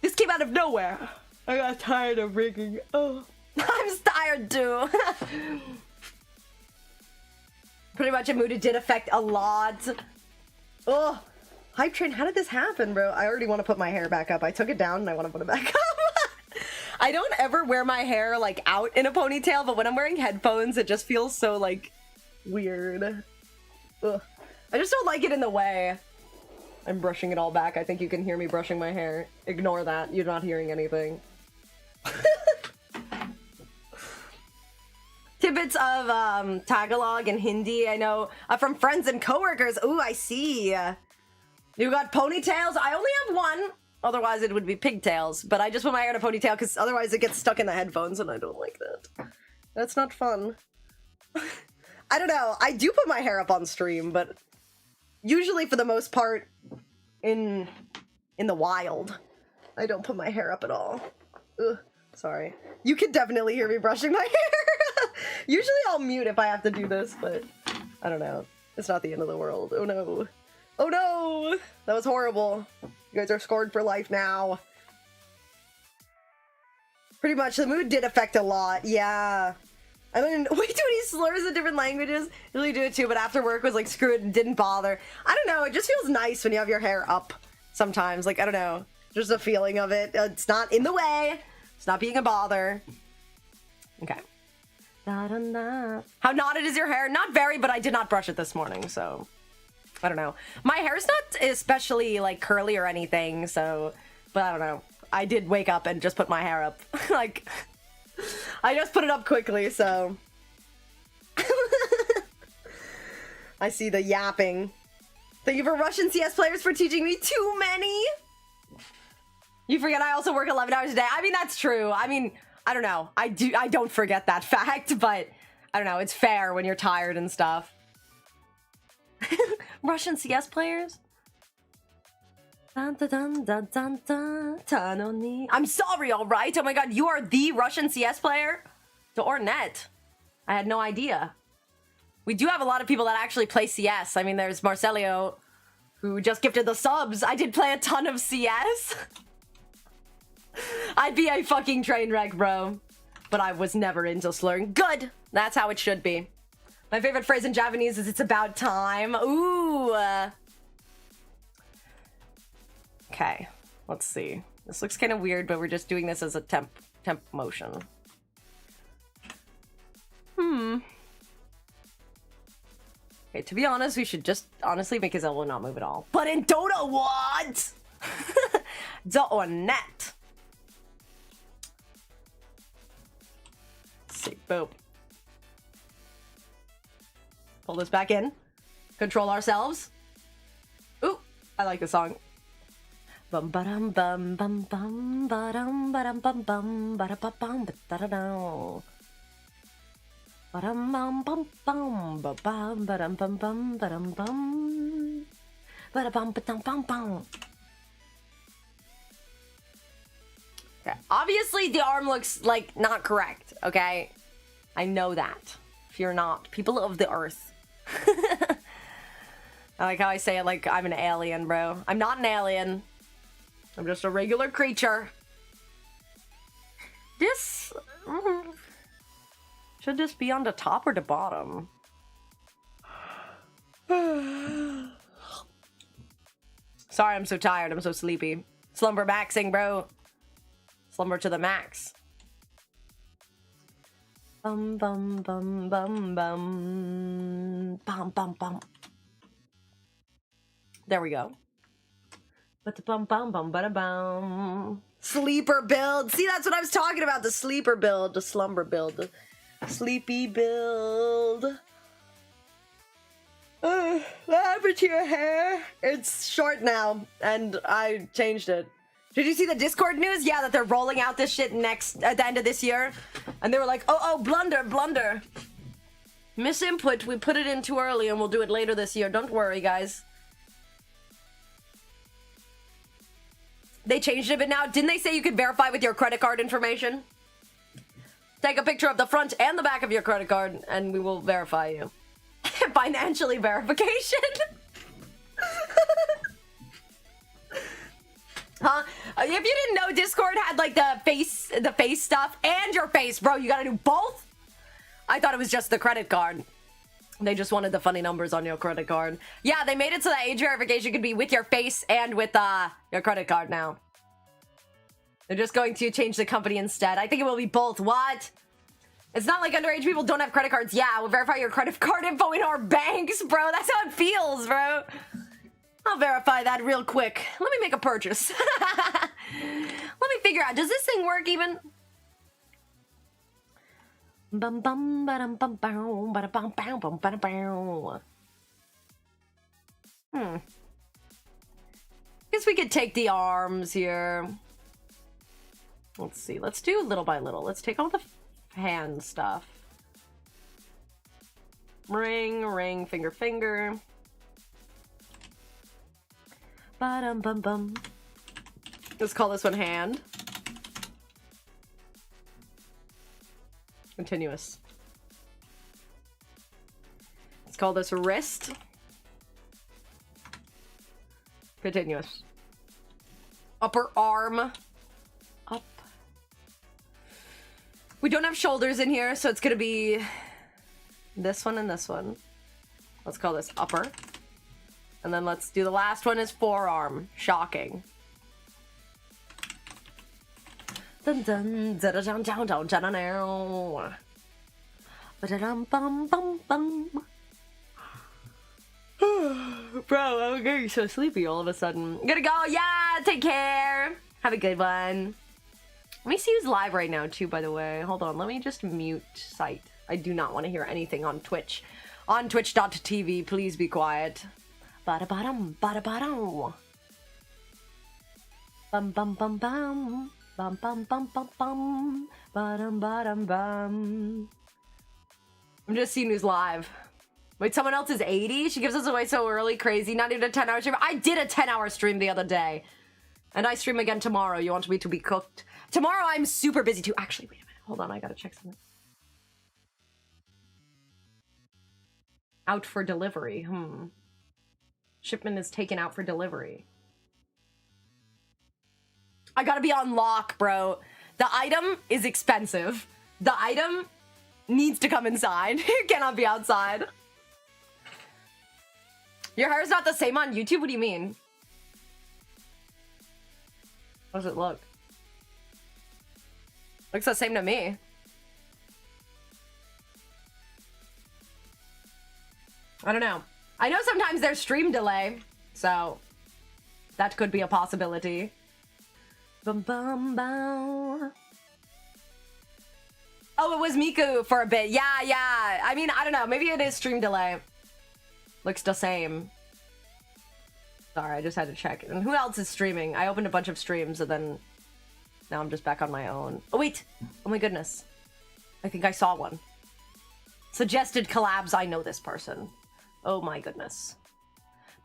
This came out of nowhere. I got tired of rigging. Oh. I'm tired too. Pretty much a mood. It did affect a lot. Oh, hype train. How did this happen, bro? I already want to put my hair back up. I took it down and I want to put it back up. I don't ever wear my hair like out in a ponytail, but when I'm wearing headphones, it just feels so like weird. Ugh. I just don't like it in the way. I'm brushing it all back. I think you can hear me brushing my hair. Ignore that. You're not hearing anything. Tidbits of Tagalog and Hindi, I know from friends and coworkers. Ooh, I see. You got ponytails? I only have one. Otherwise, it would be pigtails. But I just put my hair in a ponytail because otherwise it gets stuck in the headphones and I don't like that. That's not fun. I don't know. I do put my hair up on stream, but usually for the most part in the wild, I don't put my hair up at all. Ugh, sorry. You can definitely hear me brushing my hair. Usually I'll mute if I have to do this, but I don't know. It's not the end of the world. Oh no. Oh no! That was horrible. You guys are scored for life now. Pretty much, the mood did affect a lot, yeah. I mean, we do any slurs in different languages. Usually do it too, but after work was like, screw it, and didn't bother. I don't know, it just feels nice when you have your hair up sometimes. Like, I don't know. Just a feeling of it. It's not in the way. It's not being a bother. Okay. Da-da-da. How knotted is your hair? Not very, but I did not brush it this morning, so I don't know. My hair's not especially like curly or anything, so, but I don't know. I did wake up and just put my hair up. Like, I just put it up quickly, so. I see the yapping. Thank you for Russian CS players for teaching me too many. You forget I also work 11 hours a day. I mean, that's true. I mean, I don't know. I don't forget that fact, but I don't know. It's fair when you're tired and stuff. Russian CS players? I'm sorry, alright? Oh my god, you are the Russian CS player? To Ornette. I had no idea. We do have a lot of people that actually play CS. I mean, there's Marcelio, who just gifted the subs. I did play a ton of CS. I'd be a fucking train wreck, bro. But I was never into slurring. Good! That's how it should be. My favorite phrase in Japanese is, it's about time. Ooh. Okay, let's see. This looks kind of weird, but we're just doing this as a temp motion. Okay, to be honest, we should just honestly make his elbow not move at all. But in Dota, what? Ornette. Let's see, boop. Pull this back in. Control ourselves. Ooh, I like the song. Bum ba-dum bum bum bum ba-dum ba-dum bum bum ba-da-ba-bum ba-da-da-da. Ba-dum bum bum bum ba-bum ba-dum bum bum ba-dum bum ba-da-bum ba-dum bum bum. Okay, obviously the arm looks like not correct, okay? I know that. If you're not, people of the earth. I like how I say it like I'm an alien, bro. I'm not an alien. I'm just a regular creature. This... should this be on the top or the bottom? Sorry, I'm so tired. I'm so sleepy. Slumber maxing, bro. Slumber to the max. Bum bum bum bum bum bum bum bum. There we go. But the bum bum bum bada bum. Sleeper build. See, that's what I was talking about. The sleeper build, the slumber build, the sleepy build. What happened to your hair? It's short now, and I changed it. Did you see the Discord news? Yeah, that they're rolling out this shit at the end of this year. And they were like, oh, blunder. Misinput, we put it in too early and we'll do it later this year. Don't worry, guys. They changed it a bit now. Didn't they say you could verify with your credit card information? Take a picture of the front and the back of your credit card and we will verify you. Financially verification. Huh? If you didn't know, Discord had like the face stuff and your face, bro. You gotta do both? I thought it was just the credit card. They just wanted the funny numbers on your credit card. Yeah, they made it so that age verification could be with your face and with your credit card now. They're just going to change the company instead. I think it will be both. What? It's not like underage people don't have credit cards. Yeah, we'll verify your credit card info in our banks, bro. That's how it feels, bro. I'll verify that real quick. Let me make a purchase. Let me figure out, does this thing work even? Bum bum ba-dum bum bum ba-da-bum bum bum ba-da-bum. Guess we could take the arms here. Let's see. Let's do little by little. Let's take all the hand stuff. Ring, finger. Ba-dum bum bum. Let's call this one hand. Continuous. Let's call this wrist. Continuous. Upper arm. Up. We don't have shoulders in here, so it's gonna be this one and this one. Let's call this upper. And then let's do the last one is forearm. Shocking. Dun dun da da dun dun dun dun dun. Ba-da-dum bum bum bum. Bro, I'm getting so sleepy all of a sudden. I'm gonna go. Yeah, take care. Have a good one. Let me see who's live right now too, by the way. Hold on, let me just mute site. I do not want to hear anything on Twitch. On twitch.tv, please be quiet. Ba-da-ba-dum, ba-da-ba-dum. Bum bum bum bum. Bum bum bum bum bum. Ba-dum ba-dum bum. I'm just seeing who's live. Wait, someone else is 80? She gives us away so early, crazy. Not even a 10-hour stream. I did a 10-hour stream the other day. And I stream again tomorrow. You want me to be cooked? Tomorrow I'm super busy too. Actually, wait a minute. Hold on, I gotta check something. Out for delivery. Shipment is taken out for delivery. I gotta be on lock, bro. The item is expensive. The item needs to come inside. It cannot be outside. Your hair's not the same on YouTube? What do you mean? How does it look? Looks the same to me. I don't know. I know sometimes there's stream delay, so that could be a possibility. Bum bum bum. Oh, it was Miku for a bit. Yeah. I mean, I don't know. Maybe it is stream delay. Looks the same. Sorry, I just had to check. And who else is streaming? I opened a bunch of streams and then now I'm just back on my own. Oh, wait. Oh my goodness. I think I saw one. Suggested collabs. I know this person. Oh my goodness.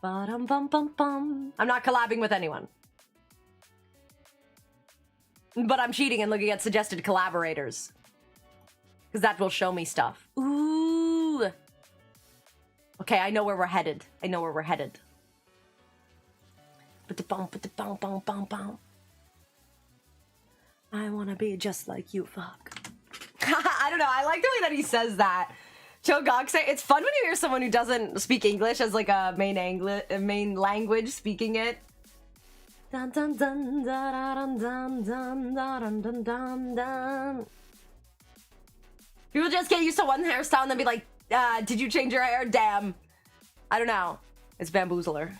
Ba-dum bum bum bum. I'm not collabing with anyone. But I'm cheating and looking at suggested collaborators. Because that will show me stuff. Ooh. Okay, I know where we're headed. I wanna be just like you, fuck. I don't know, I like the way that he says that. Chogok say it's fun when you hear someone who doesn't speak English as like a main language speaking it. Dun dun dun dun dun dun dun dun dun dun. People just get used to one hairstyle and then be like, did you change your hair? Damn. I don't know. It's Bamboozler.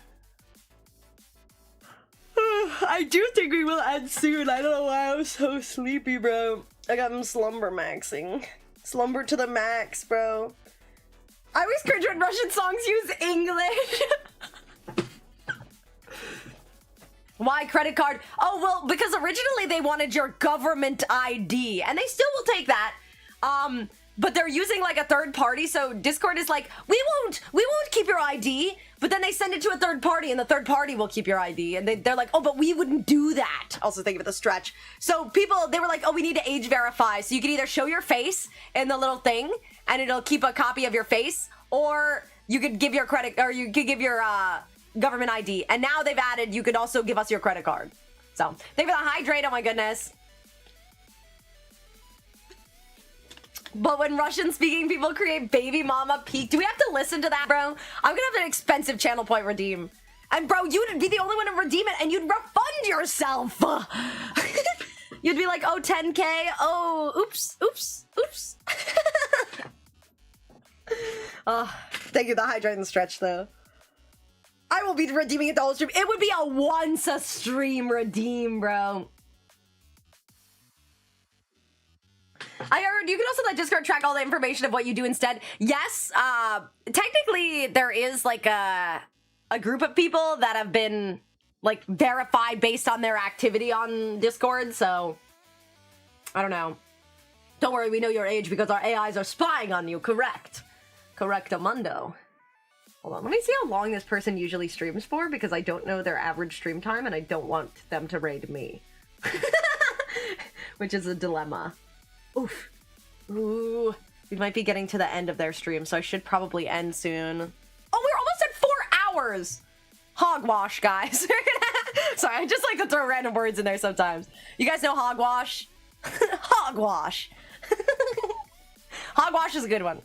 I do think we will end soon. I don't know why I'm so sleepy, bro. I got him slumber maxing. Slumber to the max, bro. I always cringe when Russian songs use English. Why credit card? Oh, well, because originally they wanted your government ID, and they still will take that. But they're using like a third party, so Discord is like, we won't keep your ID, but then they send it to a third party, and the third party will keep your ID, and they're like, oh, but we wouldn't do that. Also think of it the stretch. So people, they were like, oh, we need to age verify, so you can either show your face in the little thing, and it'll keep a copy of your face, or you could give your credit, or you could give your government ID, and now they've added, you could also give us your credit card. So, thank you for the hydrate, oh my goodness. But when Russian-speaking people create baby mama peak, do we have to listen to that, bro? I'm gonna have an expensive channel point redeem. And bro, you'd be the only one to redeem it, and you'd refund yourself! You'd be like, oh, 10K, oh, oops. Oh, thank you, the hydrate and stretch, though. I will be redeeming it the whole stream. It would be a once-a-stream redeem, bro. I heard you can also let Discord track all the information of what you do instead. Yes, technically there is like a group of people that have been like verified based on their activity on Discord, so I don't know. Don't worry, we know your age because our AIs are spying on you, correct? Correctamundo. Hold on, let me see how long this person usually streams for, because I don't know their average stream time and I don't want them to raid me. Which is a dilemma. Oof. Ooh. We might be getting to the end of their stream, so I should probably end soon. Oh, we're almost at 4 hours! Hogwash, guys. Sorry, I just like to throw random words in there sometimes. You guys know hogwash? Hogwash. Hogwash is a good one.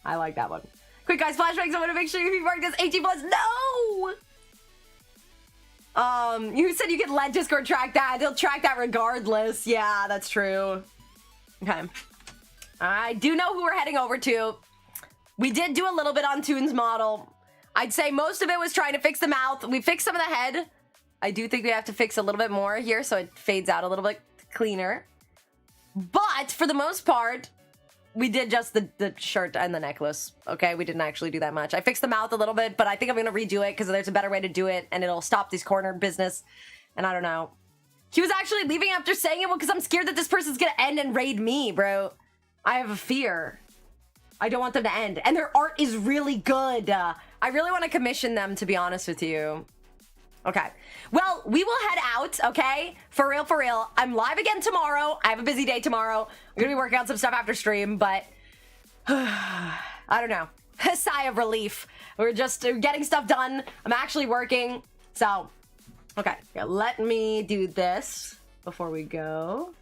I like that one. Quick, guys, flashbacks. I want to make sure you mark this 18 plus. No! You said you could let Discord track that. They'll track that regardless. Yeah, that's true. Okay. I do know who we're heading over to. We did do a little bit on Toon's model. I'd say most of it was trying to fix the mouth. We fixed some of the head. I do think we have to fix a little bit more here so it fades out a little bit cleaner. But for the most part, we did just the shirt and the necklace. Okay, we didn't actually do that much. I fixed the mouth a little bit, but I think I'm going to redo it because there's a better way to do it and it'll stop these corner business. And I don't know. He was actually leaving after saying it because I'm scared that this person's going to end and raid me, bro. I have a fear. I don't want them to end. And their art is really good. I really want to commission them, to be honest with you. Okay. Well, we will head out, okay? For real, for real. I'm live again tomorrow. I have a busy day tomorrow. I'm going to be working on some stuff after stream, but I don't know. A sigh of relief. We're just getting stuff done. I'm actually working. So, okay. Yeah, let me do this before we go.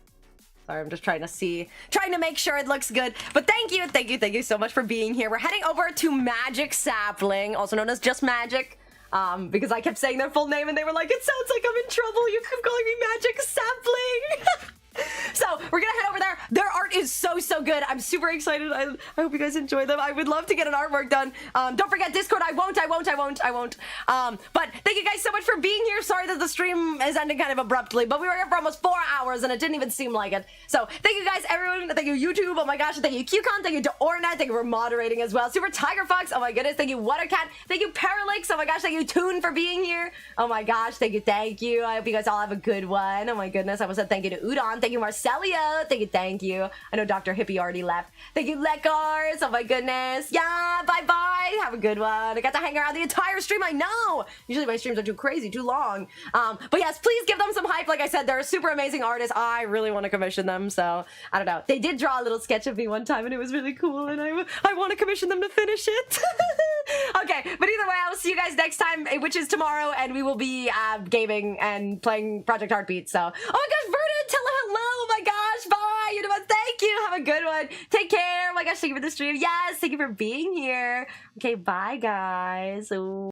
Sorry, I'm just trying to make sure it looks good. But thank you so much for being here. We're heading over to Magic Sapling, also known as Just Magic. Because I kept saying their full name and they were like, it sounds like I'm in trouble. You keep calling me Magic Sapling. So we're gonna head over there. Their art is so good. I'm super excited. I hope you guys enjoy them. I would love to get an artwork done. Don't forget Discord. I won't. But thank you guys so much for being here. Sorry that the stream is ending kind of abruptly, but we were here for almost 4 hours and it didn't even seem like it. So thank you guys, everyone. Thank you, YouTube. Oh my gosh. Thank you, QCon. Thank you to Ornet. Thank you for moderating as well. Super Tiger Fox. Oh my goodness. Thank you, Watercat. Thank you, Parallax. Oh my gosh. Thank you, Toon, for being here. Oh my gosh. Thank you. I hope you guys all have a good one. Oh my goodness. I almost said thank you to Udon. Thank you, Marcelio. Thank you. I know Dr. Hippie already left. Thank you, Lekars. Oh my goodness. Yeah, bye-bye. Have a good one. I got to hang around the entire stream. I know. Usually my streams are too crazy, too long. But yes, please give them some hype. Like I said, they're a super amazing artist. I really want to commission them, so I don't know. They did draw a little sketch of me one time, and it was really cool, and I want to commission them to finish it. Okay, but either way, I will see you guys next time, which is tomorrow, and we will be gaming and playing Project Heartbeat, so. Oh my gosh, Vernon, tell her hello. Oh my gosh, bye. You know what? Thank you. Have a good one. Take care. Oh my gosh, thank you for the stream. Yes, thank you for being here. Okay, bye, guys. Ooh.